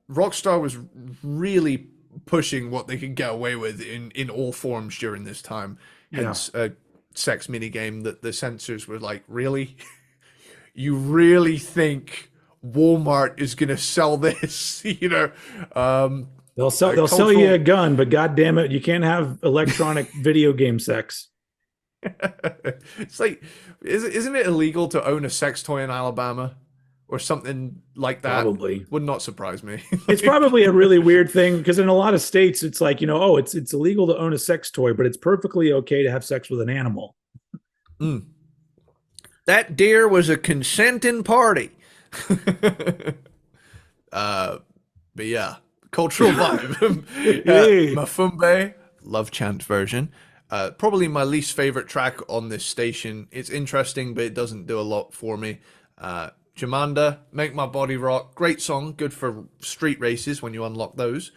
Rockstar was really pushing what they could get away with in all forms during this time. Yeah. Hence, a sex mini game that the censors were like, really, you really think Walmart is gonna sell this? They'll sell you a gun, but god damn it, you can't have electronic video game sex. It's like, isn't it illegal to own a sex toy in Alabama or something like that? Probably. Would not surprise me. It's probably a really weird thing because in a lot of states it's like, oh, it's illegal to own a sex toy, but it's perfectly okay to have sex with an animal. Mm. That deer was a consenting party. But yeah, cultural vibe. Hey. Mafumbe, love chant version. Probably my least favorite track on this station. It's interesting, but it doesn't do a lot for me. Jamanda, Make My Body Rock, great song, good for street races when you unlock those.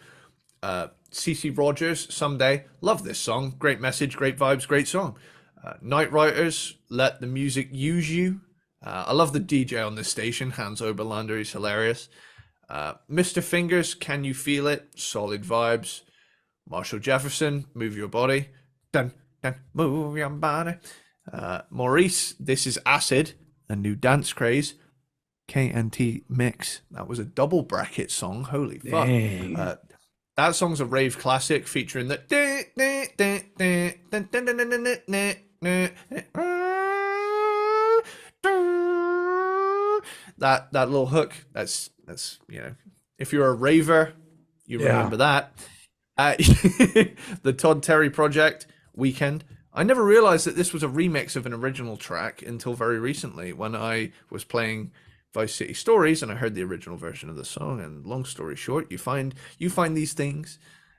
CC Rogers, Someday, love this song, great message, great vibes, great song. Night Riders, Let the Music Use You. I love the DJ on this station, Hans Oberlander, he's hilarious. Mr. Fingers, Can You Feel It? Solid vibes. Marshall Jefferson, Move Your Body. Dun, dun, move your body. Maurice, This Is Acid, a new dance craze. KNT Mix, that was a double bracket song, holy fuck. That song's a rave classic featuring the that little hook. That's if you're a raver, you remember that. The Todd Terry Project, Weekend. I never realized that this was a remix of an original track until very recently when I was playing Vice City Stories and I heard the original version of the song. And long story short, you find these things.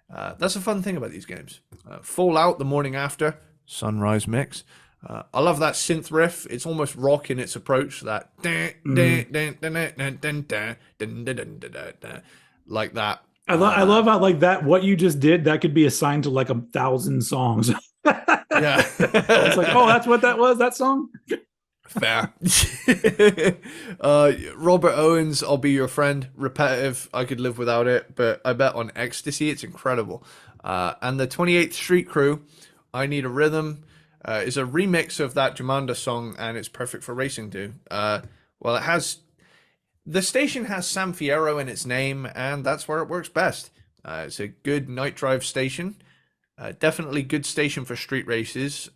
That's a fun thing about these games. Fallout, The Morning After, Sunrise Mix. I love that synth riff. It's almost rock in its approach. That like that. I love how like that. What you just did, that could be assigned to like 1,000 songs. Yeah, it's like, oh, that's what that was. That song. Fair. Robert Owens, I'll Be Your Friend. Repetitive. I could live without it, but I bet on Ecstasy, it's incredible. And the 28th Street Crew, I Need a Rhythm, is a remix of that Jamanda song, and it's perfect for racing too. Well, the station has San Fierro in its name, and that's where it works best. It's a good night drive station. Definitely good station for street races.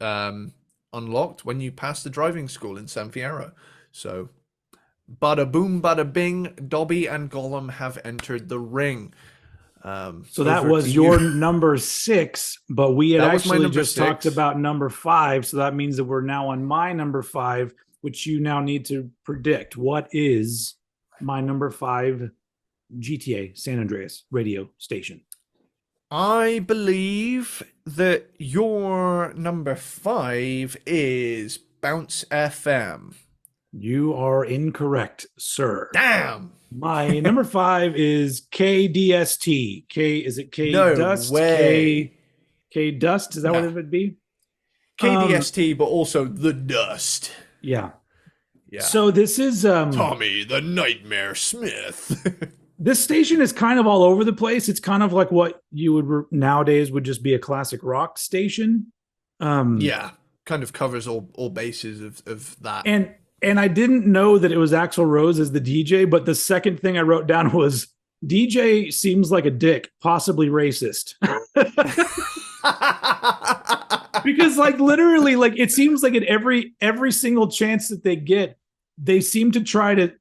Unlocked when you pass the driving school in San Fierro. So, bada boom, bada bing, Dobby and Gollum have entered the ring. So that was your number 6, but we had actually just 6. talked about number 5. So that means that we're now on my number 5, which you now need to predict. What is my number 5 GTA San Andreas radio station? I believe that your number 5 is Bounce FM. You are incorrect, sir. Damn. My number 5 is KDST. Is it K No Dust? way. K Dust, is that what Yeah. it would be? Um, KDST, but also the Dust. yeah. Yeah. So this is Tommy the Nightmare Smith. this station is kind of all over the place. It's kind of like what you would nowadays would just be a classic rock station. Um, Yeah. Kind of covers all bases of that. and I didn't know that it was Axl Rose as the DJ, but the second thing I wrote down was DJ seems like a dick, possibly racist. Because like literally, like it seems like at every single chance that they get, they seem to try to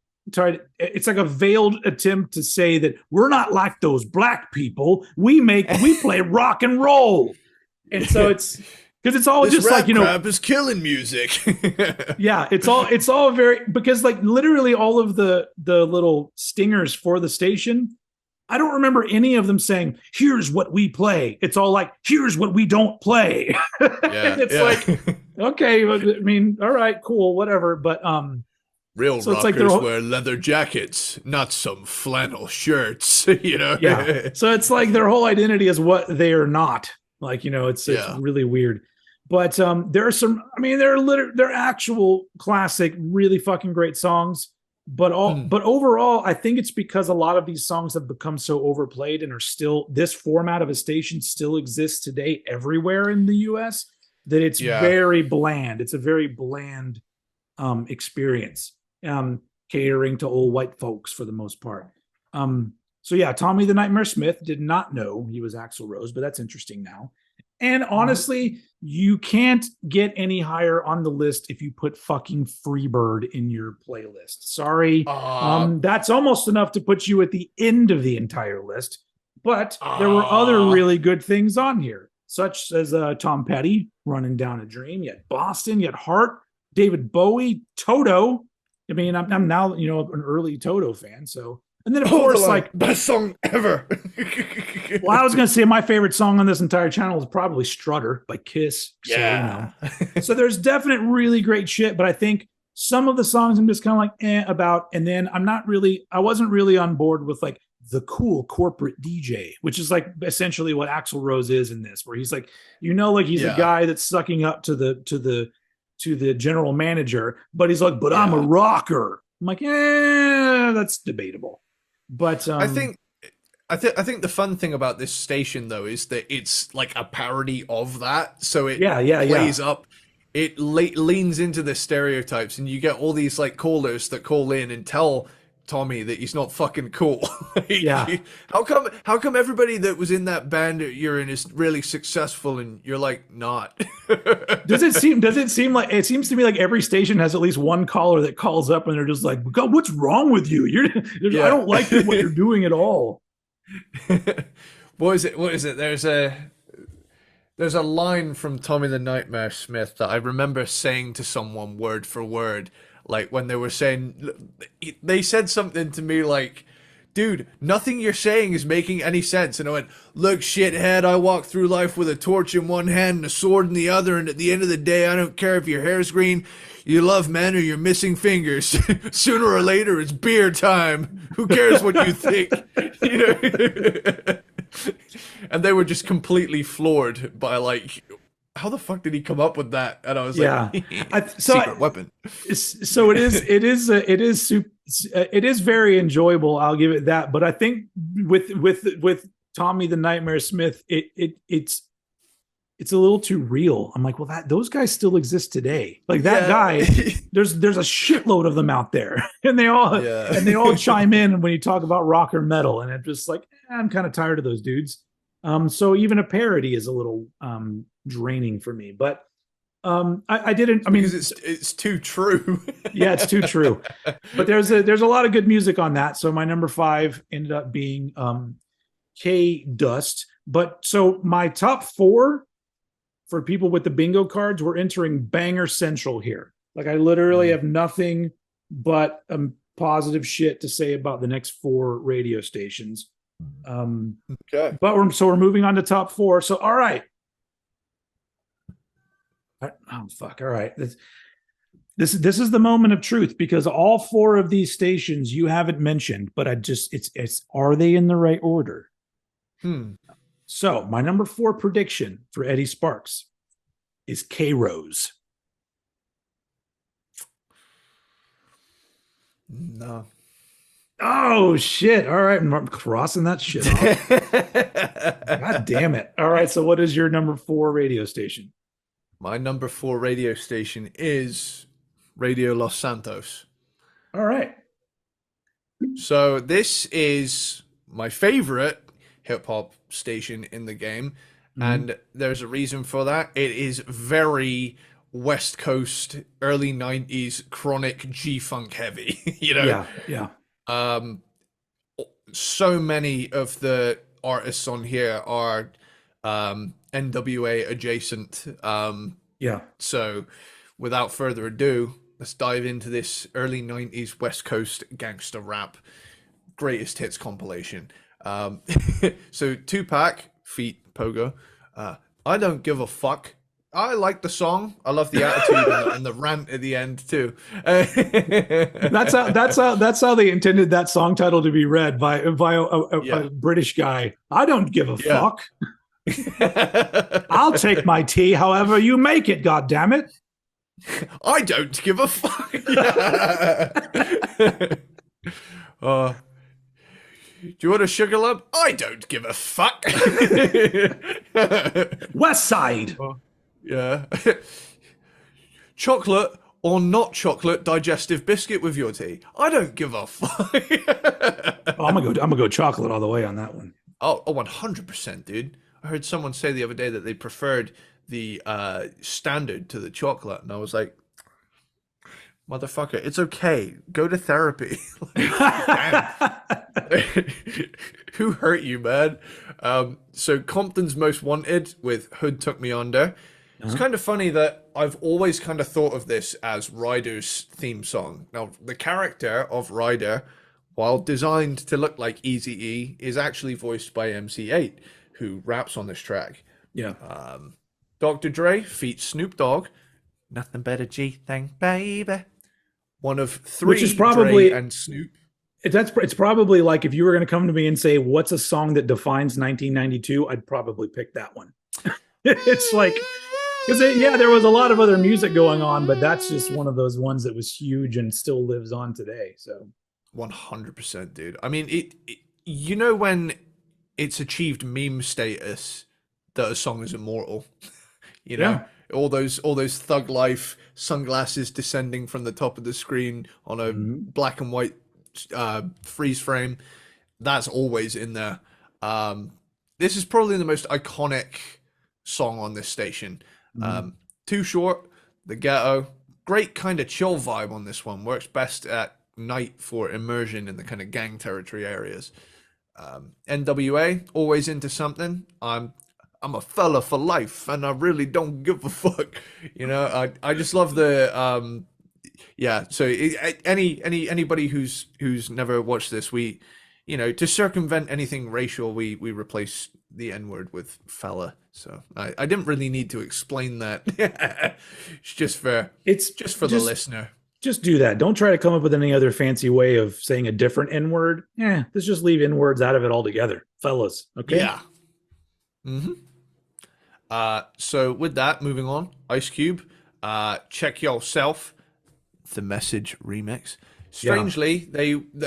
it's like a veiled attempt to say that we're not like those black people. We play rock and roll. And so it's because it's all this just rap like, you know, crap is killing music. yeah, it's all very, because like literally all of the little stingers for the station, I don't remember any of them saying, here's what we play. It's all like, here's what we don't play. Yeah, it's yeah. like, okay, I mean, all right, cool, whatever. But Real so it's rockers like wear leather jackets, not some flannel shirts, you know? yeah. So it's like their whole identity is what they are not. Like, you know, it's really weird. But there are some, I mean, they're actual classic, really fucking great songs. But overall, I think it's because a lot of these songs have become so overplayed and are still, this format of a station still exists today everywhere in the US, that it's very bland. It's a very bland experience, catering to old white folks for the most part. So yeah, Tommy the Nightmare Smith, did not know he was Axl Rose, but that's interesting now. And honestly, you can't get any higher on the list if you put fucking Freebird in your playlist. Sorry. That's almost enough to put you at the end of the entire list. But there were other really good things on here, such as Tom Petty, Running Down a Dream. You had Boston, you had Heart, David Bowie, Toto. I mean, I'm now, you know, an early Toto fan. So, and then of course, like, best song ever. well, I was going to say my favorite song on this entire channel is probably Strutter by Kiss. Yeah. So, you know. So there's definite really great shit, but I think some of the songs I'm just kind of like about, and then I wasn't really on board with like the cool corporate DJ, which is like essentially what Axl Rose is in this, where he's like, you know, like he's a guy that's sucking up to the general manager, but he's like, but I'm a rocker. I'm like, that's debatable. But I think the fun thing about this station though is that it's like a parody of that, so it plays up, it leans into the stereotypes, and you get all these like callers that call in and tell Tommy that he's not fucking cool. How come everybody that was in that band that you're in is really successful and you're like not? Does it seem like, it seems to me like every station has at least one caller that calls up and they're just like, God, what's wrong with you? I don't like what you're doing at all. What is it? There's a line from Tommy the Nightmare Smith that I remember saying to someone word for word, like when they were saying, they said something to me like, dude, nothing you're saying is making any sense. And I went, look, shithead, I walk through life with a torch in one hand and a sword in the other, and at the end of the day, I don't care if your hair's green, you love men, or you're missing fingers. Sooner or later, it's beer time. Who cares what you think? You know? And they were just completely floored by like, how the fuck did he come up with that? And I was like, secret weapon. So it is very enjoyable. I'll give it that. But I think with Tommy the Nightmare Smith, it's a little too real. I'm like, well, those guys still exist today. Like that guy, there's a shitload of them out there, and they all chime in when you talk about rock or metal, and I'm just like, I'm kind of tired of those dudes. So even a parody is a little draining for me. But I didn't. I mean, because it's too true. Yeah, it's too true. But there's a lot of good music on that. So my number 5 ended up being K Dust. But so my top 4 for people with the bingo cards, we're entering banger central here. Like I literally have nothing but positive shit to say about the next 4 radio stations. Okay. But we're moving on to top 4. So all right. Oh fuck! All right, this is the moment of truth, because all 4 of these stations you haven't mentioned, but it's are they in the right order? So my number 4 prediction for Eddie Sparxx is K Rose. No. Oh shit! All right, I'm crossing that shit off. God damn it! All right, so what is your number 4 radio station? My number 4 radio station is Radio Los Santos. All right. So this is my favorite hip hop station in the game, Mhm. and there's a reason for that. It is very West Coast, early '90s chronic G-funk heavy. Yeah, yeah, Um, so many of the artists on here are NWA adjacent. yeah. So, without further ado, let's dive into this early '90s West Coast gangster rap greatest hits compilation. Um, so Tupac feat Pogo. Uh, I don't give a fuck. I like the song. I love the attitude and the rant at the end too. That's how they intended that song title to be read by Yeah, a British guy. I don't give a yeah. fuck. I'll take my tea however you make it. God damn it! I don't give a fuck. uh, do you want a sugar lump? I don't give a fuck. West Side. Yeah. Chocolate or not chocolate digestive biscuit with your tea? I don't give a fuck. Oh, I'm gonna go chocolate all the way on that one. Oh, 100%, dude. I heard someone say the other day that they preferred the standard to the chocolate, and I was like, motherfucker, it's okay. Go to therapy. Damn. Who hurt you, man? So Compton's Most Wanted with Hood Took Me Under. It's Uh-huh. kind of funny that I've always kind of thought of this as Ryder's theme song. Now, the character of Ryder, while designed to look like Eazy-E, is actually voiced by MC8, who raps on this track. Yeah. Dr. Dre feat Snoop Dogg. Nothing but a G thing, baby. One of Which is three Dre probably and Snoop. it's probably like if you were going to come to me and say what's a song that defines 1992, I'd probably pick that one. It's like because yeah, there was a lot of other music going on, but that's just one of those ones that was huge and still lives on today. So 100%, dude. I mean, you know when it's achieved meme status that a song is immortal. You know, yeah. all those thug life sunglasses descending from the top of the screen on a Mhm. black and white freeze frame. That's always in there. This is probably the most iconic song on this station. Mhm. Too Short, The Ghetto, great kind of chill vibe on this one. Works best at night for immersion in the kind of gang territory areas. NWA, always into something. I'm a fella for life, and I really don't give a fuck. You know, I just love the yeah. So anybody who's never watched this, we, you know, to circumvent anything racial, we replace the N word with fella. So I didn't really need to explain that. It's It's just for the listener. just do that. Don't try to come up with any other fancy way of saying a different N word. Yeah, let's just leave N words out of it altogether, fellas. Okay. Yeah. Mm-hmm. So with that, moving on, Ice Cube, Check Yourself, the Message remix. Yeah.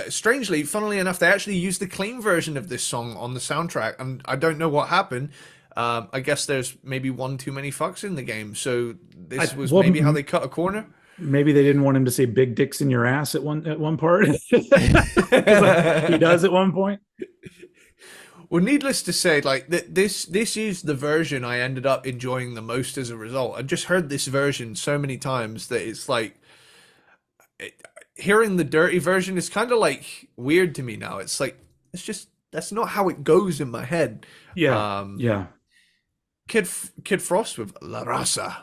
Strangely, funnily enough, they actually used the clean version of this song on the soundtrack, and I don't know what happened. I guess there's maybe one too many fucks in the game, so this was Well, maybe how they cut a corner. maybe they didn't want him to say "big dicks in your ass" at one part. 'Cause he does at one point. Well, needless to say, like this is the version I ended up enjoying the most as a result. I just heard this version so many times that it's like hearing the dirty version is kind of like weird to me now. It's like that's not how it goes in my head. Yeah. Um, Yeah. Kid Frost with La Raza.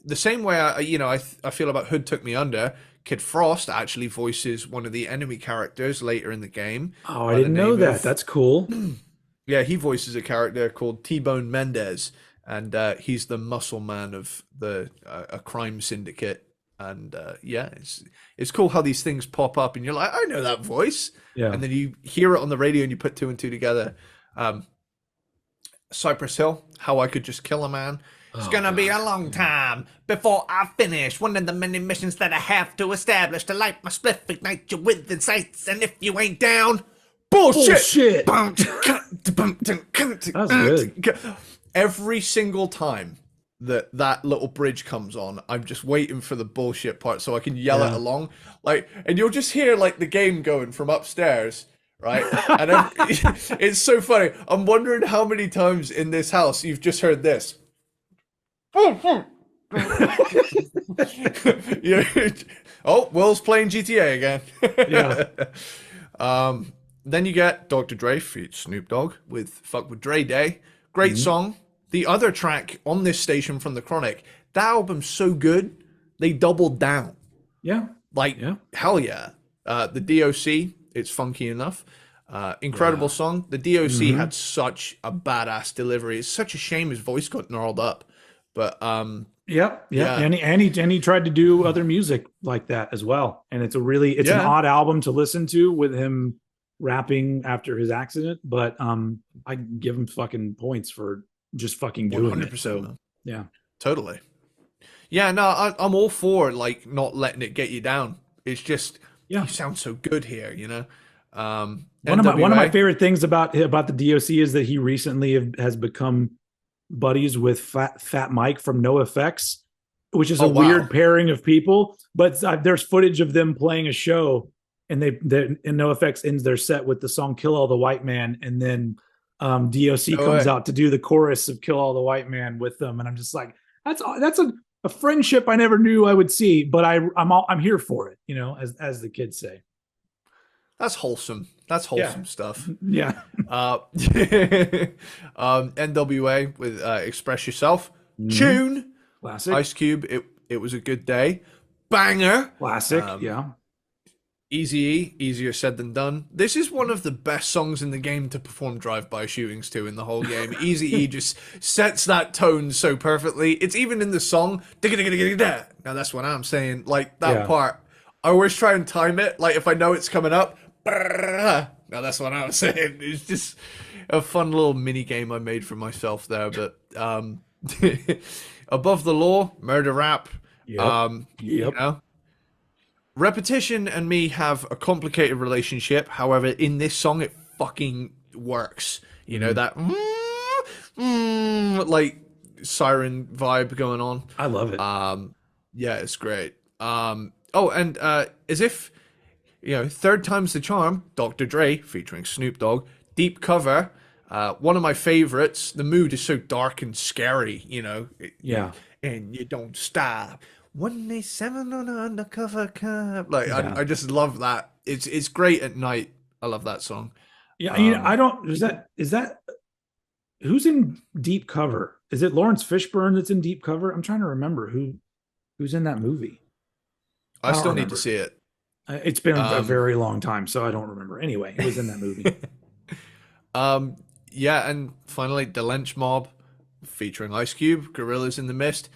The same way I feel about Hood Took Me Under. Kid Frost actually voices one of the enemy characters later in the game. Oh, I by the didn't know name that. of- That's cool. Yeah, he voices a character called T-Bone Mendez, and he's the muscle man of the a crime syndicate. And yeah, it's cool how these things pop up, and you're like, I know that voice, Yeah. and then you hear it on the radio, and you put two and two together. Cypress Hill, How I Could Just Kill a Man. It's Oh gonna be God. a long time before I finish one of the many missions that I have to establish to light my spliff, ignite you with insights, and if you ain't down, bullshit! Bullshit. That was good. Every single time that little bridge comes on, I'm just waiting for the bullshit part so I can yell it Yeah. along. Like, and you'll just hear like the game going from upstairs, right? And it's so funny. I'm wondering how many times in this house you've just heard this. Yeah. Oh, Will's playing GTA again. Yeah. Then you get Dr. Dre feat Snoop Dogg with Fuck with Dre Day. Great Mhm. song. The other track on this station from the Chronic, that album's so good, they doubled down. Yeah. Like, Yeah. hell yeah. The DOC, it's funky enough. Incredible Yeah. song. The DOC Hmm. had such a badass delivery. It's such a shame his voice got gnarled up. But Yep. Yep. yeah. And he tried to do other music like that as well. And it's an Yeah. odd album to listen to with him rapping after his accident, but I give him fucking points for just fucking doing it. 100%, So man. yeah. Totally. Yeah, no, I'm all for like not letting it get you down. It's just Yeah. you sound so good here, you know. One of my NWA. favorite things about the DOC is that he recently has become buddies with Fat Mike from NoFX, which is Oh a wow. weird pairing of people. But there's footage of them playing a show, and and NoFX ends their set with the song "Kill All the White Man," and then DOC No comes way. out to do the chorus of "Kill All the White Man" with them, and I'm just like, that's a friendship I never knew I would see, but I'm here for it, as the kids say. That's wholesome. That's Yeah, wholesome stuff. yeah. Uh, NWA with Express Yourself. Mhm. Tune. Classic, Ice Cube. It was a good day. Banger. classic. Yeah, Easy E, easier said than done. This is one of the best songs in the game to perform drive-by shootings to in the whole game. Easy E just sets that tone so perfectly. It's even in the song. Now that's what I'm saying. Like that yeah. part. I always try and time it. Like if I know it's coming up. Now that's what I was saying. It's just a fun little mini game I made for myself there. But Above the Law, murder rap. Yep. You Yep. know, Repetition and me have a complicated relationship. However, in this song, it fucking works. You know, Mhm. that like siren vibe going on. I love it. Yeah, it's great. Oh, and as if, third time's the charm, Dr. Dre featuring Snoop Dogg, deep cover. One of my favorites. The mood is so dark and scary, Yeah. and you don't stop. 187 on an undercover cab. Like Yeah. I just love that. It's great at night. I love that song. Yeah. I Um, don't, is that who's in deep cover? Is it Lawrence Fishburne that's in deep cover? I'm trying to remember who's in that movie. I I don't still need to remember. see it. It's been a Um, very long time, so I don't remember. Anyway, it was in that movie. yeah, and finally, The Lynch Mob featuring Ice Cube, Gorillas in the Mist.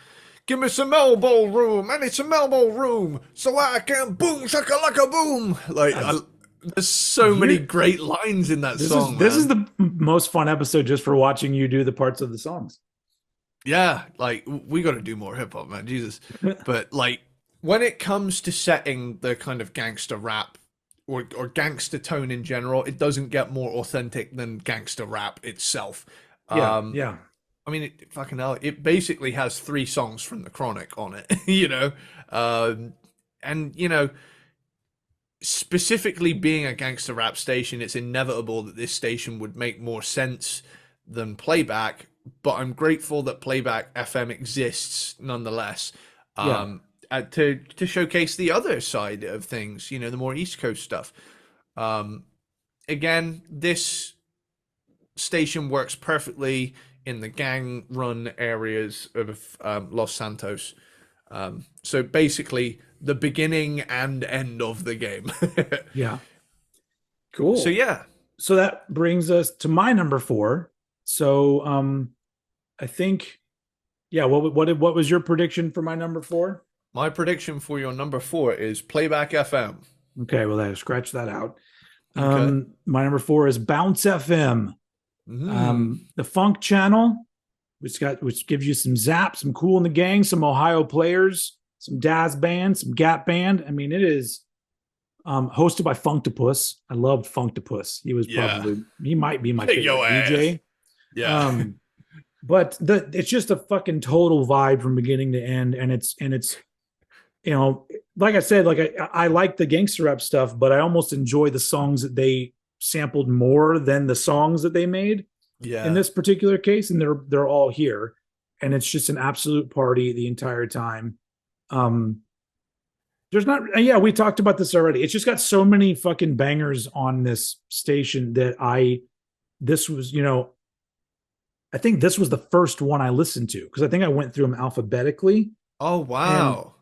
Give me some elbow room. I need some elbow room so I can boom shaka like a boom. Like there's so many Here, great lines in that this is song, this is man. the most fun episode just for watching you do the parts of the songs. Yeah, like we got to do more hip hop, man. Jesus. But like when it comes to setting the kind of gangster rap or gangster tone in general, it doesn't get more authentic than gangster rap itself. Yeah, Um, yeah, I mean, fucking hell, it basically has 3 songs from the Chronic on it, and specifically being a gangster rap station, it's inevitable that this station would make more sense than Playback. But I'm grateful that Playback FM exists nonetheless, yeah, to showcase the other side of things, the more East Coast stuff. Um, Again, this station works perfectly in the gang run areas of Los Santos. So basically, the beginning and end of the game. yeah. So Cool. yeah, So that brings us to my number four. So I think, yeah. What was your prediction for my number four? my prediction for your number 4 is Playback FM. Okay, well, I scratch that out. Okay. My number four is Bounce FM. Mm. The Funk Channel, which gives you some Zap, some Cool in the Gang, some Ohio Players, some Daz Band, some Gap Band. I mean, it is hosted by Funktopus. I loved Funktopus. Yeah. He might be my Shake favorite your ass. DJ. Yeah. Um, but it's just a fucking total vibe from beginning to end, and it's you know, like I said, like I like the gangster rap stuff, but I almost enjoy the songs that they sampled more than the songs that they made in Yeah. this particular case, and they're all here, and it's just an absolute party the entire time. Um, there's not, yeah, we talked about this already. It's just got so many fucking bangers on this station that this was, I think this was the first one I listened to because I think I went through them alphabetically Oh, and wow.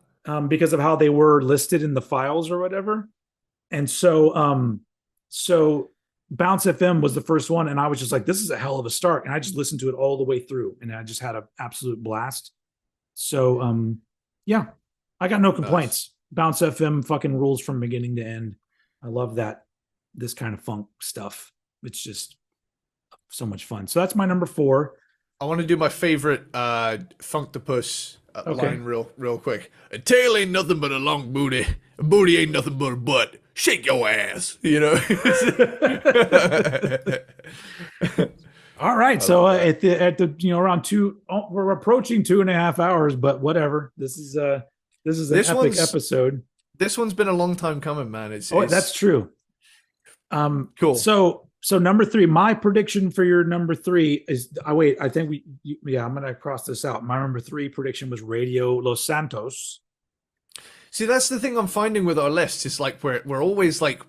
because of how they were listed in the files or whatever. And so Bounce FM was the first one, and I was just like, this is a hell of a start. And I just listened to it all the way through, and I just had an absolute blast. So yeah, I got no Nice. complaints. Bounce FM fucking rules from beginning to end. I love that this kind of funk stuff. It's just so much fun. So that's my number 4. I want to do my favorite Funktopus Okay. line real quick. A tail ain't nothing but a long booty. A booty ain't nothing but a butt. Shake your ass. You know? All right. I So love that. at the around two, oh, we're approaching 2.5 hours, but whatever. This is an This epic one's episode. this one's been a long time coming, man. It's Oh, that's it's true. cool. So number 3, my prediction for your number 3 is I wait, I think I'm gonna cross this out. My number 3 prediction was Radio Los Santos. See, that's the thing I'm finding with our lists. It's like we're always like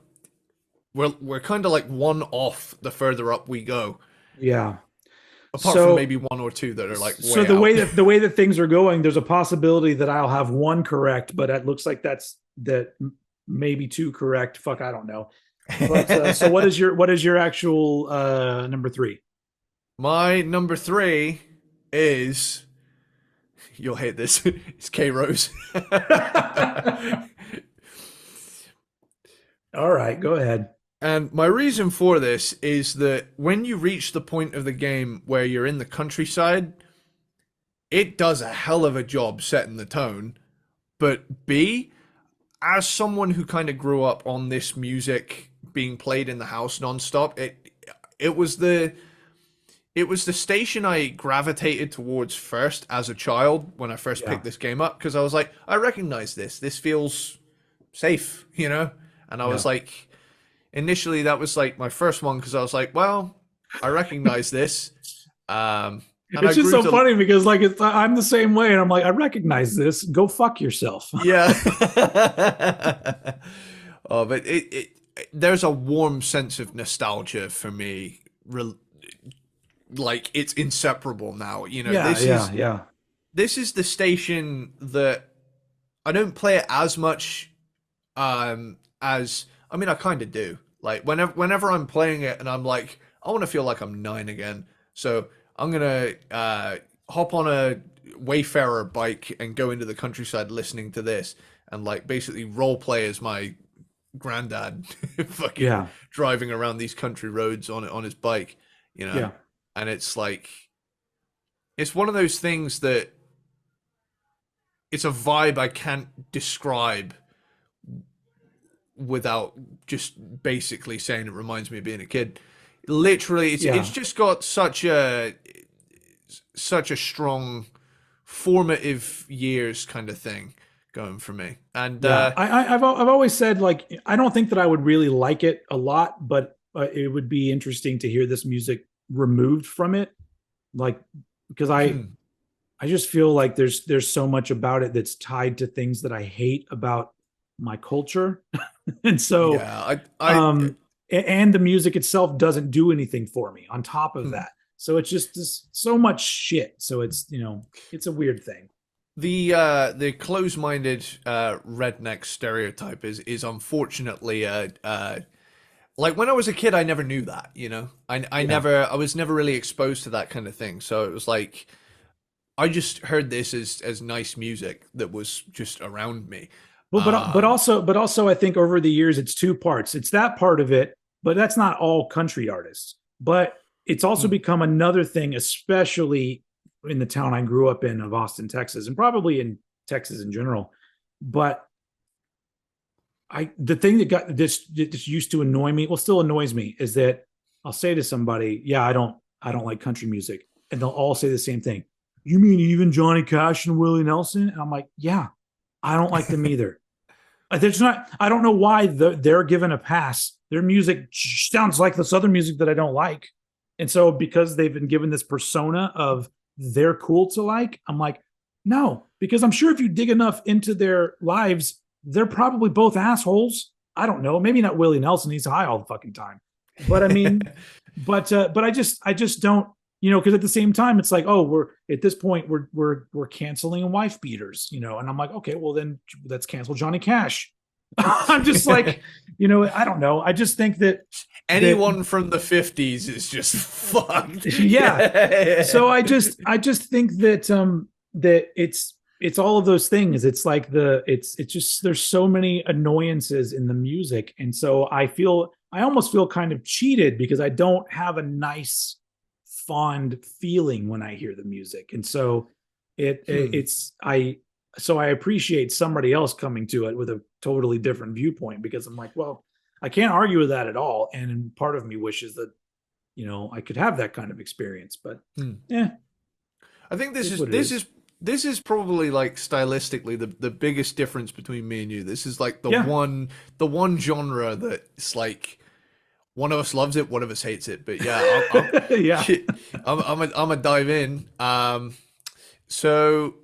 we're kind of like one off the further up we go. Yeah. Apart from So maybe one or two that are like so way out. the way that things are going, there's a possibility that I'll have one correct, but it looks like that maybe 2 correct. Fuck, I don't know. But so what is your actual number 3? My number 3 is you'll hate this. It's K Rose. All right, go ahead. And my reason for this is that when you reach the point of the game where you're in the countryside, it does a hell of a job setting the tone. But B, as someone who kind of grew up on this music being played in the house nonstop, it was the it was the station I gravitated towards first as a child when I first Yeah, picked this game up because I was like, I recognize this. This feels safe, you know? And I yeah. was like, initially that was like my first one because I was like, well, I recognize this. And I It's just grew so to funny because I'm the same way, and I'm like, I recognize this. Go fuck yourself. yeah. Oh, but there's a warm sense of nostalgia for me. Like it's inseparable now. You know, Yeah, yeah, yeah, this is the station that I don't play it as much as I mean I kind of do. Like whenever I'm playing it and I'm like I want to feel like I'm 9 again. So I'm going to hop on a Wayfarer bike and go into the countryside listening to this and like basically role play as my granddad fucking yeah, driving around these country roads on his bike, you know. yeah. And it's like it's one of those things that it's a vibe I can't describe without just basically saying it reminds me of being a kid. Literally, it's Yeah, just got such a strong formative years kind of thing going for me. And yeah. I've always said like I don't think that I would really like it a lot, but it would be interesting to hear this music removed from it, like because I just feel like there's so much about it that's tied to things that I hate about my culture, and so yeah, um and the music itself doesn't do anything for me on top of hmm. that. So it's just so much shit. So it's it's a weird thing. The close-minded redneck stereotype is unfortunately like when I was a kid I never knew that, you know. Yeah. I was never really exposed to that kind of thing. So it was like I just heard this as nice music that was just around me. Well, but also I think over the years it's 2 parts. It's that part of it, but that's not all country artists. But it's also Mm. become another thing, especially in the town I grew up in of Austin, Texas, and probably in Texas in general. But the thing that got this used to annoy me, well, still annoys me, is that I'll say to somebody, "Yeah, I don't like country music," and they'll all say the same thing. You mean even Johnny Cash and Willie Nelson? And I'm like, yeah, I don't like them either. There's not. I don't know why they're given a pass. Their music sounds like this other music that I don't like, and so because they've been given this persona of they're cool to like, I'm like, no, because I'm sure if you dig enough into their lives, they're probably both assholes. I don't know. Maybe not Willie Nelson. He's high all the fucking time, but I mean, but I just don't. Because at the same time, it's like, oh, we're at this point, we're canceling wife beaters, and I'm like, okay, well then let's cancel Johnny Cash. I'm just like, I don't know. I just think that Anyone from the 50s is just fucked. yeah. So I just think that it's all of those things. It's like it's just there's so many annoyances in the music, and so I almost feel kind of cheated because I don't have a nice fond feeling when I hear the music. And so I appreciate somebody else coming to it with a totally different viewpoint, because I'm like, well, I can't argue with that at all. And part of me wishes that, I could have that kind of experience, but yeah, I think it's what it is. this is probably like stylistically the biggest difference between me and you. This is like Yeah. the one genre that's like one of us loves it, one of us hates it. But yeah, I'm Yeah. I'm a dive in. So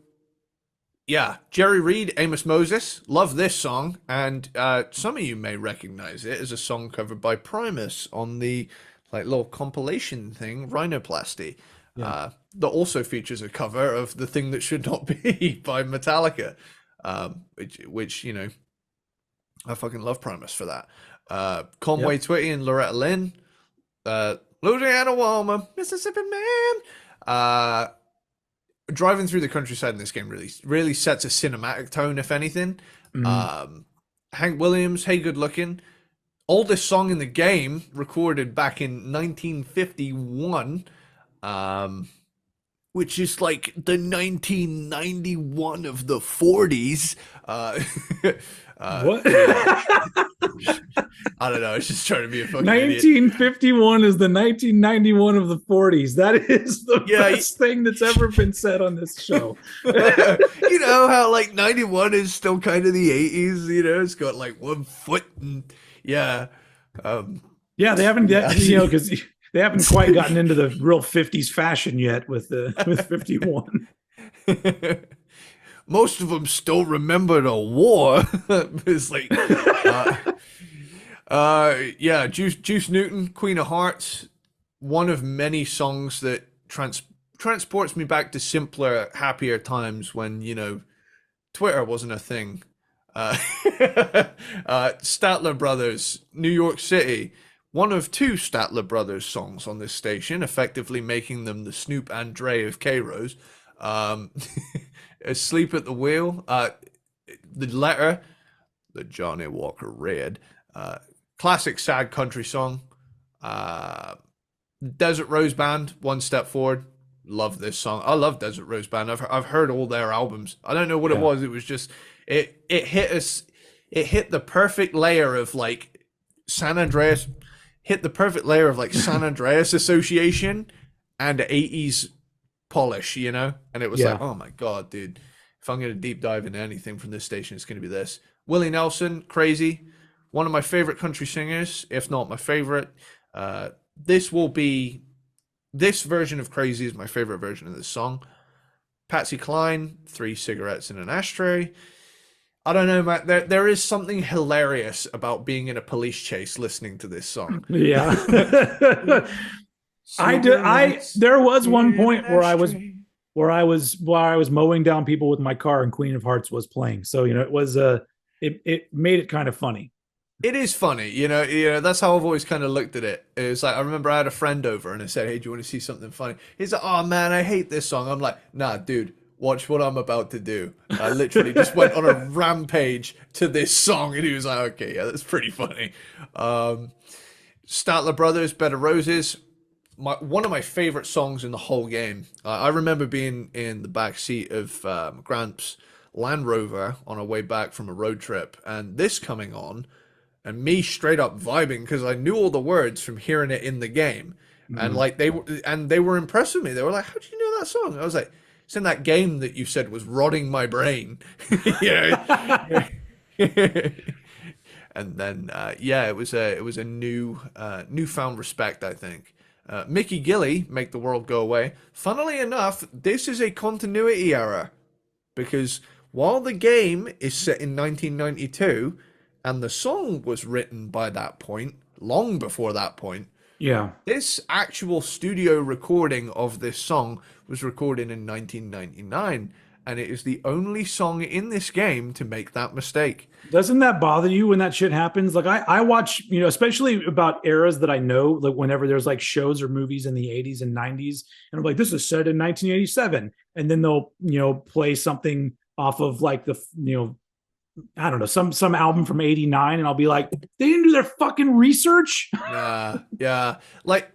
yeah, Jerry Reed, Amos Moses, love this song, and some of you may recognize it as a song covered by Primus on the like little compilation thing, Rhinoplasty, Yeah. that also features a cover of "The Thing That Should Not Be" by Metallica, which I fucking love Primus for that. Conway Yep. Twitty and Loretta Lynn, Louisiana Woman, Mississippi Man. Driving through the countryside in this game really sets a cinematic tone, if anything. Mhm. Hank Williams, Hey Good Looking, oldest song in the game, recorded back in 1951, which is like the 1991 of the 40s. What? Yeah, I don't know. I was just trying to be a fucking idiot. 1951 is the 1991 of the 40s. That is the Yeah, best thing that's ever been said on this show. you know how like 91 is still kind of the 80s, it's got like 1 foot and yeah. Um Yeah, they haven't yeah. yet, because they haven't quite gotten into the real 50s fashion yet with 51. Most of them still remember the war. It's like yeah, Juice Newton, Queen of Hearts, one of many songs that transports me back to simpler, happier times when, Twitter wasn't a thing. Uh, Statler Brothers, New York City, one of two Statler Brothers songs on this station, effectively making them the Snoop and Dre of K-Rose. Asleep at the Wheel, The Letter, the Johnny Walker Red, classic sad country song. Desert Rose Band, One Step Forward. Love this song. I love Desert Rose Band. I've heard all their albums. I don't know what it Yeah. was. It was just it hit us. It hit the perfect layer of like San Andreas. Hit the perfect layer of like San Andreas association and 80s polish, And it was like, Yeah. oh my god, dude. If I'm gonna deep dive into anything from this station, it's gonna be this. Willie Nelson, Crazy, one of my favorite country singers, if not my favorite. This will be this version of Crazy is my favorite version of this song. Patsy Cline, 3 cigarettes in an ashtray. I don't know, Matt. There is something hilarious about being in a police chase listening to this song. Yeah. I did. There was one point where I was mowing down people with my car and Queen of Hearts was playing. So, it was it made it kind of funny. It is funny, that's how I've always kind of looked at it. It's like, I remember I had a friend over and I said, hey, do you want to see something funny? He's like, oh man, I hate this song. I'm like, nah, dude, watch what I'm about to do. I literally just went on a rampage to this song and he was like, okay, yeah, that's pretty funny. Statler Brothers, Bed of Roses, one of my favorite songs in the whole game. I remember being in the back seat of Grant's Land Rover on our way back from a road trip, and this coming on, and me straight up vibing because I knew all the words from hearing it in the game, and Mhm. like they were impressed with me. They were like, "How do you know that song?" I was like, "It's in that game that you said was rotting my brain." you know. And then yeah, it was a newfound respect, I think. Mickey Gilly, Make the World Go Away. Funnily enough, this is a continuity error because while the game is set in 1992 and the song was written by that point, long before that point, Yeah. this actual studio recording of this song was recorded in 1999, and it is the only song in this game to make that mistake. Doesn't that bother you when that shit happens? Like I watch, especially about eras that I know, like whenever there's like shows or movies in the 80s and 90s, and I'm like, this is set in 1987. And then they'll, play something off of like I don't know, some album from 89, and I'll be like, they didn't do their fucking research. Yeah. Like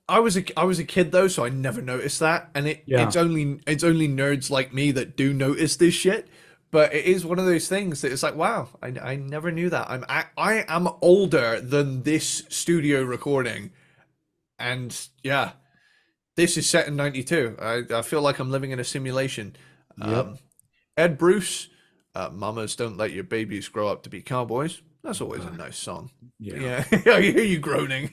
I was a kid though, so I never noticed that. And Yeah. it's only nerds like me that do notice this shit. But it is one of those things that it's like, wow, I never knew that. I am older than this studio recording, and yeah, this is set in '92. I feel like I'm living in a simulation. Yep. Ed Bruce, "Mamas Don't Let Your Babies Grow Up to Be Cowboys." That's Oh always a God. nice song. Yeah. Yeah, I hear you groaning.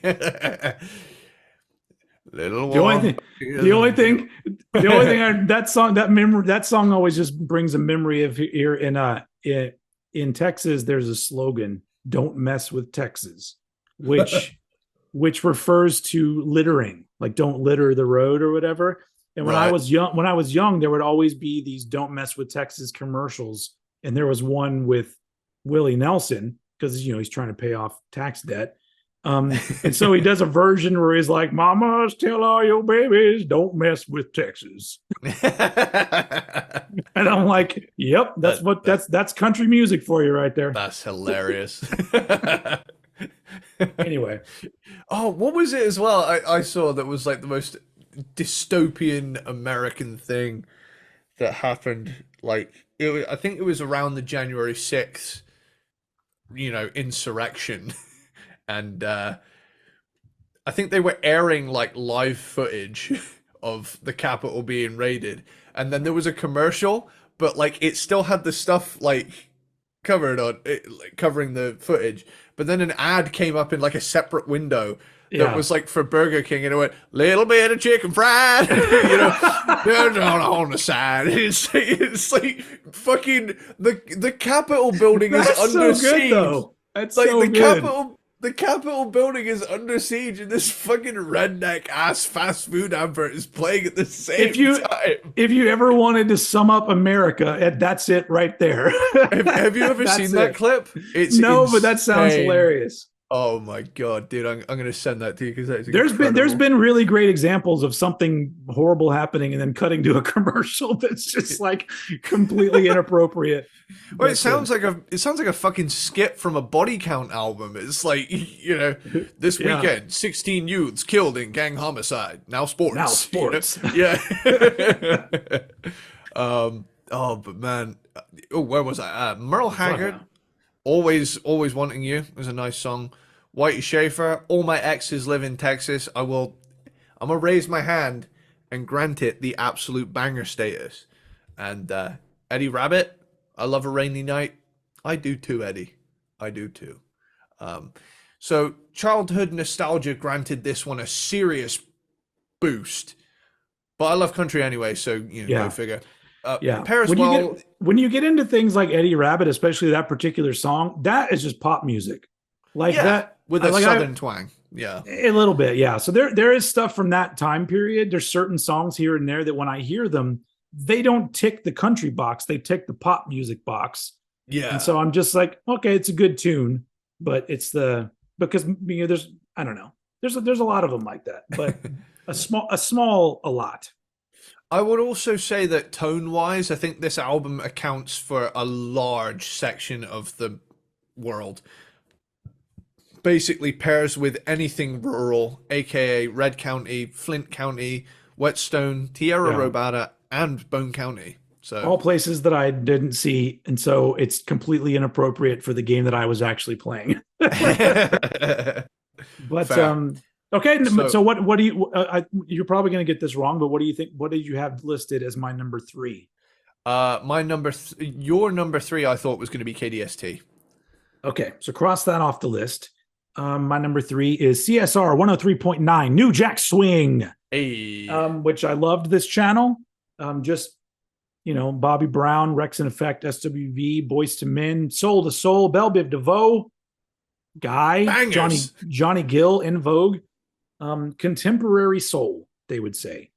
Little The only warm. thing, the only thing, the only thing that song always just brings a memory of here in Texas. There's a slogan: "Don't mess with Texas," which which refers to littering, like don't litter the road or whatever. And Right. when I was young, there would always be these "Don't mess with Texas" commercials, and there was one with Willie Nelson because he's trying to pay off tax debt. And so he does a version where he's like, "Mamas, tell all your babies, don't mess with Texas." And I'm like, "Yep, that, that that's country music for you right there." that's hilarious. Anyway, Oh, what was it as well? I saw that was like the most dystopian American thing that happened. Like I think it was around the January 6th, insurrection, and I think they were airing like live footage of the Capitol being raided, and then there was a commercial, but like it still had the stuff like covered on it, like, covering the footage. But then an ad came up in like a separate window that yeah. was like for Burger King, and it went little bit of chicken fried, on the side. It's like fucking the Capitol building is That's under so good siege. though. That's Like so good. The Capitol building is under siege, and this fucking redneck ass fast food advert is playing at the If same you time. if you ever wanted to sum up America, that's it right there. Have you ever That's seen that it. clip? It's No, but that sounds insane. hilarious. Oh my god, dude! I'm gonna send that to you because that is There's incredible. been really great examples of something horrible happening and then cutting to a commercial that's just like completely inappropriate. Well, it But sounds like a fucking skit from a body count album. It's like this yeah, weekend, 16 youths killed in gang homicide. Now now sports. sports. Yeah. Oh, but man, oh, where was I? Merle Fuck Haggard, yeah. always wanting you is a nice song. Whitey Schaefer, all my exes live in Texas. I'm gonna raise my hand and grant it the absolute banger status. And Eddie Rabbit, I love a rainy night. I do too, Eddie. I do too. Um, so childhood nostalgia granted this one a serious boost, but I love country anyway, so go Yeah. figure. Yeah. Paris Well, When you get into things like Eddie Rabbit, especially that particular song, that is just pop music. Like yeah, that with a southern twang. Yeah, a little bit, yeah. So there is stuff from that time period. There's certain songs here and there that when I hear them, they don't tick the country box, they tick the pop music box. And yeah. so I'm just like, okay, it's a good tune, but it's because there's I don't know. There's a lot of them like that, but a lot. I would also say that tone-wise, I think this album accounts for a large section of the world. basically pairs with anything rural, aka Red County, Flint County, Whetstone, Tierra Yeah. Robada, and Bone County. So All places that I didn't see. And so it's completely inappropriate for the game that I was actually playing. But fair. okay, So so what do you you're probably going to get this wrong, but what do you think, what did you have listed as my number 3? my your number three, I thought was going to be KDST. Okay, so cross that off the list. My number 3 is CSR 103.9 New Jack Swing, Hey, which I loved this channel. Just, Bobby Brown, Rex and Effect, SWV, Boys to Men, Soul to Soul, Belle Biv DeVoe, Guy, bangers. Johnny Gill, In Vogue, contemporary soul, they would say.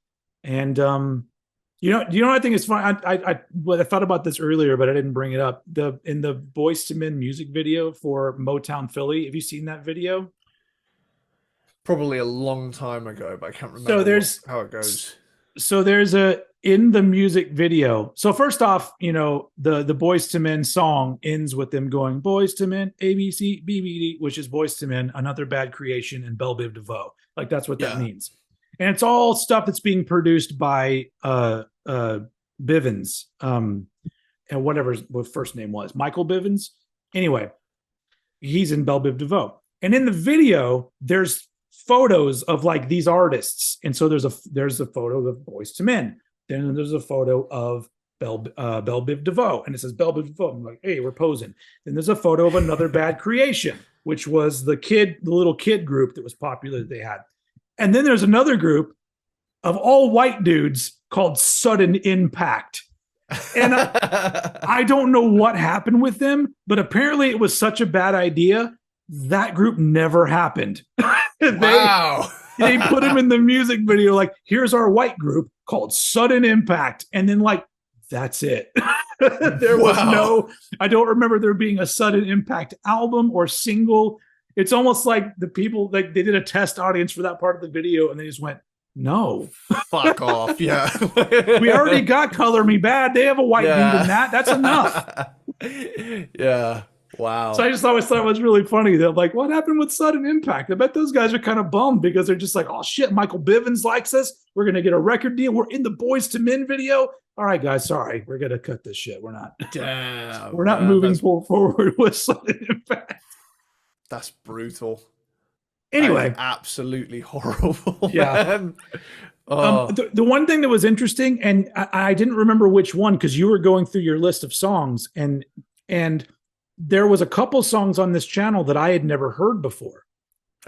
And what I think is fun. I thought about this earlier, but I didn't bring it up. In the Boys to Men music video for Motown Philly. Have you seen that video? Probably a long time ago, but I can't So remember there's how it goes. so there's a in the music video. So first off, the Boys to Men song ends with them going Boys to Men ABCBBD, which is Boys to Men, Another Bad Creation, and Belle Biv DeVoe. Like that's what that Yeah. means. And it's all stuff that's being produced by Bivens, and whatever what first name was, Michael Bivens. Anyway, he's in Belle Biv DeVoe. And in the video, there's photos of like these artists. And so there's a photo of Boys to Men. Then there's a photo of Belle Biv DeVoe, and it says Belle Biv DeVoe. I'm like, hey, we're posing. Then there's a photo of Another Bad Creation, which was the little kid group that was popular that they had. And then there's another group of all white dudes called Sudden Impact. And I don't know what happened with them, but apparently it was such a bad idea. That group never happened. Wow. They put him in the music video, like, here's our white group called Sudden Impact. And then, like, that's it. There was I don't remember there being a Sudden Impact album or single. It's almost like the people, like, they did a test audience for that part of the video and they just went, no. Fuck off. Yeah. We already got Color Me Bad. They have a white dude in that. That's enough. Yeah. Wow. So I just always thought it was really funny that, like, what happened with Sudden Impact? I bet those guys are kind of bummed because they're just like, oh shit, Michael Bivens likes us. We're gonna get a record deal. We're in the Boys to Men video. All right, guys, sorry, we're gonna cut this shit. We're not. Damn. We're not moving forward with Sudden Impact. That's brutal. Anyway, absolutely horrible. Yeah. Man. Oh. The one thing that was interesting, and I didn't remember which one because you were going through your list of songs, and there was a couple songs on this channel that I had never heard before.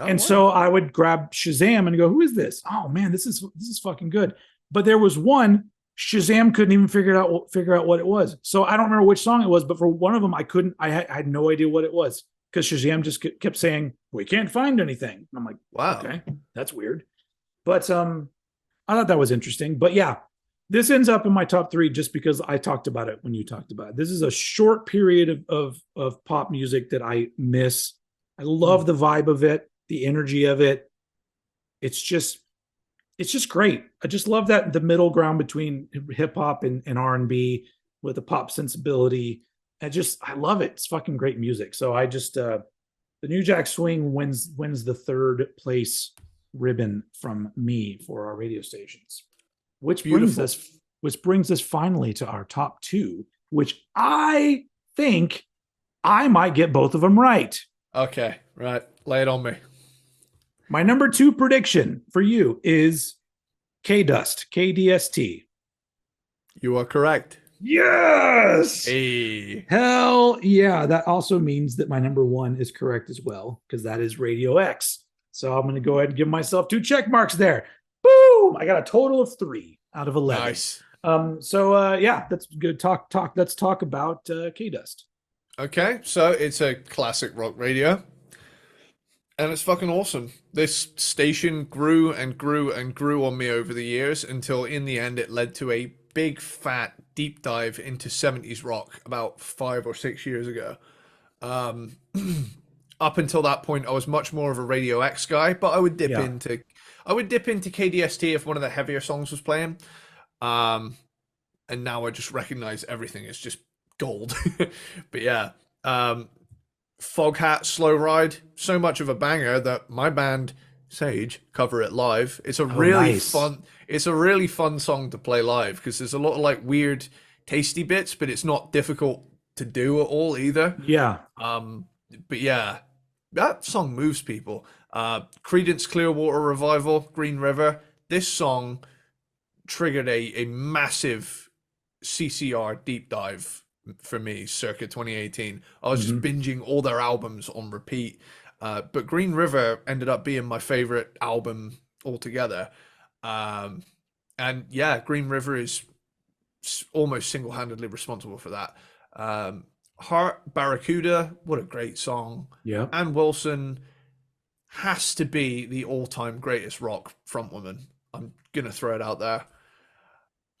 And so I would grab Shazam and go, who is this? Oh man, this is fucking good. But there was one, Shazam couldn't even figure out what it was. So I don't remember which song it was, but for one of them, I had no idea what it was because Shazam just kept saying, we can't find anything. And I'm like, wow, okay, that's weird. But I thought that was interesting. But yeah, this ends up in my top 3 just because I talked about it when you talked about it. This is a short period of pop music that I miss. I love the vibe of it, the energy of it. It's just great. I just love that the middle ground between hip hop and R&B with a pop sensibility. I love it. It's fucking great music. So I just the New Jack Swing wins the 3rd place ribbon from me for our radio stations. Which brings us finally to our top 2, which I think I might get both of them right. Okay, right. Lay it on me. My number 2 prediction for you is K-Dust, KDST. You are correct. Yes! Hey. Hell yeah. That also means that my number 1 is correct as well, because that is Radio X. So I'm going to go ahead and give myself 2 check marks there. Boom! I got a total of 3 out of 11. Nice. Yeah, that's good. Let's talk about K-Dust. Okay, so it's a classic rock radio. And it's fucking awesome. This station grew and grew and grew on me over the years until in the end it led to a big fat deep dive into 70s rock about 5 or 6 years ago. Up until that point I was much more of a Radio X guy, but I would dip into KDST if one of the heavier songs was playing. And now I just recognize everything is just gold. But yeah, Foghat Slow Ride, so much of a banger that my band Sage cover it live. Oh, nice. It's a really fun song to play live because there's a lot of like weird tasty bits, but it's not difficult to do at all either. Yeah. Um, but yeah, that song moves people. Creedence Clearwater Revival, Green River. This song triggered a massive CCR deep dive for me circa 2018. I was just Hmm. binging all their albums on repeat. But Green River ended up being my favorite album altogether. Um, and yeah, Green River is almost single-handedly responsible for that. Heart Barracuda, what a great song. Yeah. Ann Wilson has to be the all-time greatest rock frontwoman. I'm gonna throw it out there,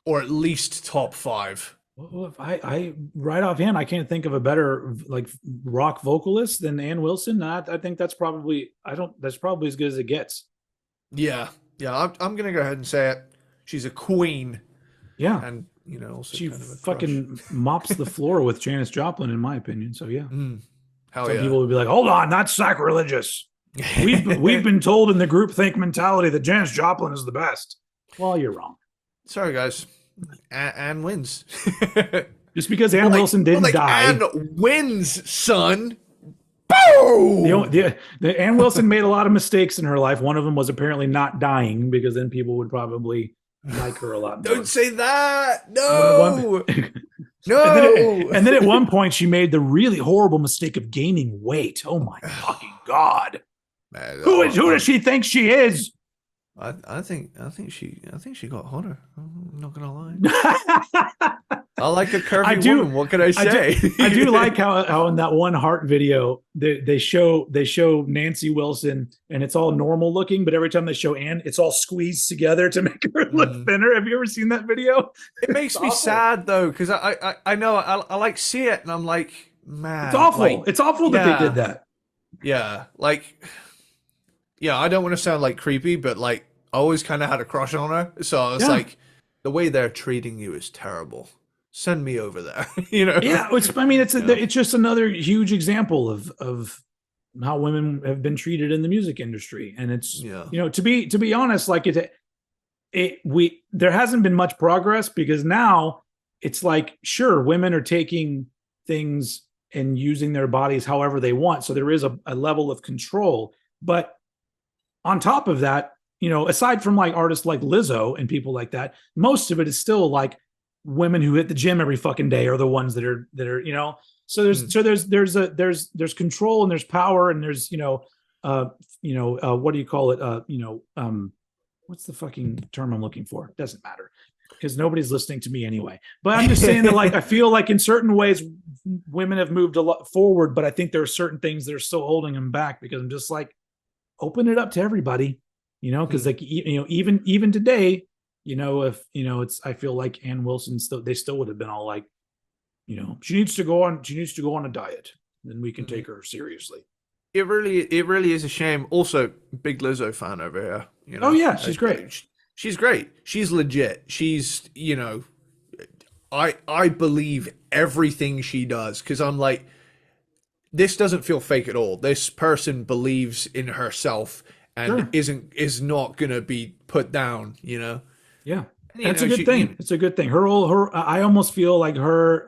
or at least top five. Well, if I right offhand, I can't think of a better like rock vocalist than Ann Wilson. I think that's probably I don't that's probably as good as it gets. Yeah, yeah. I'm gonna go ahead and say it. She's a queen, Yeah, and also she kind of a crush. fucking mops the floor with Janis Joplin, in my opinion. So yeah, Hell some yeah. people would be like, "Hold on, that's sacrilegious." We've been told in the groupthink mentality that Janis Joplin is the best. Well, you're wrong. Sorry, guys. Anne wins. Just because Ann Wilson didn't die. Anne wins, son. Boom! The Ann Wilson made a lot of mistakes in her life. One of them was apparently not dying, because then people would probably like her a lot more. Don't say that. No. No. And then at one point, she made the really horrible mistake of gaining weight. Oh my fucking god! Man, Who does she think she is? I think she got hotter. I'm not gonna lie. I like a curvy woman. What can I say? I do like how in that one Heart video they show Nancy Wilson and it's all normal looking, but every time they show Anne, it's all squeezed together to make her look thinner. Have you ever seen that video? It makes me sad though, because I know I like see it and I'm like, man, it's awful. Like, it's awful that they did that. Yeah, like, yeah, I don't want to sound like creepy, but like I always kind of had a crush on her, so I was like, the way they're treating you is terrible. Send me over there, Yeah, it's just another huge example of how women have been treated in the music industry, and it's to be honest, like there hasn't been much progress, because now it's like, sure, women are taking things and using their bodies however they want, so there is a level of control, but on top of that, aside from like artists like Lizzo and people like that, most of it is still like women who hit the gym every fucking day are the ones that are so there's control and there's power and there's what do you call it, what's the fucking term I'm looking for? It doesn't matter, because nobody's listening to me anyway, but I'm just saying that, like, I feel like in certain ways women have moved a lot forward, but I think there are certain things that are still holding them back, because I'm just like, open it up to everybody, because like even today, if I feel like Ann Wilson they still would have been all like, she needs to go on a diet, then we can take her seriously. It really is a shame. Also, big Lizzo fan over here. Oh yeah, she's great. She's great. She's legit. She's I believe everything she does, because I'm like, this doesn't feel fake at all. This person believes in herself and is not gonna be put down. Yeah, that's a good thing. It's a good thing. I almost feel like her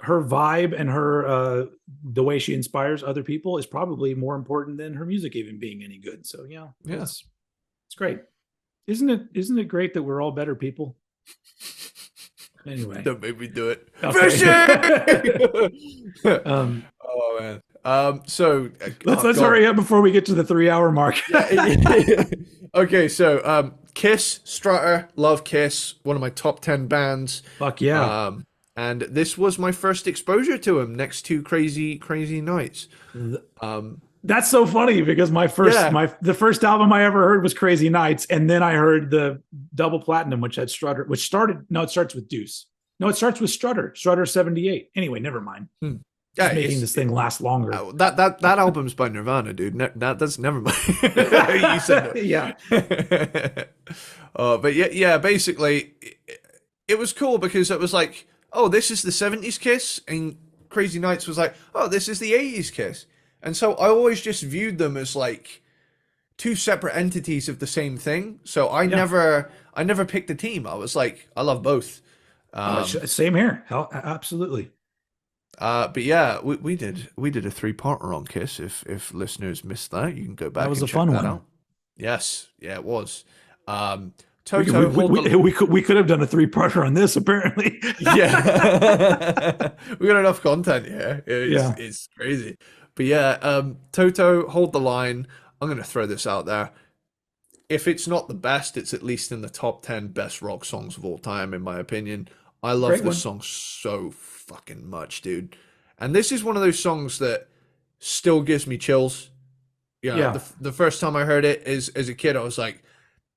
vibe and her the way she inspires other people is probably more important than her music even being any good. So yeah, it's great. Isn't it great that we're all better people? Anyway, don't make me do it. Okay. Oh man. So let's hurry up before we get to the 3-hour mark. Okay, so Kiss, Strutter, love Kiss, one of my top 10 bands. Fuck yeah. And this was my first exposure to him, next to Crazy Nights. That's so funny, because the first album I ever heard was Crazy Nights, and then I heard the double platinum, which had Strutter, it starts with Deuce. No, it starts with Strutter 78. Anyway, never mind. Making this thing last longer. That album's by Nirvana, dude. That's never mind. You said no. Yeah. But yeah, basically, it was cool because it was like, oh, this is the 70s Kiss, and Crazy Nights was like, oh, this is the 80s Kiss. And so I always just viewed them as like two separate entities of the same thing. So Yeah. I never picked a team. I was like, I love both. Same here. Absolutely. But yeah, we did a three-parter on Kiss. If listeners missed that, you can go That back was and a check fun that one. out. Yes, yeah, it was. We could, Toto, hold the we could have done a three-parter on this, apparently. yeah, we got enough content here. Yeah. It's crazy. But yeah, Toto, hold the line. I'm gonna throw this out there. If it's not the best, it's at least in the top 10 best rock songs of all time, in my opinion. I love Great this one. song so fucking much, dude. And this is one of those songs that still gives me chills. Yeah, Yeah. the first time I heard it as a kid, I was like,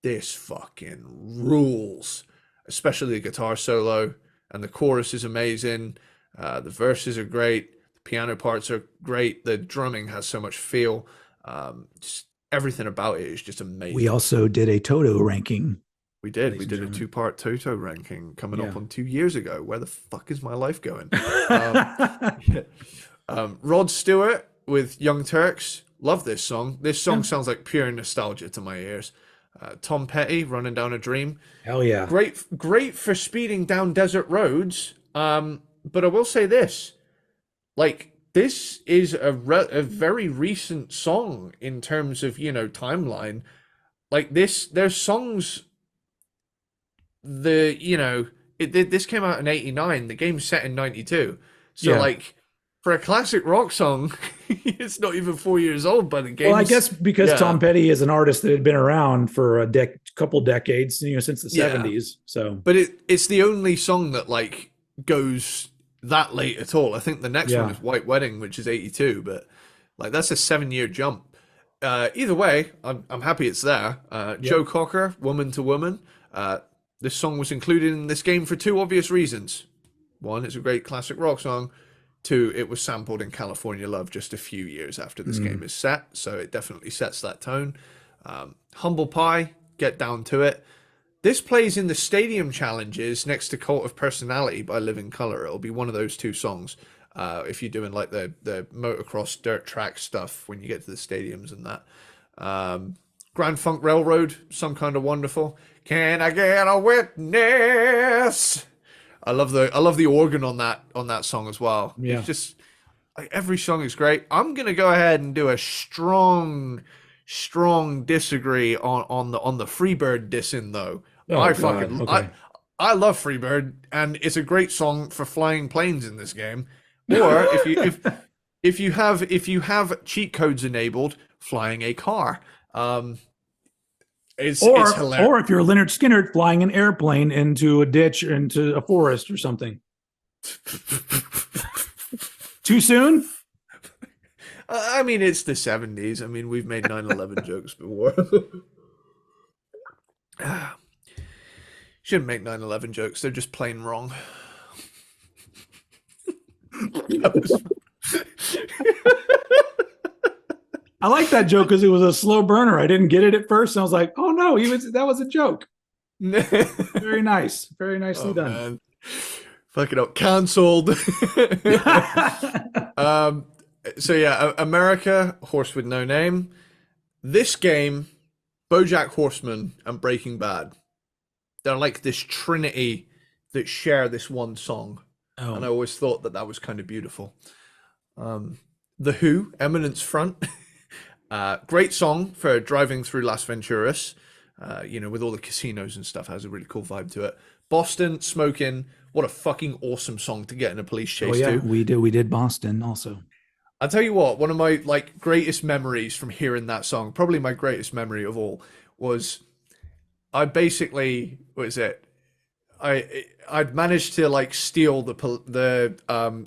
this fucking rules. Especially the guitar solo, and the chorus is amazing. The verses are great. The piano parts are great. The drumming has so much feel. Just everything about it is just We amazing. also did a Toto ranking, We did. ladies We and did a gentlemen. two-part Toto ranking coming Yeah. up on 2 years ago. Where the fuck is my life going? Yeah. Rod Stewart with Young Turks. Love this song. This song Yeah. sounds like pure nostalgia to my ears. Tom Petty, Running Down a Dream. Hell yeah. Great for speeding down desert roads. But I will say this, like this is a very recent song in terms of timeline. Like there's songs this came out in '89. The game's set in '92, so Yeah. like for a classic rock song, it's not even 4 years old, but the Well, I game's guess because yeah Tom Petty is an artist that had been around for couple decades, since the yeah. 70s. So, But it's the only song that like goes that late at all. I think the next one yeah. is White Wedding, which is '82, but like that's a 7 year jump. Either way, I'm happy it's there. Yep. Joe Cocker, Woman to Woman. This song was included in this game for two obvious reasons. One, it's a great classic rock song. Two, it was sampled in California Love just a few years after this game Mm. is set, so it definitely sets that tone. Humble Pie, Get Down to It. This plays in the stadium challenges next to Cult of Personality by Living Colour. It'll be one of those two songs if you're doing like the motocross dirt track stuff when you get to the stadiums and that. Grand Funk Railroad, Some Kind of Wonderful. Can I get a witness? I love the organ on that song as well. Yeah. It's just like every song is great. I'm gonna go ahead and do a strong disagree on the Freebird dissing though. Oh God. Okay. I love Freebird and it's a great song for flying planes in this game. Or if you have cheat codes enabled, flying a car. It's hilarious. Or if you're Leonard Skinner flying an airplane into a ditch, into a forest or something. Too soon? I mean, it's the '70s. I mean, we've made 9/11 jokes before. Shouldn't make 9/11 jokes. They're just plain wrong. I like that joke because it was a slow burner. I didn't get it at first. And I was like, oh no, that was a joke. Very nice. Very nicely done. Man. Fucking up. Cancelled. So yeah, America, Horse with No Name. This game, BoJack Horseman and Breaking Bad. They're like this trinity that share this one song. Oh. And I always thought that was kind of beautiful. The Who, Eminence Front. Great song for driving through Las Venturas. With all the casinos and stuff, has a really cool vibe to it. Boston, Smoking. What a fucking awesome song to get in a police chase to. We did Boston also. I'll tell you what, one of my like greatest memories from hearing that song, probably my greatest memory of all, was I basically I'd managed to like steal the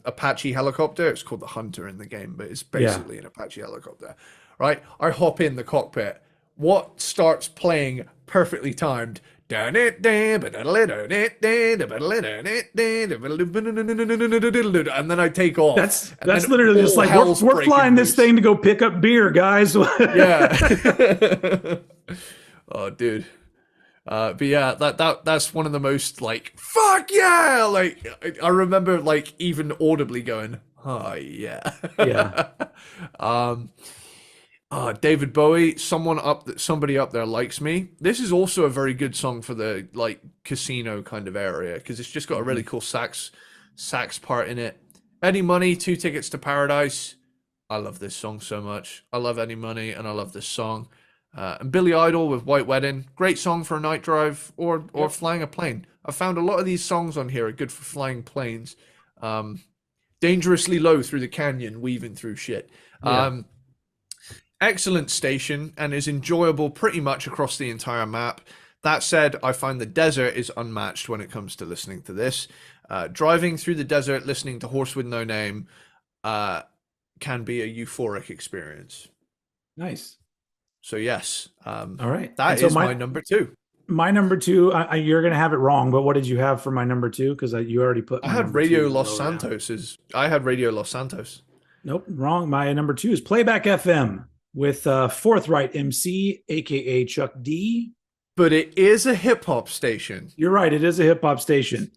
Apache helicopter. It's called the Hunter in the game, but it's basically an Apache helicopter. Right? I hop in the cockpit. What starts playing perfectly timed? And then I take off. That's literally just like we're flying this thing to go pick up beer, guys. Yeah. Oh, dude. But yeah, that's one of the most like fuck yeah. Like I remember like even audibly going Oh yeah. Yeah. um David Bowie, somebody up there likes me. This is also a very good song for the like casino kind of area because it's just got a really Mhm. cool sax part in it. Eddie Money, Two Tickets to Paradise. I love this song so much. I love Eddie Money and I love this song. And Billy Idol with White Wedding, great song for a night drive or Yep. flying a plane. I found a lot of these songs on here are good for flying planes. Um, Dangerously low through the canyon, weaving through shit. Yeah. Excellent station and is enjoyable pretty much across the entire map. That said, I find the desert is unmatched when it comes to listening to this. Driving through the desert, listening to Horse with No Name, uh, can be a euphoric experience. Nice. So yes, All right. And that so is my number two. my number two, you're gonna have it wrong, but what did you have for my number two? Because you already put my number two lower down. I had Radio Los Santos, Nope, wrong. My number two is Playback FM with Forthright MC, aka Chuck D. but it is a hip hop station. You're right. It is a hip hop station.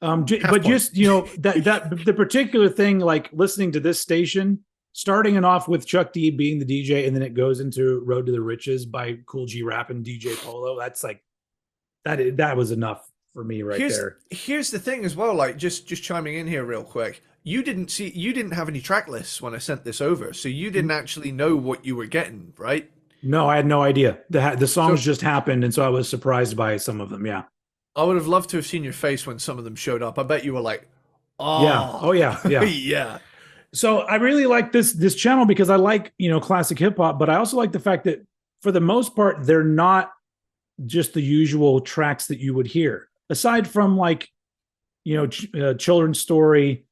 Half But point. just that the particular thing, like listening to this station, starting it off with Chuck D being the DJ, and then it goes into Road to the Riches by Cool G Rap and DJ Polo. That's like that was enough for me right there. Here's the thing as well. Like just chiming in here real quick. You didn't have any track lists when I sent this over, so you didn't actually know what you were getting, right? No, I had no idea. The songs So just happened, and so I was surprised by some of them. Yeah, I would have loved to have seen your face when some of them showed up. I bet you were like, yeah, "Oh, oh yeah, yeah. yeah, So I really like this channel because I like classic hip hop, but I also like the fact that for the most part they're not just the usual tracks that you would hear, aside from like Children's Story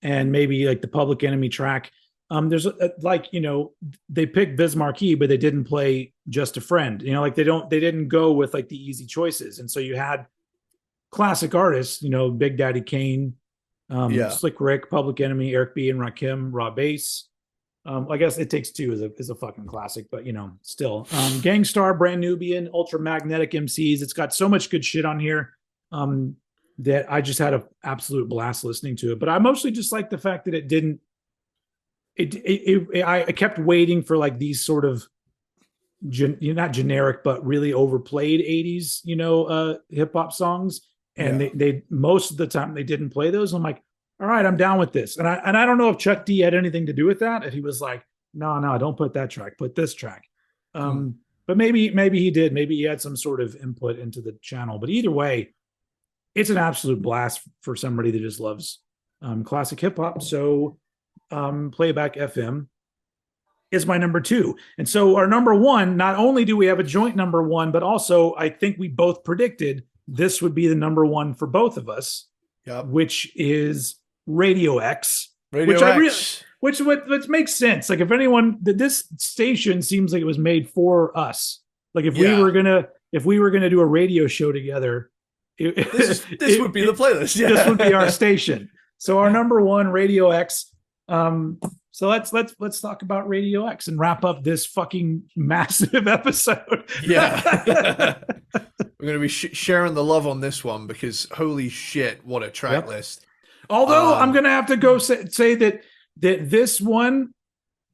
and maybe like the Public Enemy track. There's like they picked Biz Markie, but they didn't play Just a Friend. Like they didn't go with like the easy choices, and so you had classic artists, Big Daddy Kane, yeah." Slick Rick, Public Enemy, Eric B. and Rakim, Raw Bass. I guess It Takes Two is a fucking classic, but still. Gangstar, Brand Nubian, Ultra Magnetic MCs. It's got so much good shit on here that I just had an absolute blast listening to it. But I mostly just like the fact that it didn't. I kept waiting for like these sort of not generic but really overplayed 80s hip hop songs, and Yeah. they most of the time they didn't play those. I'm like, all right, I'm down with this. And I don't know if Chuck D had anything to do with that, if he was like, no, don't put that track, put this track. Hmm. But maybe he did, maybe he had some sort of input into the channel. But either way, it's an absolute blast for somebody that just loves classic hip hop. So Playback FM is my number two. And so our number one, not only do we have a joint number one, but also I think we both predicted this would be the number one for both of us, Yep. which is Radio X, Radio which I really, X. which makes sense. Like if anyone, this station seems like it was made for us. Like if Yeah. we were gonna do a radio show together, This would be the playlist. Yeah. this would be our station. So our number one, Radio X. So let's talk about Radio X and wrap up this fucking massive episode. Yeah. We're going to be sharing the love on this one because holy shit, what a track Yep. list. Although I'm going to have to go say that this one,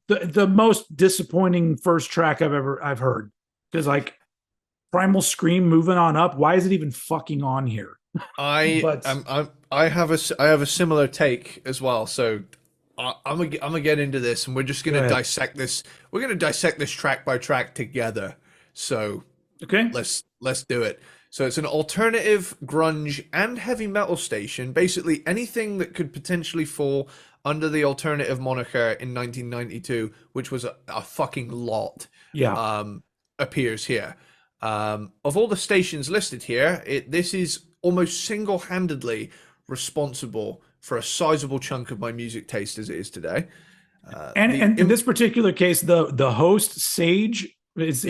the most disappointing first track I've heard, because like Primal Scream, Moving On Up, why is it even fucking on here? I have a similar take as well. So I'm gonna get into this, and we're just gonna dissect this. We're gonna dissect this track by track together. So Okay. let's do it. So it's an alternative grunge and heavy metal station. Basically anything that could potentially fall under the alternative moniker in 1992, which was a fucking lot. Yeah. Appears here. Of all the stations listed here, this is almost single-handedly responsible for a sizable chunk of my music taste as it is today. And in this particular case, the host Sage is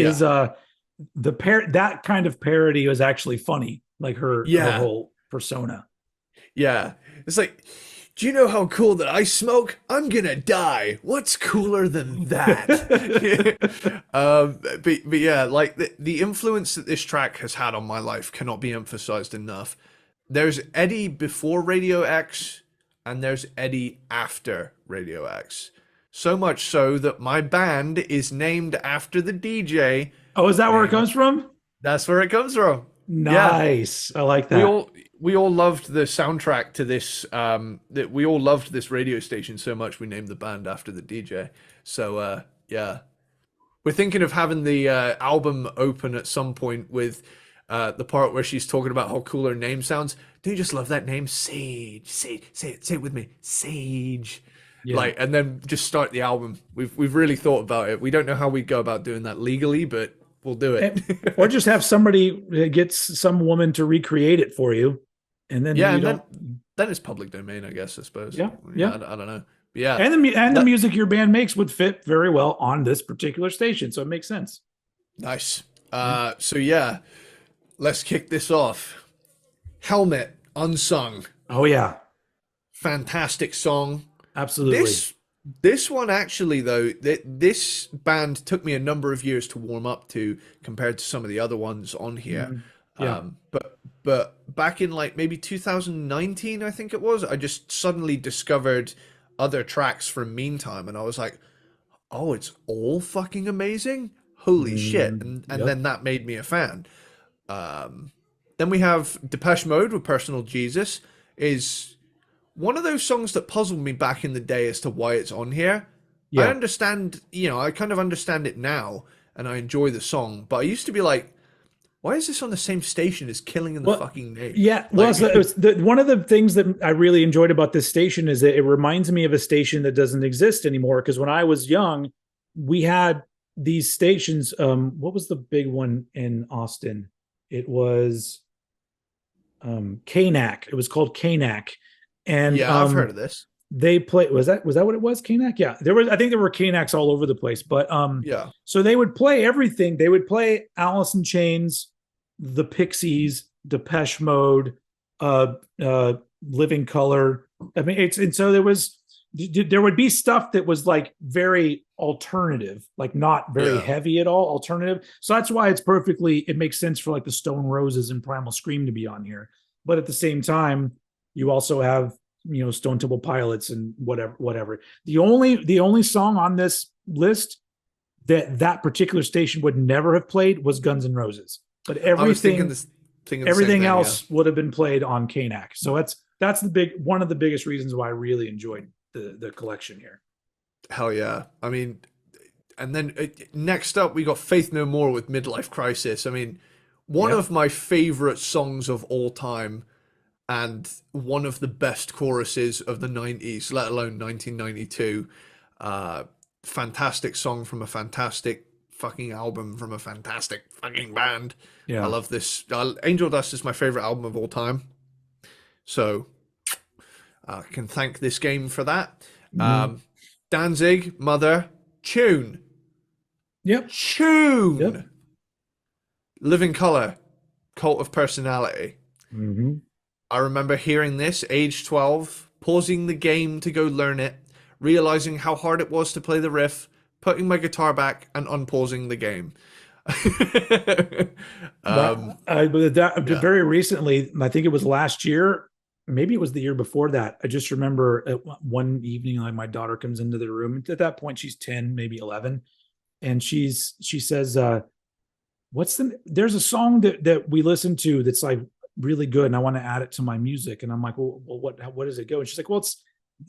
that kind of parody was actually funny, like her whole persona. Yeah, it's like, do you know how cool that I smoke? I'm gonna die. What's cooler than that? But yeah, like the influence that this track has had on my life cannot be emphasized enough. There's Eddie before Radio X, and there's Eddie after Radio X. So much so that my band is named after the DJ. Oh, is that where it And comes from? that's where it comes from. Yeah. Nice. I like We that. all we all loved the soundtrack to this that we all loved this radio station so much we named the band after the DJ. So yeah. We're thinking of having the album open at some point with the part where she's talking about how cool her name sounds. Do you just love that name? Sage. Say it with me. Sage. Yeah. Like, and then just start the album. We've really thought about it. We don't know how we go about doing that legally, but we'll do it. Or just have somebody gets some woman to recreate it for you, and then Yeah, you and don't. then it's public domain, I guess. I suppose. Yeah, yeah. I don't know. But yeah, And the that, music your band makes would fit very well on this particular station, so it makes sense. nice. Yeah. So yeah, let's kick this off. Helmet, Unsung. Oh yeah, Fantastic song. absolutely. This one actually though, this band took me a number of years to warm up to compared to some of the other ones on here. Mhm. Yeah. But back in like maybe 2019, I think it was, I just suddenly discovered other tracks from Meantime, and I was like, oh, it's all fucking amazing. Holy shit. And Yep. then that made me a fan. Then we have Depeche Mode with Personal Jesus is one of those songs that puzzled me back in the day as to why it's on here. I Yeah. understand, I kind of understand it now and I enjoy the song, but I used to be like, why is this on the same station as Killing in the Well, fucking Name? yeah. Well, Like, so it was one of the things that I really enjoyed about this station is that it reminds me of a station that doesn't exist anymore. Because when I was young, we had these stations. What was the big one in Austin? It was KNAC. It was called KNAC, and yeah, I've heard of this. they play. Was that what it was? KNAC. Yeah, there was. I think there were KNACs all over the place. But Yeah. so they would play everything. They would play Alice in Chains, the Pixies, Depeche Mode, uh, uh, Living Color. I mean, and so there would be stuff that was like very alternative, like not very Yeah. heavy at all, alternative. So that's why it makes sense for like the Stone Roses and Primal Scream to be on here. But at the same time, you also have Stone Temple Pilots and whatever. The only song on this list that particular station would never have played was Guns N' Roses. But I was thinking thinking the same everything thing, else would have been played on KNAC. So that's one of the biggest reasons why I really enjoyed the collection here. yeah. Hell yeah. I mean, and then next up we got Faith No More with Midlife Crisis. I mean, one Yep. of my favorite songs of all time and one of the best choruses of the 90s, let alone 1992. Fantastic song from a fantastic fucking album from a fantastic fucking band. Yeah. I love this. Angel Dust is my favorite album of all time. So I can thank this game for that. Mhm. Danzig, Mother, Tune. Yep. Tune. Yep. Living Color, Cult of Personality. Mm-hmm. I remember hearing this, age 12, pausing the game to go learn it, realizing how hard it was to play the riff, putting my guitar back, and unpausing the game. Very recently, I think it was last year, maybe it was the year before that. I just remember one evening, like my daughter comes into the room. At that point, she's 10, maybe 11, and she says, there's a song that we listen to that's like really good, and I want to add it to my music. And I'm like, well, what does it go? And she's like, well, it's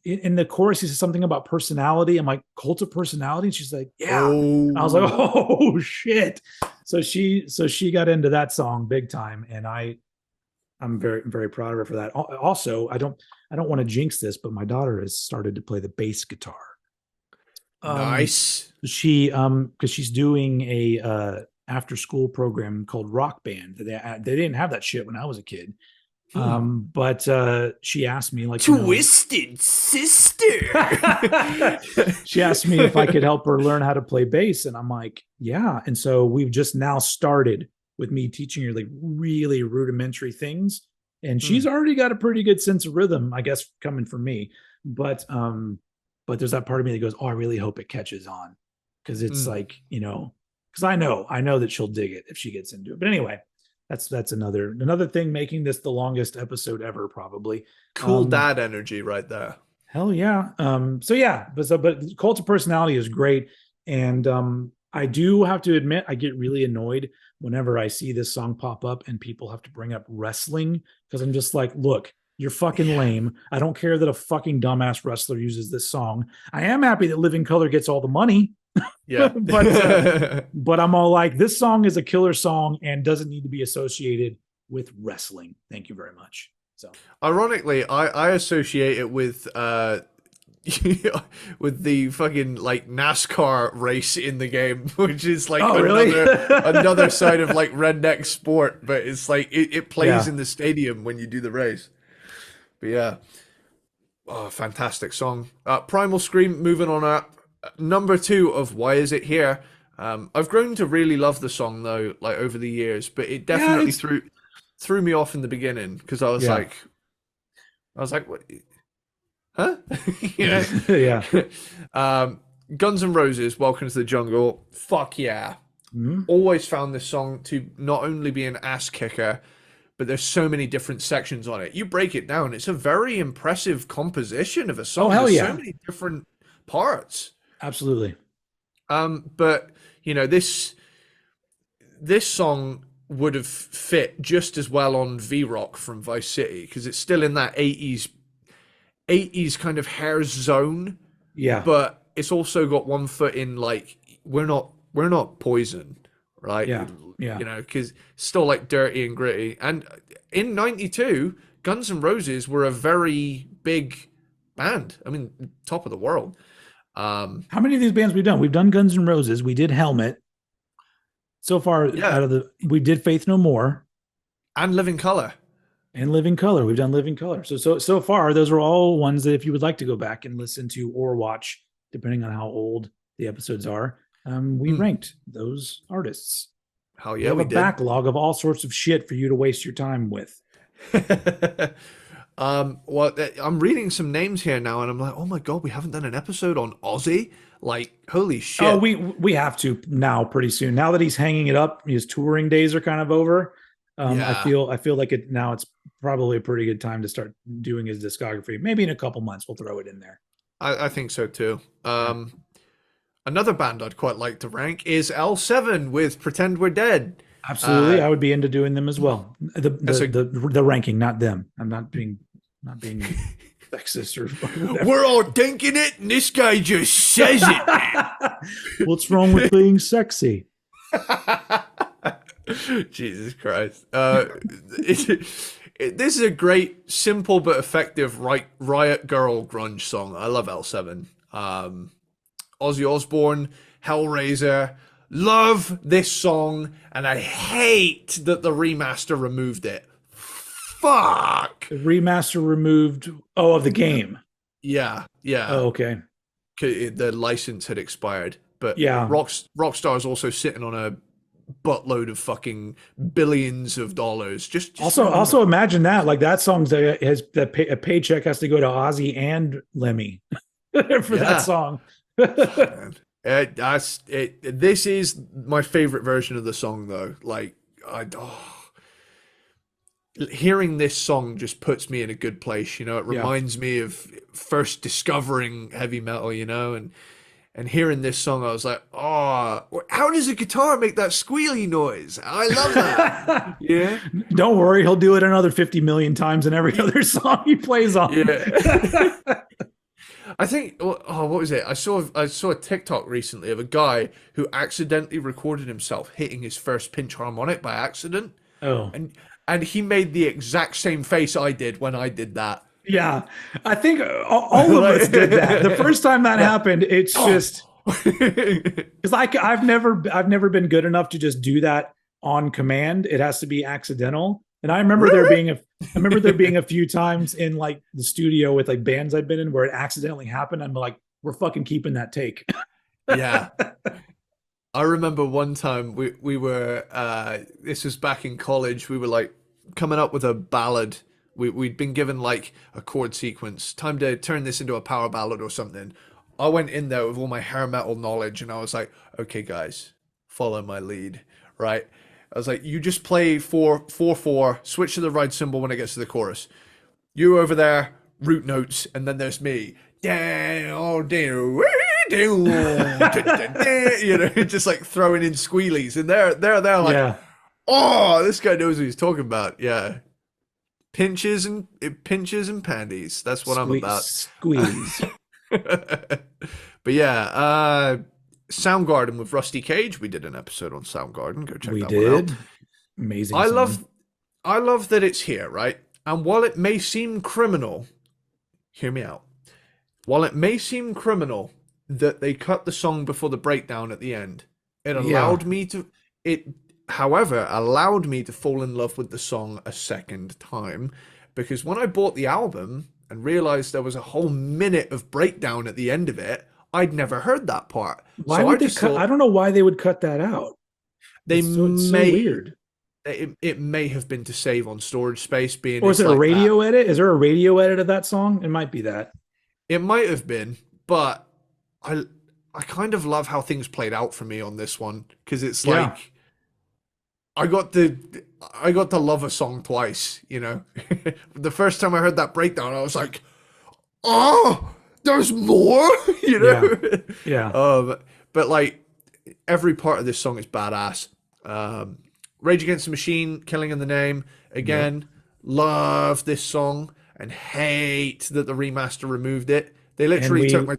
in the chorus. He says something about personality. I'm like, Cult of Personality. And she's like, yeah. Oh. I was like, oh shit. So she got into that song big time, and I'm very, very proud of her for that. Also, I don't want to jinx this, but my daughter has started to play the bass guitar. Nice. She because she's doing a after school program called Rock Band. They didn't have that shit when I was a kid. But she asked me, like, Twisted Sister. She asked me if I could help her learn how to play bass, and I'm like, yeah. And so we've just now started with me teaching her like really rudimentary things, and she's already got a pretty good sense of rhythm, I guess, coming from me. But there's that part of me that goes, oh, I really hope it catches on, because it's like, because I know that she'll dig it if she gets into it. But anyway, That's another thing making this the longest episode ever, probably. Cool Um, dad energy right there. Hell yeah. So yeah, but Cult of Personality is great, and I do have to admit I get really annoyed whenever I see this song pop up and people have to bring up wrestling because I'm just like, look, you're fucking Yeah. lame. I don't care that a fucking dumbass wrestler uses this song. I am happy that Living Color gets all the money, Yeah. but I'm all like, this song is a killer song and doesn't need to be associated with wrestling. Thank you very much. So Ironically, I associate it with with the fucking like NASCAR race in the game, which is like oh really? another side of like redneck sport, but it's like it plays Yeah. in the stadium when you do the race. But yeah, oh, fantastic song. Primal Scream, moving on up. Number two of Why Is It Here? I've grown to really love the song though, like over the years, but it Yeah, definitely it's threw me off in the beginning because yeah. I was like, what? Huh? You know? Yeah. Guns N' Roses, Welcome to the Jungle. Fuck yeah. Mhm. Always found this song to not only be an ass kicker, but there's so many different sections on it. You break it down, it's a very impressive composition of a Oh song. hell There's so yeah. many different parts. Absolutely. But you know, this song would have fit just as well on V Rock from Vice City because it's still in that 80s kind of hair zone, Yeah. but it's also got one foot in like we're not Poison, right? Yeah. Yeah. You know, because still like dirty and gritty. And in '92, Guns N' Roses were a very big band. I mean, top of the world. How many of these bands we've done? We've done Guns N' Roses. We did Helmet. So far, Yeah, out of the we did Faith No More and Living Color. and Living Color. We've done Living Color. So far, those are all ones that if you would like to go back and listen to or watch, depending on how old the episodes are, we Mm, ranked those artists. hell We yeah, have we a did. backlog of all sorts of shit for you to waste your time with. Well, I'm reading some names here now, and I'm like, oh my god, we haven't done an episode on Ozzy. Like, holy Oh, shit! we have to now pretty soon. Now that he's hanging it up, his touring days are kind of over. Yeah, I feel like it now. It's probably a pretty good time to start doing his discography. Maybe in a couple months we'll throw it in there. I think so too. Yeah, Another band I'd quite like to rank is L7 with Pretend We're Dead. absolutely. Uh, I would be into doing them as well. that's a The ranking, not them. I'm not being sexist or whatever. we're all thinking it, and this guy just says What's wrong with being sexy? it. Jesus Christ. This is a great, simple but effective Riot Girl grunge song. I love L7. Ozzy Osbourne, Hellraiser. Love this song, and I hate that the remaster removed it. Fuck. The remaster removed. Oh, of the game. Yeah, yeah. Oh, okay. The license had expired, but Yeah. Rockstar's also sitting on a buttload of fucking billions of dollars. Just Also imagine that like that song's has that a paycheck has to go to Ozzy and Lemmy for that yeah. song. Man. That's it. This is my favorite version of the song, though. Like, hearing this song just puts me in a good place. You know, it Yeah. reminds me of first discovering heavy metal. You know, and hearing this song, I was like, oh, how does a guitar make that squealy noise? I love that. Yeah, Don't worry, he'll do it another 50 million times in every other song he plays on. yeah. I think oh what was it? I saw a TikTok recently of a guy who accidentally recorded himself hitting his first pinch harmonic by accident, Oh. and he made the exact same face I did when I did that. Yeah. I think all of us did that. The first time that happened, it's just because I've never been good enough to just do that on command. It has to be accidental. And I remember Really? I remember there being a few times in like the studio with like bands I've been in where it accidentally happened. I'm like, we're fucking keeping that take. Yeah. I remember one time we were this was back in college. We were like coming up with a ballad. We'd been given like a chord sequence. Time to turn this into a power ballad or something. I went in there with all my hair metal knowledge and I was like, okay guys, follow my lead, right? I was like, you just play 4/4/4, switch to the right symbol when it gets to the chorus. You over there, root notes, and then there's me. Down, down, you know, just like throwing in squealies, and they're like, Yeah. oh, this guy knows what he's talking about. Yeah, pinches and panties. That's what I'm about. Squealies. But yeah, Soundgarden with Rusty Cage. We did an episode on Soundgarden. Go check We that one out. did. Amazing I song. love, I love that it's here, right? And while it may seem criminal, hear me out. While it may seem criminal that they cut the song before the breakdown at the end, it Yeah. allowed me to it however allowed me to fall in love with the song a second time, because when I bought the album and realized there was a whole minute of breakdown at the end of it, I'd never heard that part. Why So I would they just cut? thought I don't know why they would cut that out. they It's so may weird. it may have been to save on storage space, being Or is it's it a like that. radio edit? Is there a radio edit of that song? It might be that. It might have been, but I I kind of love how things played out for me on this one, because it's Yeah. like I got to I got to love a song twice, you know. The first time I heard that breakdown, I was like, "Oh, there's more," you Yeah. know. Yeah. But like every part of this song is badass. Rage Against the Machine, Killing in the Name, Yep. again, love this song and hate that the remaster removed it. They And literally took we my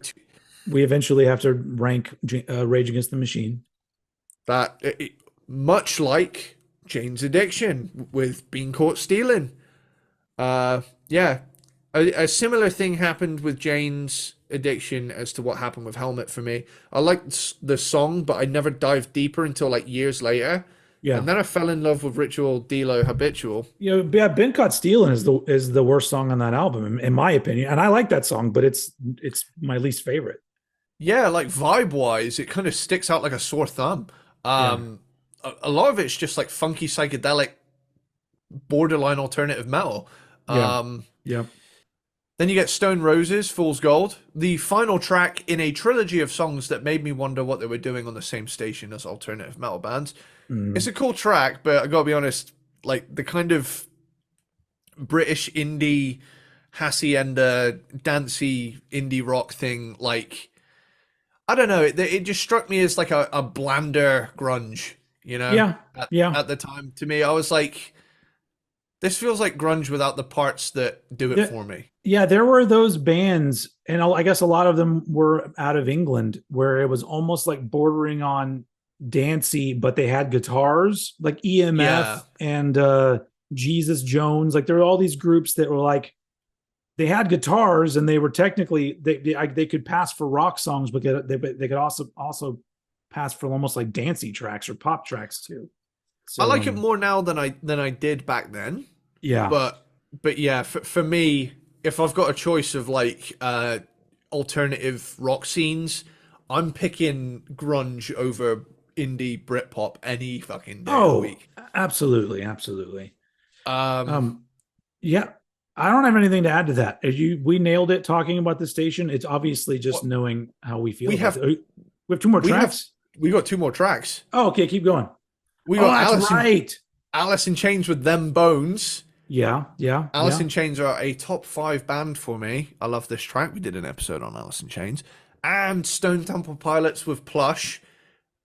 we eventually have to rank Rage Against the Machine. that much like Jane's Addiction with Being Caught Stealing. Yeah, a similar thing happened with Jane's Addiction as to what happened with Helmet for me. I liked the song, but I never dived deeper until like years later. Yeah. And then I fell in love with Ritual Delo Habitual. You know, yeah, Ben Caught Stealing is the worst song on that album, in my opinion. And I like that song, but it's my least favorite. Yeah, like vibe wise, it kind of sticks out like a sore thumb. Yeah. A lot of it's just like funky psychedelic, borderline alternative metal. Yeah. Um, Yeah. Then you get Stone Roses, Fool's Gold, the final track in a trilogy of songs that made me wonder what they were doing on the same station as alternative metal bands. It's Mm. a cool track, but I gotta be honest, like the kind of British indie, hacienda, dancey indie rock thing, like I don't know, it just struck me as like a blander grunge, you know, Yeah. Yeah. at the time. To me, I was like, this feels like grunge without the parts that do it Yeah. for me. Yeah, there were those bands, and I guess a lot of them were out of England, where it was almost like bordering on dancey, but they had guitars, like Yeah. EMF and Jesus Jones. Like there were all these groups that were like they had guitars, and they were technically they could pass for rock songs, but they could also pass for almost like dancey tracks or pop tracks too. I So like it more now than I did back then. yeah, But yeah, for me, if I've got a choice of like alternative rock scenes, I'm picking grunge over indie Britpop any fucking day of the oh, week. absolutely, absolutely. Um, Um, yeah, I don't have anything to add to that. As we nailed it talking about the station. It's obviously just what knowing how we feel we about have it. We have two more we have tracks. we got two more tracks. Oh, okay, keep going. We Oh, got that's right. Alice in Chains with Them Bones. Yeah, yeah, Alice yeah, in Chains are a top 5 band for me. I love this track. We did an episode on Alice in Chains. And Stone Temple Pilots with Plush.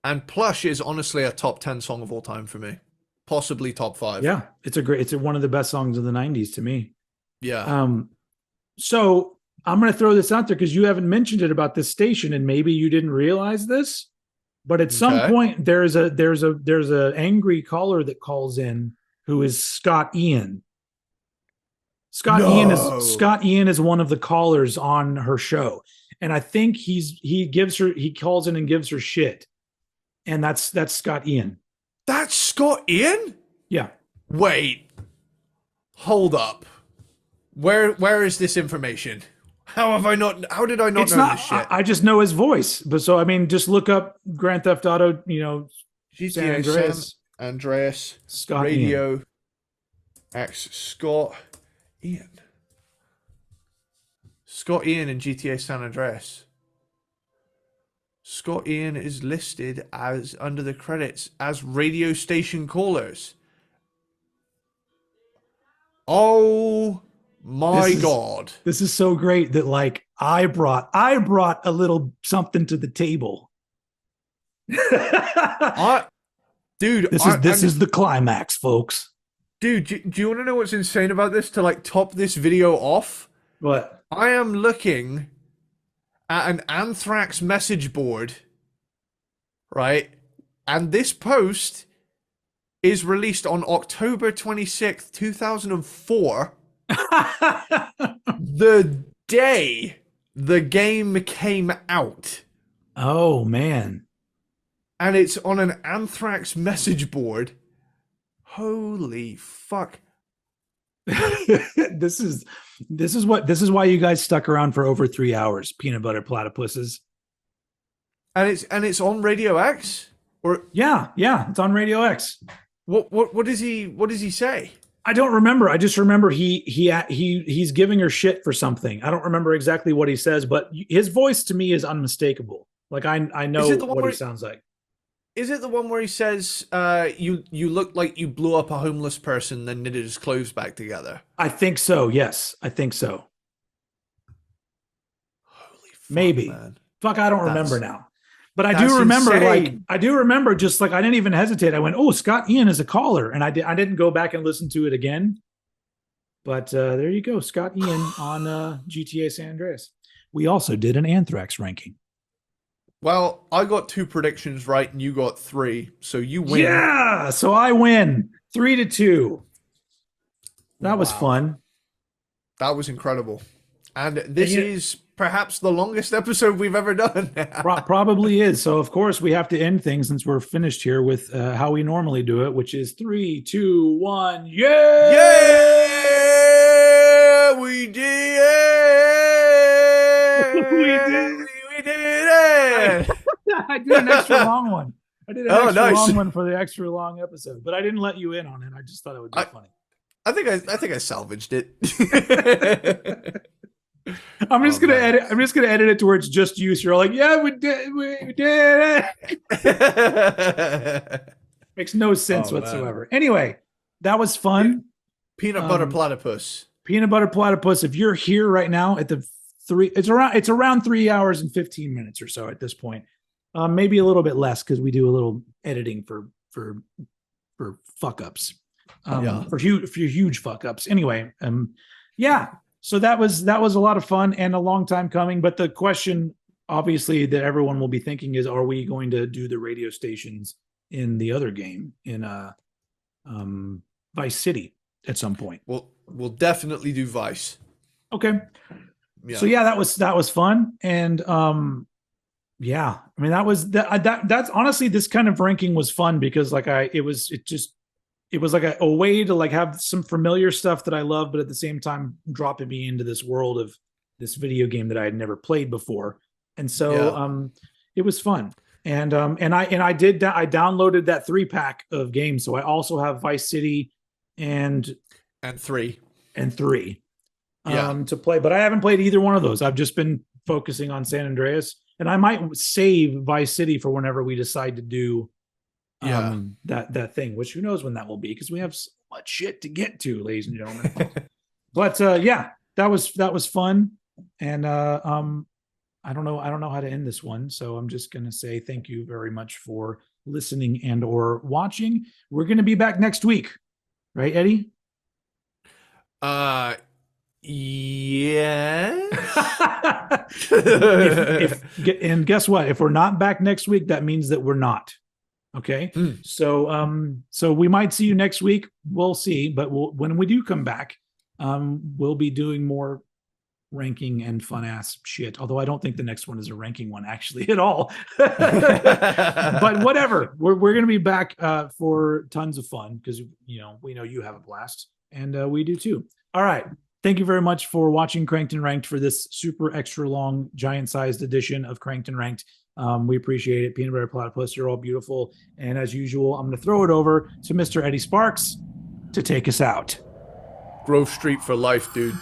And Plush is honestly a top 10 song of all time for me. Possibly top 5. yeah. It's one of the best songs of the '90s to me. Yeah. Um, so I'm going to throw this out there because you haven't mentioned it about this station, and maybe you didn't realize this, but at some Okay. point there's a angry caller that calls in who is Scott Ian. No. Scott Ian is one of the callers on her show, and I think he calls in and gives her shit, and that's Scott Ian. That's Scott Ian? Yeah, Wait. Hold up. Where is this information? How did I not it's know not. this shit? I just know his voice, but so I mean, just look up Grand Theft Auto. San GTA San Andreas, Andreas Scott Ian. Radio X Scott Ian. Scott Ian in GTA San Andreas. Scott Ian is listed as under the credits as radio station callers. Oh This my is god. this is so great that like I brought a little something to the table. I dude, This is the climax, folks. dude, do you want to know what's insane about this to like top this video off? What? I am looking at an Anthrax message board, right? And this post is released on October 26th, 2004, the day the game came out. Oh man. And it's on an Anthrax message board. Holy fuck. this is why you guys stuck around for over 3 hours, peanut butter platypuses. And it's on Radio X? Or Yeah, it's on Radio X. what does he say? I don't remember. I just remember he's giving her shit for something. I don't remember exactly what he says, but his voice to me is unmistakable. Like I know what he sounds like. Is it the one where he says, you look like you blew up a homeless person, then knitted his clothes back together? I think so. Yes, I think so. Holy fuck, Maybe. man. Fuck, I don't remember now. But I that's do remember, insane. I do remember just like, I didn't even hesitate. I went, oh, Scott Ian is a caller. And I didn't go back and listen to it again. But there you go. Scott Ian on GTA San Andreas. We also did an Anthrax ranking. Well, I got 2 predictions right and you got 3, so you win. Yeah, so I win 3-2. That was Wow. fun. That was incredible. And this is perhaps the longest episode we've ever done. Probably is. So, of course, we have to end things since we're finished here with how we normally do it, which is 3, 2, 1. Yeah! Yeah! We did it! We did We did it! I did an extra long one. I did an extra nice. long one for the extra long episode, but I didn't let you in on it. I just thought it would be funny. I think I salvaged it. I'm just gonna edit it to where it's just you. So you're like, yeah, we did it. Makes no sense whatsoever. Man. Anyway, that was fun. Peanut butter platypus. Peanut butter platypus. If you're here right now at the 3, it's around 3 hours and 15 minutes or so at this point. Maybe a little bit less because we do a little editing for fuck ups. For huge fuck ups. Anyway, yeah. So that was a lot of fun and a long time coming. But the question, obviously, that everyone will be thinking is, are we going to do the radio stations in the other game in Vice City at some point? We'll definitely do Vice. Okay. Yeah. So yeah, that was fun. And yeah, I mean that's honestly, this kind of ranking was fun because like it was like a way to like have some familiar stuff that I love, but at the same time dropping me into this world of this video game that I had never played before. And so it was fun. And I downloaded that 3-pack of games. So I also have Vice City and 3 to play, but I haven't played either one of those. I've just been focusing on San Andreas, and I might save Vice City for whenever we decide to do that thing, which who knows when that will be, because we have so much shit to get to, ladies and gentlemen. But yeah, that was fun. And I don't know how to end this one, so I'm just gonna say thank you very much for listening and or watching. We're gonna be back next week, right, Eddie? Yeah. And guess what? If we're not back next week, that means that we're not. Okay. So we might see you next week. We'll see. But when we do come back, we'll be doing more ranking and fun ass shit. Although I don't think the next one is a ranking one actually at all. But whatever. We're going to be back for tons of fun because, we know you have a blast and we do too. All right. Thank you very much for watching Cranked and Ranked for this super extra long, giant-sized edition of Cranked and Ranked. We appreciate it. Peanut Butter Platypus, you're all beautiful. And as usual, I'm going to throw it over to Mr. Eddie Sparxx to take us out. Grove Street for life, dude.